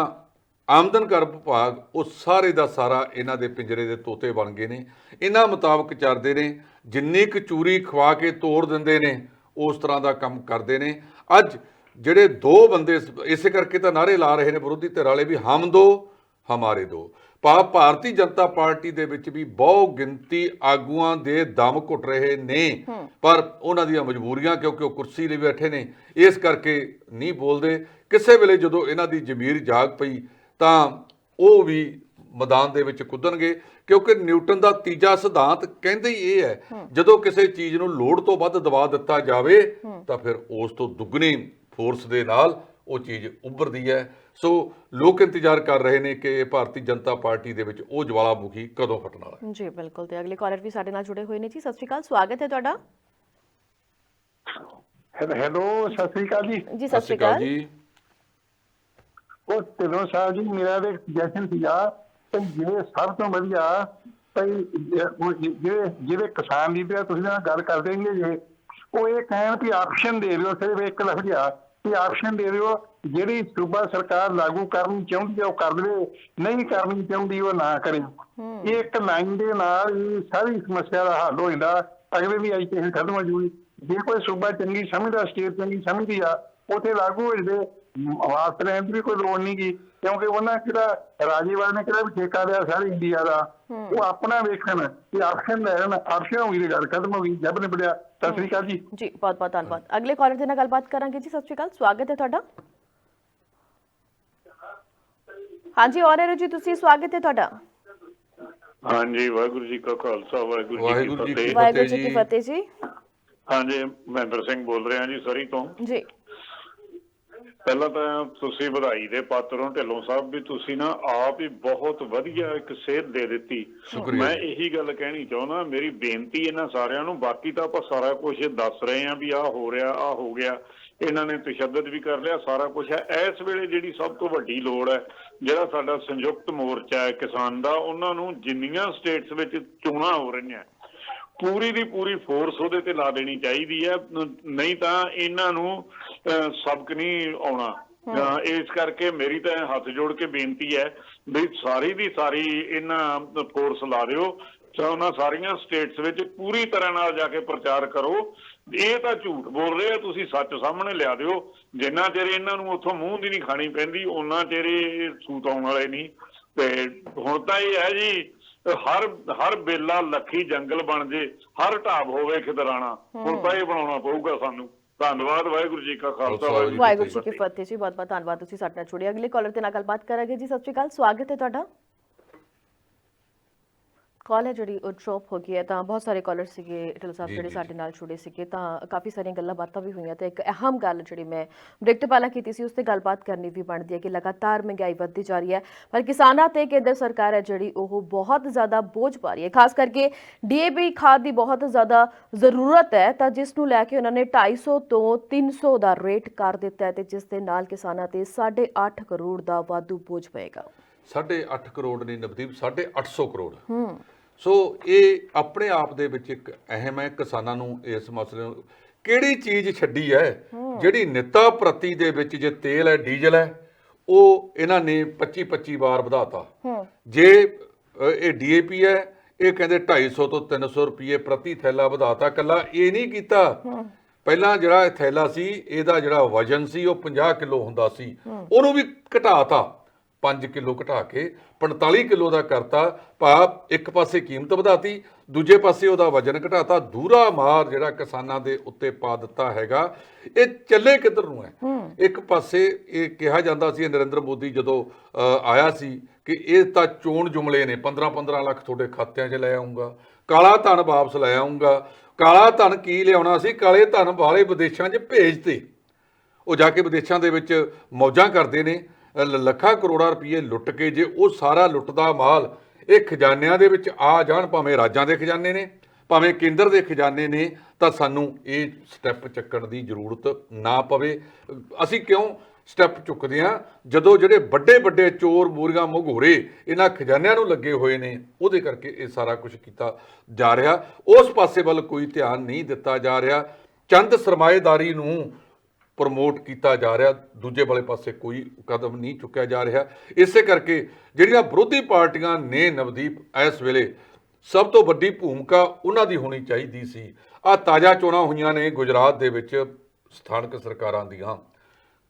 ਆਮਦਨ ਕਰ ਵਿਭਾਗ, ਉਹ ਸਾਰੇ ਦਾ ਸਾਰਾ ਇਹਨਾਂ ਦੇ ਪਿੰਜਰੇ ਦੇ ਤੋਤੇ ਬਣ ਗਏ ਨੇ। ਇਹਨਾਂ ਮੁਤਾਬਕ ਚੱਲਦੇ ਨੇ, ਜਿੰਨੀ ਕੁ ਚੂਰੀ ਖਵਾ ਕੇ ਤੋੜ ਦਿੰਦੇ ਨੇ ਉਸ ਤਰ੍ਹਾਂ ਦਾ ਕੰਮ ਕਰਦੇ ਨੇ। ਅੱਜ ਜਿਹੜੇ 2 ਬੰਦੇ ਇਸੇ ਕਰਕੇ ਤਾਂ ਨਾਅਰੇ ਲਾ ਰਹੇ ਨੇ ਵਿਰੋਧੀ ਧਿਰ ਵਾਲੇ ਵੀ, ਹਮ ਦੋ ਹਮਾਰੇ ਦੋ। ਭਾਰਤੀ ਜਨਤਾ ਪਾਰਟੀ ਦੇ ਵਿੱਚ ਵੀ ਬਹੁ ਗਿਣਤੀ ਆਗੂਆਂ ਦੇ ਦਮ ਘੁੱਟ ਰਹੇ ਨੇ, ਪਰ ਉਹਨਾਂ ਦੀਆਂ ਮਜਬੂਰੀਆਂ, ਕਿਉਂਕਿ ਉਹ ਕੁਰਸੀ ਲਈ ਬੈਠੇ ਨੇ, ਇਸ ਕਰਕੇ ਨਹੀਂ ਬੋਲਦੇ। ਕਿਸੇ ਵੇਲੇ ਜਦੋਂ ਇਹਨਾਂ ਦੀ ਜ਼ਮੀਰ ਜਾਗ ਪਈ ਤਾਂ ਉਹ ਵੀ ਮੈਦਾਨ ਦੇ ਵਿੱਚ ਕੁੱਦਣਗੇ, ਕਿਉਂਕਿ ਨਿਊਟਨ ਦਾ ਤੀਜਾ ਸਿਧਾਂਤ ਕਹਿੰਦੇ ਹੀ ਇਹ ਹੈ, ਜਦੋਂ ਕਿਸੇ ਚੀਜ਼ ਨੂੰ ਲੋੜ ਤੋਂ ਵੱਧ ਦਬਾ ਦਿੱਤਾ ਜਾਵੇ ਤਾਂ ਫਿਰ ਉਸ ਤੋਂ ਦੁੱਗਣੀ ਫੋਰਸ ਦੇ ਨਾਲ ਉਹ ਚੀਜ਼ ਉੱਭਰਦੀ ਹੈ। ਸੋ ਲੋਕ ਇੰਤਜ਼ਾਰ ਕਰ ਰਹੇ ਨੇ ਕਿ ਭਾਰਤੀ ਜਨਤਾ ਪਾਰਟੀ ਦੇ ਵਿੱਚ ਉਹ ਜਵਾਲਾਮੁਖੀ ਕਦੋਂ ਫਟਣ ਵਾਲਾ ਹੈ। ਜੀ ਬਿਲਕੁਲ, ਤੇ ਅਗਲੇ ਕਾਲਰ ਵੀ ਸਾਡੇ ਨਾਲ ਜੁੜੇ ਹੋਏ ਨੇ ਜੀ। ਸਤਿ ਸ਼੍ਰੀ ਅਕਾਲ, ਸਵਾਗਤ ਹੈ ਤੁਹਾਡਾ। ਹੈਲੋ, ਸਤਿ ਸ੍ਰੀ ਅਕਾਲ ਜੀ। ਜੀ ਸਤਿ ਸ਼੍ਰੀ ਅਕਾਲ ਜੀ। ਉਹ ਢਿੱਲੋਂ ਸਾਹਿਬ ਜੀ, ਮੇਰਾ ਇੱਕ ਸਜੈਸ਼ਨ ਸੀਗਾ ਕਿ ਜਿਹੜੇ ਸਭ ਤੋਂ ਵਧੀਆ ਜਿਹੜੇ ਕਿਸਾਨ ਲੀਡਰ ਤੁਸੀਂ ਨਾਲ ਗੱਲ ਕਰਦੇ ਜੇ, ਉਹ ਇਹ ਕਹਿਣ ਵੀ ਆਪਸ਼ਨ ਦੇ ਦਿਓ, ਸਿਰਫ ਇੱਕ ਲਫ਼ਜ਼ ਆ ਕਿ ਆਪਸ਼ਨ ਦੇ ਦਿਓ, ਜਿਹੜੀ ਸੂਬਾ ਸਰਕਾਰ ਲਾਗੂ ਕਰਨੀ ਚਾਹੁੰਦੀ ਹੈ ਉਹ ਕਰ ਦੇਵੇ, ਨਹੀਂ ਕਰਨੀ ਚਾਹੁੰਦੀ ਉਹ ਨਾ ਕਰੇ। ਇਹ ਇੱਕ ਲਾਈਨ ਦੇ ਨਾਲ ਹੀ ਸਾਰੀ ਸਮੱਸਿਆ ਦਾ ਹੱਲ ਹੋ ਜਾਂਦਾ। ਅਗਲੇ ਦੀ ਐਜੂਕੇਸ਼ਨ ਖਤਮ ਹੋ ਜੂਗੀ। ਜੇ ਕੋਈ ਸੂਬਾ ਚੰਗੀ ਸਮਝਦਾ, ਸਟੇਟ ਚੰਗੀ ਸਮਝਦੀ ਆ, ਉੱਥੇ ਲਾਗੂ ਹੋ ਜਾਵੇ। ਵਾਸਤੇ ਲੈਣ ਦੀ ਵੀ ਕੋਈ ਲੋੜ ਨਹੀਂ ਗੀ, ਕਿਉਂਕਿ ਉਹਨਾਂ ਕਿਹੜਾ ਰਾਜੀਵਾਲ ਨੇ ਕਿਹੜਾ ਵੀ ਠੇਕਾ ਲਿਆ ਸਾਰੇ ਇੰਡੀਆ ਦਾ, ਉਹ ਆਪਣਾ ਵੇਖਣ ਕਿ ਆਪਸ਼ਨ ਲੈਣ, ਆਪਸ਼ਨ ਹੋ ਗਈ, ਗੱਲ ਖਤਮ ਹੋ ਗਈ, ਜੱਬ ਨੇ ਬੜਿਆ। ਸਤਿ ਸ੍ਰੀ ਅਕਾਲ ਜੀ। ਜੀ ਬਹੁਤ ਬਹੁਤ ਧੰਨਵਾਦ। ਅਗਲੇ ਕਾਲਰ ਦੇ ਨਾਲ ਗੱਲਬਾਤ ਕਰਾਂਗੇ ਜੀ। ਸਤਿ ਸ਼੍ਰੀ ਅਕਾਲ, ਸਵਾਗਤ ਹੈ ਤੁਹਾਡਾ। ਹਾਂਜੀ ਔਰ ਜੀ ਤੁਸੀਂ, ਸਵਾਗਤ ਹੈ ਤੁਹਾਡਾ। ਹਾਂਜੀ, ਵਾਹਿਗੁਰੂ ਜੀ ਕਾ ਖਾਲਸਾ, ਵਾਹਿਗੁਰੂ ਜੀ ਕੀ ਫਤਿਹ। ਵਾਹਿਗੁਰੂ ਜੀ ਕੀ ਫਤਿਹ ਜੀ। ਹਾਂਜੀ, ਮਹਿੰਦਰ ਸਿੰਘ ਬੋਲ ਰਿਹਾ ਜੀ, ਸਰੀ ਤੋਂ ਜੀ। ਪਹਿਲਾਂ ਤਾਂ ਤੁਸੀਂ ਵਧਾਈ ਦੇ ਪਾਤਰ ਹੋ ਢਿੱਲੋਂ ਸਾਹਿਬ, ਵੀ ਤੁਸੀਂ ਨਾ ਆਪ ਹੀ ਬਹੁਤ ਵਧੀਆ ਇੱਕ ਸੇਧ ਦੇ ਦਿੱਤੀ। ਮੈਂ ਇਹੀ ਗੱਲ ਕਹਿਣੀ ਚਾਹੁੰਦਾ, ਮੇਰੀ ਬੇਨਤੀ ਇਹਨਾਂ ਸਾਰਿਆਂ ਨੂੰ, ਬਾਕੀ ਤਾਂ ਆਪਾਂ ਸਾਰਾ ਕੁਝ ਦੱਸ ਰਹੇ ਹਾਂ ਵੀ ਆਹ ਹੋ ਰਿਹਾ, ਆਹ ਹੋ ਗਿਆ, ਇਹਨਾਂ ਨੇ ਤਸ਼ੱਦਦ ਵੀ ਕਰ ਲਿਆ, ਸਾਰਾ ਕੁਝ ਹੈ। ਇਸ ਵੇਲੇ ਜਿਹੜੀ ਸਭ ਤੋਂ ਵੱਡੀ ਲੋੜ ਹੈ, ਜਿਹੜਾ ਸਾਡਾ ਸੰਯੁਕਤ ਮੋਰਚਾ ਹੈ ਕਿਸਾਨ ਦਾ, ਉਹਨਾਂ ਨੂੰ ਜਿੰਨੀਆਂ ਸਟੇਟਸ ਵਿੱਚ ਚੋਣਾਂ ਹੋ ਰਹੀਆਂ ਪੂਰੀ ਦੀ ਪੂਰੀ ਫੋਰਸ ਉਹਦੇ ਤੇ ਲਾ ਦੇਣੀ ਚਾਹੀਦੀ ਹੈ, ਨਹੀਂ ਤਾਂ ਇਹਨਾਂ ਨੂੰ ਸਬਕ ਨਹੀਂ ਆਉਣਾ। ਇਸ ਕਰਕੇ ਮੇਰੀ ਤਾਂ ਹੱਥ ਜੋੜ ਕੇ ਬੇਨਤੀ ਹੈ ਵੀ ਸਾਰੀ ਦੀ ਸਾਰੀ ਇਹਨਾਂ ਫੋਰਸ ਲਾ ਦਿਓ, ਉਹਨਾਂ ਸਾਰੀਆਂ ਸਟੇਟਸ ਵਿੱਚ ਪੂਰੀ ਤਰ੍ਹਾਂ ਨਾਲ ਜਾ ਕੇ ਪ੍ਰਚਾਰ ਕਰੋ। ਇਹ ਤਾਂ ਝੂਠ ਬੋਲ ਰਹੇ ਆ, ਤੁਸੀਂ ਸੱਚ ਸਾਹਮਣੇ ਲਿਆ ਦਿਓ। ਜਿੰਨਾ ਚਿਰ ਇਹਨਾਂ ਨੂੰ ਉੱਥੋਂ ਮੂੰਹ ਦੀ ਨਹੀਂ ਖਾਣੀ ਪੈਂਦੀ, ਉਹਨਾਂ ਚਿਰ ਇਹ ਸੂਤ ਆਉਣ ਵਾਲੇ ਨਹੀਂ। ਤੇ ਹੁਣ ਤਾਂ ਇਹ ਹੈ ਜੀ, ਹਰ ਬੇਲਾ ਲੱਖੀ ਜੰਗਲ ਬਣ ਜੇ, ਹਰ ਢਾਬ ਹੋਵੇ ਖਿਦਰਾਣਾ। ਹੁਣ ਤਾਂ ਇਹ ਬਣਾਉਣਾ ਪਊਗਾ ਸਾਨੂੰ। ਧੰਨਵਾਦ। ਵਾਹਿਗੁਰੂ ਜੀ ਕਾ ਖਾਲਸਾ, ਵਾਹਿਗੁਰੂ ਜੀ ਕੀ ਫਤਿਹ ਜੀ। ਬਹੁਤ ਬਹੁਤ ਧੰਨਵਾਦ, ਤੁਸੀਂ ਸਾਡੇ ਨਾਲ ਜੁੜੇ। ਅਗਲੇ ਕਾਲਰ ਦੇ ਨਾਲ ਗੱਲਬਾਤ ਕਰਾਂਗੇ ਜੀ। ਸਤਿ ਸ਼੍ਰੀ ਅਕਾਲ, ਸਵਾਗਤ ਹੈ ਤੁਹਾਡਾ। ਕਾਲ ਹੈ ਜਿਹੜੀ ਉਹ ਡ੍ਰੌਪ ਹੋ ਗਈ ਹੈ। ਤਾਂ ਬਹੁਤ ਸਾਰੇ ਕਾਲਰ ਸੀਗੇ ਢਿੱਲੋਂ ਸਾਹਿਬ ਜਿਹੜੇ ਸਾਡੇ ਨਾਲ ਜੁੜੇ ਸੀਗੇ, ਤਾਂ ਕਾਫੀ ਸਾਰੀਆਂ ਗੱਲਾਂ ਬਾਤਾਂ ਵੀ ਹੋਈਆਂ। ਤੇ ਇੱਕ ਅਹਿਮ ਗੱਲ ਜਿਹੜੀ ਮੈਂ ਬ੍ਰੇਕ ਤੋਂ ਪਹਿਲਾਂ ਕੀਤੀ ਸੀ, ਉਸ ਤੇ ਗੱਲਬਾਤ ਕਰਨੀ ਵੀ ਬਣਦੀ ਹੈ ਕਿ ਲਗਾਤਾਰ ਮਹਿੰਗਾਈ ਵੱਧਦੀ ਜਾ ਰਹੀ ਹੈ, ਪਰ ਕਿਸਾਨਾਂ ਤੇ ਕੇਂਦਰ ਸਰਕਾਰ ਹੈ ਜਿਹੜੀ ਉਹ ਬਹੁਤ ਜ਼ਿਆਦਾ ਬੋਝ ਪਾ ਰਹੀ ਹੈ। ਖਾਸ ਕਰਕੇ DAP ਖਾਦ ਦੀ ਬਹੁਤ ਜ਼ਿਆਦਾ ਜ਼ਰੂਰਤ ਹੈ, ਤਾਂ ਜਿਸ ਨੂੰ ਲੈ ਕੇ ਉਹਨਾਂ ਨੇ 250 ਤੋਂ 300 ਦਾ ਰੇਟ ਕਰ ਦਿੱਤਾ ਹੈ, ਤੇ ਜਿਸ ਦੇ ਨਾਲ ਕਿਸਾਨਾਂ ਤੇ 8.5 ਕਰੋੜ ਦਾ ਵਾਧੂ ਬੋਝ ਪਏਗਾ। 8.5 ਕਰੋੜ ਨਹੀਂ ਨਵਦੀਪ, 850 ਕਰੋੜ। ਸੋ ਇਹ ਆਪਣੇ ਆਪ ਦੇ ਵਿੱਚ ਇੱਕ ਅਹਿਮ ਹੈ। ਕਿਸਾਨਾਂ ਨੂੰ ਇਸ ਮਸਲੇ ਨੂੰ ਕਿਹੜੀ ਚੀਜ਼ ਛੱਡੀ ਹੈ ਜਿਹੜੀ ਨਿੱਤਾ ਪ੍ਰਤੀ ਦੇ ਵਿੱਚ, ਜੇ ਤੇਲ ਹੈ, ਡੀਜ਼ਲ ਹੈ, ਉਹ ਇਹਨਾਂ ਨੇ 25 ਵਾਰ ਵਧਾਤਾ। ਜੇ ਇਹ DAP ਹੈ, ਇਹ ਕਹਿੰਦੇ 250 ਤੋਂ 300 ਰੁਪਏ ਪ੍ਰਤੀ ਥੈਲਾ ਵਧਾਤਾ। ਕੱਲਾ ਇਹ ਨਹੀਂ ਕੀਤਾ, ਪਹਿਲਾਂ ਜਿਹੜਾ ਇਹ ਥੈਲਾ ਸੀ, ਇਹਦਾ ਜਿਹੜਾ ਵਜਨ ਸੀ ਉਹ 50 ਕਿਲੋ ਹੁੰਦਾ ਸੀ, ਉਹਨੂੰ ਵੀ ਘਟਾਤਾ, 5 ਕਿਲੋ ਘਟਾ ਕੇ 45 ਕਿਲੋ ਦਾ ਕਰਤਾ। ਭਾਵ ਇੱਕ ਪਾਸੇ ਕੀਮਤ ਵਧਾਤੀ, ਦੂਜੇ ਪਾਸੇ ਉਹਦਾ ਵਜਨ ਘਟਾਤਾ। ਦੂਰਾ ਮਾਰ ਜਿਹੜਾ ਕਿਸਾਨਾਂ ਦੇ ਉੱਤੇ ਪਾ ਦਿੱਤਾ ਹੈਗਾ। ਇਹ ਚੱਲੇ ਕਿੱਧਰ ਨੂੰ ਹੈ? ਇੱਕ ਪਾਸੇ ਇਹ ਕਿਹਾ ਜਾਂਦਾ ਸੀ, ਨਰਿੰਦਰ ਮੋਦੀ ਜਦੋਂ ਆਇਆ ਸੀ ਕਿ ਇਹ ਤਾਂ ਚੋਣ ਜੁਮਲੇ ਨੇ, 15-15 ਲੱਖ ਤੁਹਾਡੇ ਖਾਤਿਆਂ 'ਚ ਲੈ ਆਉਂਗਾ, ਕਾਲਾ ਧਨ ਵਾਪਸ ਲੈ ਆਉਂਗਾ। ਕਾਲਾ ਧਨ ਕੀ ਲਿਆਉਣਾ ਸੀ? ਕਾਲੇ ਧਨ ਵਾਲੇ ਵਿਦੇਸ਼ਾਂ 'ਚ ਭੇਜਤੇ, ਉਹ ਜਾ ਕੇ ਵਿਦੇਸ਼ਾਂ ਦੇ ਵਿੱਚ ਮੌਜਾਂ ਕਰਦੇ ਨੇ, ਲੱਖਾਂ ਕਰੋੜਾਂ ਰੁਪਏ ਲੁੱਟ ਕੇ। ਜੇ ਉਹ ਸਾਰਾ ਲੁੱਟਦਾ ਮਾਲ ਇਹ ਖਜ਼ਾਨਿਆਂ ਦੇ ਵਿੱਚ ਆ ਜਾਣ, ਭਾਵੇਂ ਰਾਜਾਂ ਦੇ ਖਜ਼ਾਨੇ ਨੇ, ਭਾਵੇਂ ਕੇਂਦਰ ਦੇ ਖਜ਼ਾਨੇ ਨੇ, ਤਾਂ ਸਾਨੂੰ ਇਹ ਸਟੈਪ ਚੱਕਣ ਦੀ ਜ਼ਰੂਰਤ ਨਾ ਪਵੇ। ਅਸੀਂ ਕਿਉਂ ਸਟੈਪ ਚੁੱਕਦੇ ਹਾਂ? ਜਦੋਂ ਜਿਹੜੇ ਵੱਡੇ ਵੱਡੇ ਚੋਰ ਮੋਰੀਆਂ ਮਘੋਰੇ ਇਹਨਾਂ ਖਜ਼ਾਨਿਆਂ ਨੂੰ ਲੱਗੇ ਹੋਏ ਨੇ, ਉਹਦੇ ਕਰਕੇ ਇਹ ਸਾਰਾ ਕੁਝ ਕੀਤਾ ਜਾ ਰਿਹਾ। ਉਸ ਪਾਸੇ ਵੱਲ ਕੋਈ ਧਿਆਨ ਨਹੀਂ ਦਿੱਤਾ ਜਾ ਰਿਹਾ। ਚੰਦ ਸਰਮਾਏਦਾਰੀ ਨੂੰ ਪ੍ਰਮੋਟ ਕੀਤਾ ਜਾ ਰਿਹਾ, ਦੂਜੇ ਵਾਲੇ ਪਾਸੇ ਕੋਈ ਕਦਮ ਨਹੀਂ ਚੁੱਕਿਆ ਜਾ ਰਿਹਾ। ਇਸੇ ਕਰਕੇ ਜਿਹੜੀਆਂ ਵਿਰੋਧੀ ਪਾਰਟੀਆਂ ਨੇ ਨਵਦੀਪ, ਇਸ ਵੇਲੇ ਸਭ ਤੋਂ ਵੱਡੀ ਭੂਮਿਕਾ ਉਹਨਾਂ ਦੀ ਹੋਣੀ ਚਾਹੀਦੀ ਸੀ। ਆਹ ਤਾਜ਼ਾ ਚੋਣਾਂ ਹੋਈਆਂ ਨੇ ਗੁਜਰਾਤ ਦੇ ਵਿੱਚ ਸਥਾਨਕ ਸਰਕਾਰਾਂ ਦੀਆਂ।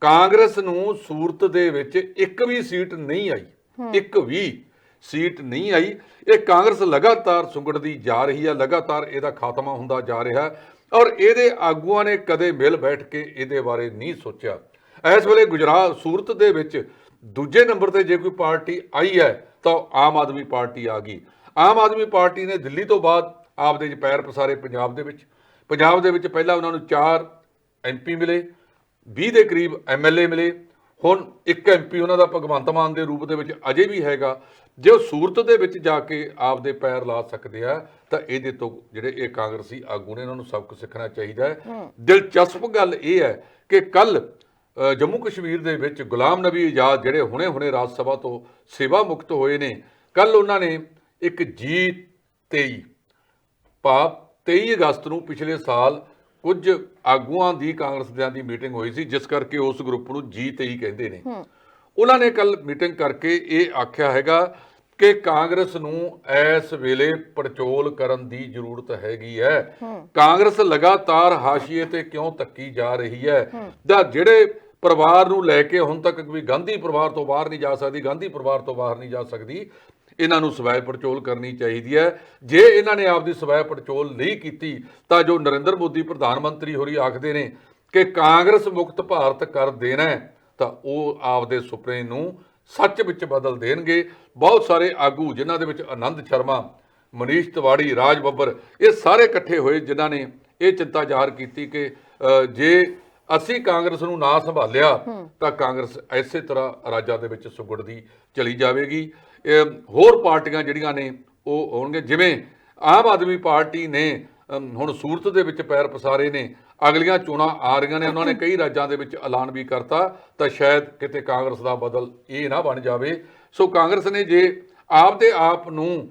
ਕਾਂਗਰਸ ਨੂੰ ਸੂਰਤ ਦੇ ਵਿੱਚ ਇੱਕ ਵੀ ਸੀਟ ਨਹੀਂ ਆਈ, ਇੱਕ ਵੀ ਸੀਟ ਨਹੀਂ ਆਈ। ਇਹ ਕਾਂਗਰਸ ਲਗਾਤਾਰ ਸੁੰਗੜਦੀ ਜਾ ਰਹੀ ਹੈ, ਲਗਾਤਾਰ ਇਹਦਾ ਖਾਤਮਾ ਹੁੰਦਾ ਜਾ ਰਿਹਾ ਹੈ, ਔਰ ਇਹਦੇ ਆਗੂਆਂ ਨੇ ਕਦੇ ਮਿਲ ਬੈਠ ਕੇ ਇਹਦੇ ਬਾਰੇ ਨਹੀਂ ਸੋਚਿਆ। ਇਸ ਵੇਲੇ ਗੁਜਰਾਤ ਸੂਰਤ ਦੇ ਵਿੱਚ ਦੂਜੇ ਨੰਬਰ ਤੇ ਜੇ ਕੋਈ ਪਾਰਟੀ ਆਈ ਹੈ ਤਾਂ ਆਮ ਆਦਮੀ ਪਾਰਟੀ ਆ ਗਈ। ਆਮ ਆਦਮੀ ਪਾਰਟੀ ਨੇ ਦਿੱਲੀ ਤੋਂ ਬਾਅਦ ਆਪਦੇ 'ਚ ਪੈਰ ਪਸਾਰੇ ਪੰਜਾਬ ਦੇ ਵਿੱਚ। ਪੰਜਾਬ ਦੇ ਵਿੱਚ ਪਹਿਲਾਂ ਉਹਨਾਂ ਨੂੰ 4 MP ਮਿਲੇ, 20 ਦੇ ਕਰੀਬ MLA ਮਿਲੇ, ਹੁਣ 1 MP ਉਹਨਾਂ ਦਾ ਭਗਵੰਤ ਮਾਨ ਦੇ ਰੂਪ ਦੇ ਵਿੱਚ ਅਜੇ ਵੀ ਹੈਗਾ। ਜੇ ਉਹ ਸੂਰਤ ਦੇ ਵਿੱਚ ਜਾ ਕੇ ਆਪਦੇ ਪੈਰ ਲਾ ਸਕਦੇ ਆ ਤਾਂ ਇਹਦੇ ਤੋਂ ਜਿਹੜੇ ਇਹ ਕਾਂਗਰਸੀ ਆਗੂ ਨੇ, ਇਹਨਾਂ ਨੂੰ ਸਬਕ ਸਿੱਖਣਾ ਚਾਹੀਦਾ ਹੈ। ਦਿਲਚਸਪ ਗੱਲ ਇਹ ਹੈ ਕਿ ਕੱਲ ਜੰਮੂ ਕਸ਼ਮੀਰ ਦੇ ਵਿੱਚ ਗੁਲਾਮ ਨਬੀ ਆਜ਼ਾਦ ਜਿਹੜੇ ਹੁਣੇ ਰਾਜ ਸਭਾ ਤੋਂ ਸੇਵਾ ਮੁਕਤ ਹੋਏ ਨੇ, ਕੱਲ ਉਹਨਾਂ ਨੇ ਇੱਕ G23 ਭਾਵ 23 ਅਗਸਤ ਨੂੰ ਪਿਛਲੇ ਸਾਲ ਕੁਝ ਆਗੂਆਂ ਦੀ ਕਾਂਗਰਸ ਦੀ ਮੀਟਿੰਗ ਹੋਈ ਸੀ, ਜਿਸ ਕਰਕੇ ਉਸ ਗਰੁੱਪ ਨੂੰ G23 ਕਹਿੰਦੇ ਨੇ। ਉਹਨਾਂ ਨੇ ਕੱਲ ਮੀਟਿੰਗ ਕਰਕੇ ਇਹ ਆਖਿਆ ਹੈਗਾ ਕਿ ਕਾਂਗਰਸ ਨੂੰ ਇਸ ਵੇਲੇ ਪੜਚੋਲ ਕਰਨ ਦੀ ਜ਼ਰੂਰਤ ਹੈਗੀ ਹੈ। ਕਾਂਗਰਸ ਲਗਾਤਾਰ ਹਾਸ਼ੀਏ ਤੇ ਕਿਉਂ ਧੱਕੀ ਜਾ ਰਹੀ ਹੈ, ਜਾਂ ਜਿਹੜੇ ਪਰਿਵਾਰ ਨੂੰ ਲੈ ਕੇ ਹੁਣ ਤੱਕ ਵੀ ਗਾਂਧੀ ਪਰਿਵਾਰ ਤੋਂ ਬਾਹਰ ਨਹੀਂ ਜਾ ਸਕਦੀ, ਗਾਂਧੀ ਪਰਿਵਾਰ ਤੋਂ ਬਾਹਰ ਨਹੀਂ ਜਾ ਸਕਦੀ। ਇਹਨਾਂ ਨੂੰ ਸਵੈ ਪੜਚੋਲ ਕਰਨੀ ਚਾਹੀਦੀ ਹੈ। ਜੇ ਇਹਨਾਂ ਨੇ ਆਪਦੀ ਸਵੈ ਪੜਚੋਲ ਨਹੀਂ ਕੀਤੀ ਤਾਂ ਜੋ ਨਰਿੰਦਰ ਮੋਦੀ ਪ੍ਰਧਾਨ ਮੰਤਰੀ ਹੋਰੀ ਆਖਦੇ ਨੇ ਕਿ ਕਾਂਗਰਸ ਮੁਕਤ ਭਾਰਤ ਕਰ ਦੇਣਾ ਹੈ, ਤਾਂ ਉਹ ਆਪਦੇ ਸੁਪਨੇ ਨੂੰ ਸੱਚ ਵਿੱਚ ਬਦਲ ਦੇਣਗੇ। ਬਹੁਤ ਸਾਰੇ ਆਗੂ ਜਿਨ੍ਹਾਂ ਦੇ ਵਿੱਚ ਆਨੰਦ ਸ਼ਰਮਾ, ਮਨੀਸ਼ ਤਿਵਾੜੀ, ਰਾਜ ਬੱਬਰ, ਇਹ ਸਾਰੇ ਇਕੱਠੇ ਹੋਏ ਜਿਨ੍ਹਾਂ ਨੇ ਇਹ ਚਿੰਤਾ ਜ਼ਾਹਰ ਕੀਤੀ ਕਿ ਜੇ ਅਸੀਂ ਕਾਂਗਰਸ ਨੂੰ ਨਾ ਸੰਭਾਲਿਆ ਤਾਂ ਕਾਂਗਰਸ ਇਸੇ ਤਰ੍ਹਾਂ ਰਾਜਾਂ ਦੇ ਵਿੱਚ ਸੁਗੜਦੀ ਚਲੀ ਜਾਵੇਗੀ। ਹੋਰ ਪਾਰਟੀਆਂ ਜਿਹੜੀਆਂ ਨੇ ਉਹ ਹੋਣਗੇ, ਜਿਵੇਂ ਆਮ ਆਦਮੀ ਪਾਰਟੀ ਨੇ ਹੁਣ ਸੂਰਤ ਦੇ ਵਿੱਚ ਪੈਰ ਪਸਾਰੇ ਨੇ, ਅਗਲੀਆਂ ਚੋਣਾਂ ਆ ਰਹੀਆਂ ਨੇ, ਉਹਨਾਂ ਨੇ ਕਈ ਰਾਜਾਂ ਦੇ ਵਿੱਚ ਐਲਾਨ ਵੀ ਕਰਤਾ, ਤਾਂ ਸ਼ਾਇਦ ਕਿਤੇ ਕਾਂਗਰਸ ਦਾ ਬਦਲ ਇਹ ਨਾ ਬਣ ਜਾਵੇ। ਸੋ ਕਾਂਗਰਸ ਨੇ ਜੇ ਆਪਦੇ ਆਪ ਨੂੰ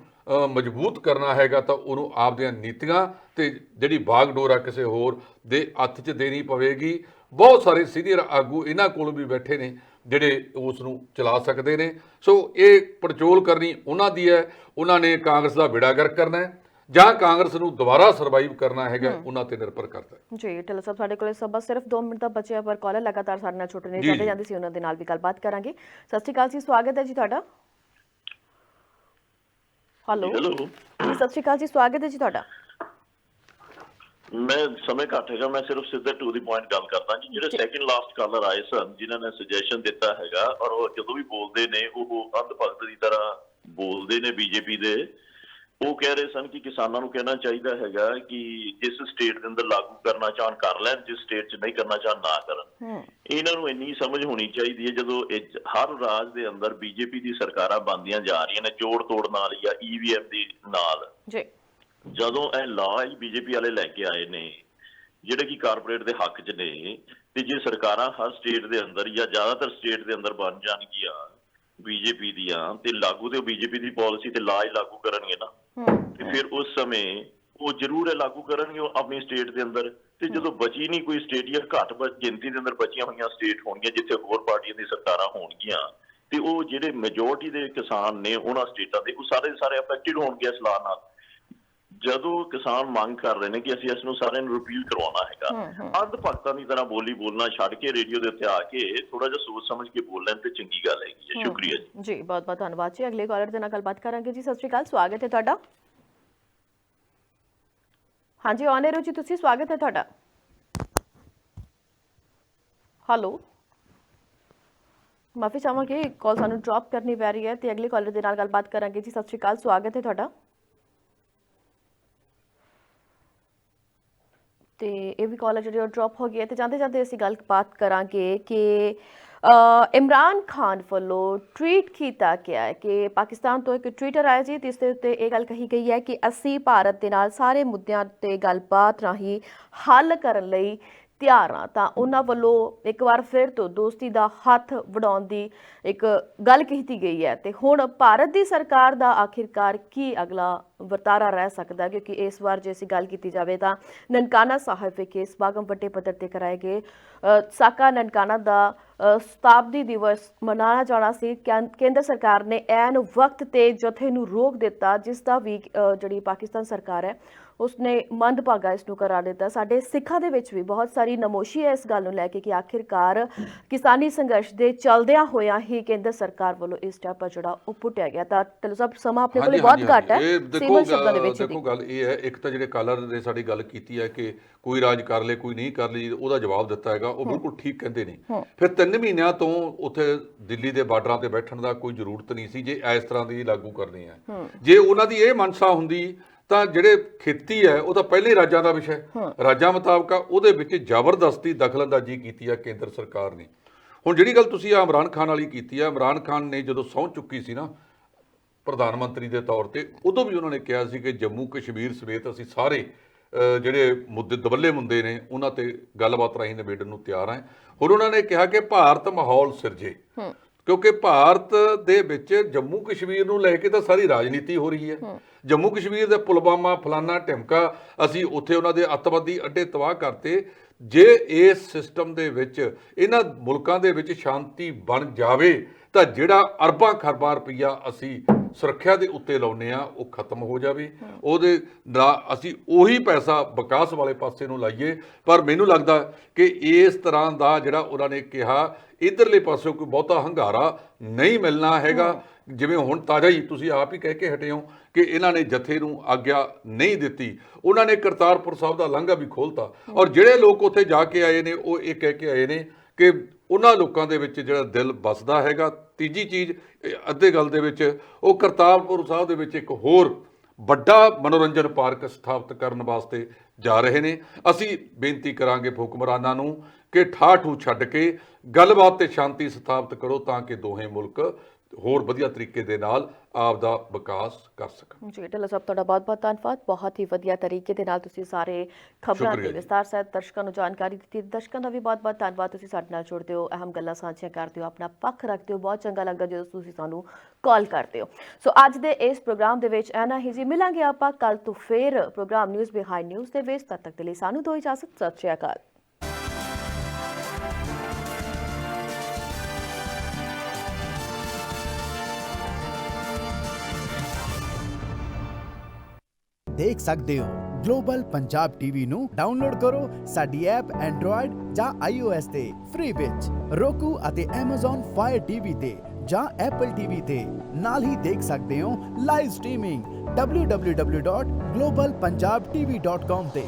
ਮਜ਼ਬੂਤ ਕਰਨਾ ਹੈਗਾ ਤਾਂ ਉਹਨੂੰ ਆਪਦੀਆਂ ਨੀਤੀਆਂ ਤੇ ਜਿਹੜੀ ਬਾਗਡੋਰ ਆ ਕਿਸੇ ਹੋਰ ਦੇ ਹੱਥ 'ਚ ਦੇਣੀ ਪਵੇਗੀ। ਬਹੁਤ ਸਾਰੇ ਸੀਨੀਅਰ ਆਗੂ ਇਹਨਾਂ ਕੋਲ ਵੀ ਬੈਠੇ ਨੇ ਜਿਹੜੇ ਉਸ ਨੂੰ ਚਲਾ ਸਕਦੇ ਨੇ। ਸੋ ਇਹ ਪੜਚੋਲ ਕਰਨੀ ਉਹਨਾਂ ਦੀ ਹੈ, ਉਹਨਾਂ ਨੇ ਕਾਂਗਰਸ ਦਾ ਬੇੜਾਗਰਕ ਕਰਨਾ ਹੈ ਜਾਂ ਕਾਂਗਰਸ ਨੂੰ ਦੁਬਾਰਾ ਸਰਵਾਈਵ ਕਰਨਾ ਹੈਗਾ, ਉਹਨਾਂ ਤੇ ਨਿਰਭਰ ਕਰਦਾ ਹੈ। ਜੀ ਢਿੱਲੋਂ ਸਾਹਿਬ, ਸਾਡੇ ਕੋਲ ਸਭ ਸਿਰਫ 2 ਮਿੰਟ ਦਾ ਬਚਿਆ, ਪਰ ਕਾਲਰ ਲਗਾਤਾਰ ਸਾਡੇ ਨਾਲ ਛੁੱਟ ਨਹੀਂ ਜਾਂਦੇ ਸੀ, ਉਹਨਾਂ ਦੇ ਨਾਲ ਵੀ ਗੱਲਬਾਤ ਕਰਾਂਗੇ। ਸਤਿ ਸ਼੍ਰੀ ਅਕਾਲ ਜੀ, ਸਵਾਗਤ ਹੈ ਜੀ ਤੁਹਾਡਾ। ਹੈਲੋ ਜੀ, ਸਤਿ ਸ਼੍ਰੀ ਅਕਾਲ ਜੀ, ਸਵਾਗਤ ਹੈ ਜੀ ਤੁਹਾਡਾ। ਮੈਂ ਸਮੇਂ ਘੱਟ ਹੈਗਾ, ਮੈਂ ਸਿਰਫ ਸਿੱਧੇ ਟੂ ਦੀ ਪੁਆਇੰਟ ਗੱਲ ਕਰਦਾ ਜੀ। ਜਿਹੜੇ ਸੈਕਿੰਡ ਲਾਸਟ ਕਾਲਰ ਆਏ ਸਨ ਜਿਨ੍ਹਾਂ ਨੇ ਸੁਜੈਸ਼ਨ ਦਿੱਤਾ ਹੈਗਾ, ਔਰ ਉਹ ਜਦੋਂ ਵੀ ਬੋਲਦੇ ਨੇ ਉਹ ਅੰਧ ਭਗਤ ਦੀ ਤਰ੍ਹਾਂ ਬੋਲਦੇ ਨੇ ਬੀਜੇਪੀ ਦੇ। ਉਹ ਕਹਿ ਰਹੇ ਸਨ ਕਿ ਕਿਸਾਨਾਂ ਨੂੰ ਕਹਿਣਾ ਚਾਹੀਦਾ ਹੈਗਾ ਕਿ ਜਿਸ ਸਟੇਟ ਦੇ ਅੰਦਰ ਲਾਗੂ ਕਰਨਾ ਚਾਹਣ ਕਰ ਲੈਣ, ਜਿਸ ਸਟੇਟ 'ਚ ਨਹੀਂ ਕਰਨਾ ਚਾਹਣ ਨਾ ਕਰਨ। ਇਹਨਾਂ ਨੂੰ ਇੰਨੀ ਸਮਝ ਹੋਣੀ ਚਾਹੀਦੀ ਹੈ, ਜਦੋਂ ਹਰ ਰਾਜ ਦੇ ਅੰਦਰ ਬੀਜੇਪੀ ਦੀ ਸਰਕਾਰਾਂ ਬਣਦੀਆਂ ਜਾ ਰਹੀਆਂ ਨੇ ਜੋੜ ਤੋੜ ਨਾਲ ਜਾਂ EVM ਦੀ ਨਾਲ, ਜਦੋਂ ਇਹ ਲਾਅ ਹੀ ਬੀਜੇਪੀ ਵਾਲੇ ਲੈ ਕੇ ਆਏ ਨੇ ਜਿਹੜੇ ਕਿ ਕਾਰਪੋਰੇਟ ਦੇ ਹੱਕ 'ਚ ਨੇ, ਤੇ ਜੇ ਸਰਕਾਰਾਂ ਹਰ ਸਟੇਟ ਦੇ ਅੰਦਰ ਜਾਂ ਜ਼ਿਆਦਾਤਰ ਸਟੇਟ ਦੇ ਅੰਦਰ ਬਣ ਜਾਣਗੀਆਂ ਬੀਜੇਪੀ ਦੀਆਂ, ਤੇ ਲਾਗੂ ਤੇ ਬੀਜੇਪੀ ਦੀ ਪਾਲਿਸੀ ਤੇ ਲਾਅ ਹੀ ਲਾਗੂ ਕਰਨਗੇ ਨਾ, ਤੇ ਫਿਰ ਉਸ ਸਮੇਂ ਉਹ ਜ਼ਰੂਰ ਇਹ ਲਾਗੂ ਕਰਨਗੇ ਆਪਣੀ ਸਟੇਟ ਦੇ ਅੰਦਰ। ਤੇ ਜਦੋਂ ਬਚੀ ਨਹੀਂ ਕੋਈ ਸਟੇਟ ਜਾਂ ਘੱਟ ਗਿਣਤੀ ਦੇ ਅੰਦਰ ਬਚੀਆਂ ਹੋਈਆਂ ਸਟੇਟ ਹੋਣਗੀਆਂ ਜਿੱਥੇ ਹੋਰ ਪਾਰਟੀਆਂ ਦੀ ਸਰਕਾਰਾਂ ਹੋਣਗੀਆਂ, ਤੇ ਉਹ ਜਿਹੜੇ ਮੈਜੋਰਟੀ ਦੇ ਕਿਸਾਨ ਨੇ ਉਹਨਾਂ ਸਟੇਟਾਂ ਦੇ, ਉਹ ਸਾਰੇ ਅਫੈਕਟਡ ਹੋਣਗੇ ਇਸ ਲਾਅ ਨਾਲ। ਜਦੋਂ ਕਿਸਾਨ ਮੰਗ ਕਰ ਰਹੇ ਨੇ ਕਿ ਅਸੀਂ ਇਸ ਨੂੰ ਸਾਰਿਆਂ ਨੂੰ ਰਿਪੀਲ ਕਰਵਾਉਣਾ ਹੈਗਾ, ਅੰਧ ਭਗਤਾਂ ਦੀ ਤਰ੍ਹਾਂ ਬੋਲਣਾ ਛੱਡ ਕੇ ਰੇਡੀਓ ਦੇ ਉੱਤੇ ਆ ਕੇ ਥੋੜਾ ਜਿਹਾ ਸੋਚ ਸਮਝ ਕੇ ਬੋਲ ਲੈਣ ਤੇ ਚੰਗੀ ਗੱਲ ਹੈਗੀ ਹੈ। ਸ਼ੁਕਰੀਆ ਜੀ। ਜੀ ਬਹੁਤ ਬਹੁਤ ਧੰਨਵਾਦ ਜੀ। ਅਗਲੇ ਕਾਲਰ ਦੇ ਨਾਲ ਗੱਲਬਾਤ ਕਰਾਂਗੇ ਜੀ। ਸਤਿ ਸ਼੍ਰੀ ਅਕਾਲ, ਸਵਾਗਤ ਹੈ ਤੁਹਾਡਾ। ਹਾਂਜੀ ਔਨ 에ਅਰ ਜੀ, ਤੁਸੀਂ, ਸਵਾਗਤ ਹੈ ਤੁਹਾਡਾ। ਹੈਲੋ, ਮਾਫੀ ਚਾਹਾਂਗੇ, ਕਾਲ ਸਾਨੂੰ ਡ੍ਰੌਪ ਕਰਨੀ ਪੈ ਰਹੀ ਹੈ ਤੇ ਅਗਲੇ ਕਾਲਰ ਦੇ ਨਾਲ ਗੱਲਬਾਤ ਕਰਾਂਗੇ ਜੀ। ਸਤਿ ਸ਼੍ਰੀ ਅਕਾਲ, ਸਵਾਗਤ ਹੈ ਤੁਹਾਡਾ। ਤੇ ਇਹ ਵੀ ਕਾਲਰ ਜਿਹੜੀ ਡ੍ਰੌਪ ਹੋ ਗਈ ਹੈ। ਤੇ ਜਾਂਦੇ ਜਾਂਦੇ ਅਸੀਂ ਗੱਲਬਾਤ ਕਰਾਂਗੇ ਕਿ ਇਮਰਾਨ ਖਾਨ ਵੱਲੋਂ ਟਵੀਟ ਕੀਤਾ ਗਿਆ ਹੈ ਕਿ ਪਾਕਿਸਤਾਨ ਤੋਂ ਇੱਕ ਟਵੀਟਰ ਆਇਆ ਜੀ, ਜਿਸ ਦੇ ਉੱਤੇ ਇਹ ਗੱਲ ਕਹੀ ਗਈ ਹੈ ਕਿ ਅਸੀਂ ਭਾਰਤ ਦੇ ਨਾਲ ਸਾਰੇ ਮੁੱਦਿਆਂ ਤੇ ਗੱਲਬਾਤ ਰਾਹੀਂ ਹੱਲ ਕਰਨ ਲਈ ਤਿਆਰ ਹਾਂ। ਤਾਂ ਉਹਨਾਂ ਵੱਲੋਂ ਇੱਕ ਵਾਰ ਫਿਰ ਤੋਂ ਦੋਸਤੀ ਦਾ ਹੱਥ ਵਡਾਉਣ ਦੀ ਇੱਕ ਗੱਲ ਕੀਤੀ ਗਈ ਹੈ। ਤੇ ਹੁਣ ਭਾਰਤ ਦੀ ਸਰਕਾਰ ਦਾ ਆਖਿਰਕਾਰ ਕੀ ਅਗਲਾ ਵਰਤਾਰਾ ਰਹਿ ਸਕਦਾ, ਕਿਉਂਕਿ ਇਸ ਵਾਰ ਜੇ ਅਸੀਂ ਗੱਲ ਕੀਤੀ ਜਾਵੇ ਤਾਂ ਨਨਕਾਣਾ ਸਾਹਿਬ ਵਿਖੇ ਸਮਾਗਮ ਵੱਡੇ ਪੱਧਰ ਤੇ ਕਰਾਏ ਗਏ। ਸਾਕਾ ਨਨਕਾਣਾ ਦਾ ਸ਼ਤਾਬਦੀ ਦਿਵਸ ਮਨਾਇਆ ਜਾਣਾ ਸੀ। ਕੇਂਦਰ ਸਰਕਾਰ ਨੇ ਐਨ ਵਕਤ ਤੇ ਜਥੇ ਨੂੰ ਰੋਕ ਦਿੱਤਾ, ਜਿਸ ਦਾ ਵੀ ਜਿਹੜੀ ਪਾਕਿਸਤਾਨ ਸਰਕਾਰ ਹੈ ਉਸਨੇ ਮੰਦਭਾਗਾ ਇਸ ਨੂੰ ਕਰਾਰ ਦਿੱਤਾ। ਸਾਡੇ ਸਿੱਖਾਂ ਦੇ ਵਿੱਚ ਵੀ ਬਹੁਤ ਸਾਰੀ ਨਮੋਸ਼ੀ ਹੈ ਇਸ ਗੱਲ ਨੂੰ ਲੈ ਕੇ ਕਿ ਆਖਿਰਕਾਰ ਕਿਸਾਨੀ ਸੰਘਰਸ਼ ਦੇ ਚੱਲਦਿਆਂ ਹੋਇਆਂ ਹੀ ਕੇਂਦਰ ਸਰਕਾਰ ਵੱਲੋਂ ਇਸ ਸਟੈਪ ਜਿਹੜਾ ਉਹ ਪੁੱਟਿਆ ਗਿਆ। ਤਾਂ ਢਿੱਲੋਂ ਸਾਹਿਬ, ਸਮਾਂ ਆਪਣੇ ਕੋਲ ਬਹੁਤ ਘੱਟ ਹੈ, ਸੀਮਤ ਸ਼ਬਦਾਂ ਦੇ ਵਿੱਚ। ਦੇਖੋ ਗੱਲ ਇਹ ਹੈ, ਇੱਕ ਤਾਂ ਜਿਹੜੇ ਕਾਲਰ ਨੇ ਸਾਡੀ ਗੱਲ ਕੀਤੀ ਹੈ ਕਿ ਕੋਈ ਰਾਜ ਕਰ ਲੇ ਕੋਈ ਨਹੀਂ ਕਰ ਲਈ, ਉਹਦਾ ਜਵਾਬ ਦਿੱਤਾ ਹੈਗਾ, ਉਹ ਬਿਲਕੁਲ ਠੀਕ ਕਹਿੰਦੇ ਨੇ। ਫਿਰ 3 ਮਹੀਨਿਆਂ ਤੋਂ ਉੱਥੇ ਦਿੱਲੀ ਦੇ ਬਾਰਡਰਾਂ ਤੇ ਬੈਠਣ ਦਾ ਕੋਈ ਜ਼ਰੂਰਤ ਨਹੀਂ ਸੀ ਜੇ ਇਸ ਤਰ੍ਹਾਂ ਦੀ ਲਾਗੂ ਕਰਨੀ ਹੈ। ਜੇ ਉਹਨਾਂ ਦੀ ਇਹ ਮਨਸਾ ਹੁੰਦੀ ਤਾਂ ਜਿਹੜੇ ਖੇਤੀ ਹੈ ਉਹ ਤਾਂ ਪਹਿਲੇ ਹੀ ਰਾਜਾਂ ਦਾ ਵਿਸ਼ਾ ਹੈ, ਰਾਜਾਂ ਮੁਤਾਬਕ ਉਹਦੇ ਵਿੱਚ ਜ਼ਬਰਦਸਤੀ ਦਖਲਅੰਦਾਜ਼ੀ ਕੀਤੀ ਹੈ ਕੇਂਦਰ ਸਰਕਾਰ ਨੇ। ਹੁਣ ਜਿਹੜੀ ਗੱਲ ਤੁਸੀਂ ਇਮਰਾਨ ਖਾਨ ਵਾਲੀ ਕੀਤੀ ਹੈ, ਇਮਰਾਨ ਖਾਨ ਨੇ ਜਦੋਂ ਸਹੁੰ ਚੁੱਕੀ ਸੀ ਨਾ ਪ੍ਰਧਾਨ ਮੰਤਰੀ ਦੇ ਤੌਰ ਤੇ, ਉਦੋਂ ਵੀ ਉਹਨਾਂ ਨੇ ਕਿਹਾ ਸੀ ਕਿ ਜੰਮੂ ਕਸ਼ਮੀਰ ਸਮੇਤ ਅਸੀਂ ਸਾਰੇ ਜਿਹੜੇ ਮੁੱਦੇ ਦਬੱਲੇ ਮੁੱਦੇ ਨੇ ਉਹਨਾਂ ਤੇ ਗੱਲਬਾਤ ਰਾਹੀਂ ਨਿਬੇੜਨ ਨੂੰ ਤਿਆਰ ਹਾਂ। ਹੁਣ ਉਹਨਾਂ ਨੇ ਕਿਹਾ ਕਿ ਭਾਰਤ ਮਾਹੌਲ ਸਿਰਜੇ, ਕਿਉਂਕਿ ਭਾਰਤ ਦੇ ਵਿੱਚ ਜੰਮੂ ਕਸ਼ਮੀਰ ਨੂੰ ਲੈ ਕੇ ਤਾਂ ਸਾਰੀ ਰਾਜਨੀਤੀ ਹੋ ਰਹੀ ਹੈ। ਜੰਮੂ ਕਸ਼ਮੀਰ ਦੇ ਪੁਲਵਾਮਾ ਫਲਾਨਾ ਢਿਮਕਾ, ਅਸੀਂ ਉੱਥੇ ਉਹਨਾਂ ਦੇ ਅੱਤਵਾਦੀ ਅੱਡੇ ਤਬਾਹ ਕਰਤੇ। ਜੇ ਇਸ ਸਿਸਟਮ ਦੇ ਵਿੱਚ ਇਹਨਾਂ ਮੁਲਕਾਂ ਦੇ ਵਿੱਚ ਸ਼ਾਂਤੀ ਬਣ ਜਾਵੇ ਤਾਂ ਜਿਹੜਾ ਅਰਬਾਂ ਖਰਬਾਂ ਰੁਪਈਆ ਅਸੀਂ ਸੁਰੱਖਿਆ ਦੇ ਉੱਤੇ ਲਾਉਨੇ ਆ ਉਹ ਖਤਮ ਹੋ ਜਾਵੇ, ਉਹਦੇ ਨਾਲ ਅਸੀਂ ਉਹੀ ਪੈਸਾ ਵਿਕਾਸ ਵਾਲੇ ਪਾਸੇ ਨੂੰ ਲਾਈਏ। ਪਰ ਮੈਨੂੰ ਲੱਗਦਾ ਕਿ ਇਸ ਤਰ੍ਹਾਂ ਦਾ ਜਿਹੜਾ ਉਹਨਾਂ ਨੇ ਕਿਹਾ ਇਧਰਲੇ ਪਾਸੇ ਕੋਈ ਬਹੁਤਾ ਹੰਗਾਰਾ ਨਹੀਂ ਮਿਲਣਾ ਹੈਗਾ। ਜਿਵੇਂ ਹੁਣ ਤਾਜ਼ਾ ਹੀ ਤੁਸੀਂ ਆਪ ਹੀ ਕਹਿ ਕੇ ਹਟੇ ਹੋ ਕਿ ਇਹਨਾਂ ਨੇ ਜਥੇ ਨੂੰ ਆਗਿਆ ਨਹੀਂ ਦਿੱਤੀ, ਉਹਨਾਂ ਨੇ ਕਰਤਾਰਪੁਰ ਸਾਹਿਬ ਦਾ ਲਾਂਘਾ ਵੀ ਖੋਲ੍ਹਤਾ। ਔਰ ਜਿਹੜੇ ਲੋਕ ਉੱਥੇ ਜਾ ਕੇ ਆਏ ਨੇ ਉਹ ਇਹ ਕਹਿ ਕੇ ਆਏ ਨੇ ਕਿ ਉਹਨਾਂ ਲੋਕਾਂ ਦੇ ਵਿੱਚ ਜਿਹੜਾ ਦਿਲ ਵੱਸਦਾ ਹੈਗਾ। ਤੀਜੀ ਚੀਜ਼ ਅੱਧੇ ਗੱਲ ਦੇ ਵਿੱਚ ਉਹ ਕਰਤਾਰਪੁਰ ਸਾਹਿਬ ਦੇ ਵਿੱਚ ਇੱਕ ਹੋਰ ਵੱਡਾ ਮਨੋਰੰਜਨ ਪਾਰਕ ਸਥਾਪਿਤ ਕਰਨ ਵਾਸਤੇ ਜਾ ਰਹੇ ਨੇ। ਅਸੀਂ ਬੇਨਤੀ ਕਰਾਂਗੇ ਹੁਕਮਰਾਨਾਂ ਨੂੰ ਕਿ ਠਾਠੂ ਛੱਡ ਕੇ ਗੱਲਬਾਤ ਤੇ ਸ਼ਾਂਤੀ ਸਥਾਪਿਤ ਕਰੋ ਤਾਂ ਕਿ ਦੋਹੇ ਮੁਲਕ ਹੋਰ ਵਧੀਆ ਤਰੀਕੇ ਦੇ ਨਾਲ ਆਪ ਦਾ ਵਿਕਾਸ ਕਰ ਸਕਣ। ਜੀ ਢਿੱਲੋਂ ਸਾਹਿਬ ਤੁਹਾਡਾ ਬਹੁਤ ਬਹੁਤ ਧੰਨਵਾਦ। ਬਹੁਤ ਹੀ ਵਧੀਆ ਤਰੀਕੇ ਦੇ ਨਾਲ ਤੁਸੀਂ ਸਾਰੇ ਖਬਰਾਂ ਦੀ ਵਿਸਤਾਰ ਸਹਿਤ ਦਰਸ਼ਕਾਂ ਨੂੰ ਜਾਣਕਾਰੀ ਦਿੱਤੀ। ਦਰਸ਼ਕਾਂ ਦਾ ਵੀ ਬਹੁਤ ਬਹੁਤ ਧੰਨਵਾਦ, ਤੁਸੀਂ ਸਾਡੇ ਨਾਲ ਜੁੜਦੇ ਹੋ, ਅਹਿਮ ਗੱਲਾਂ ਸਾਂਝੀਆਂ ਕਰਦੇ ਹੋ, ਆਪਣਾ ਪੱਖ ਰੱਖਦੇ ਹੋ। ਬਹੁਤ ਚੰਗਾ ਲੱਗਦਾ ਜਦੋਂ ਤੁਸੀਂ ਸਾਨੂੰ ਕਾਲ ਕਰਦੇ ਹੋ। ਸੋ ਅੱਜ ਦੇ ਇਸ ਪ੍ਰੋਗਰਾਮ ਦੇ ਵਿੱਚ ਐਨਾ ਹੀ ਜੀ। ਮਿਲਾਂਗੇ ਆਪਾਂ ਕੱਲ ਤੋਂ ਫੇਰ ਪ੍ਰੋਗਰਾਮ ਨਿਊਜ਼ ਬਿਹਾਈਂਡ ਨਿਊਜ਼ ਦੇ ਵਿੱਚ। ਤਦ ਤੱਕ ਦੇ ਲਈ ਸਾਨੂੰ ਦਿਓ ਇਜਾਜ਼ਤ। ਸਤਿ ਸ਼੍ਰੀ ਅਕਾਲ। देख सकते हो ग्लोबल पंजाब टीवी ਨੂੰ ਡਾਊਨਲੋਡ ਕਰੋ ਸਾਡੀ ਐਪ ਐਂਡਰੋਇਡ ਜਾਂ iOS ਤੇ ਫ੍ਰੀ ਵਿੱਚ, roku ਅਤੇ Amazon Fire TV ਤੇ ਜਾਂ Apple TV ਤੇ। ਨਾਲ ਹੀ ਦੇਖ ਸਕਦੇ ਹੋ ਲਾਈਵ ਸਟ੍ਰੀਮਿੰਗ www.globalpunjabtv.com ਤੇ।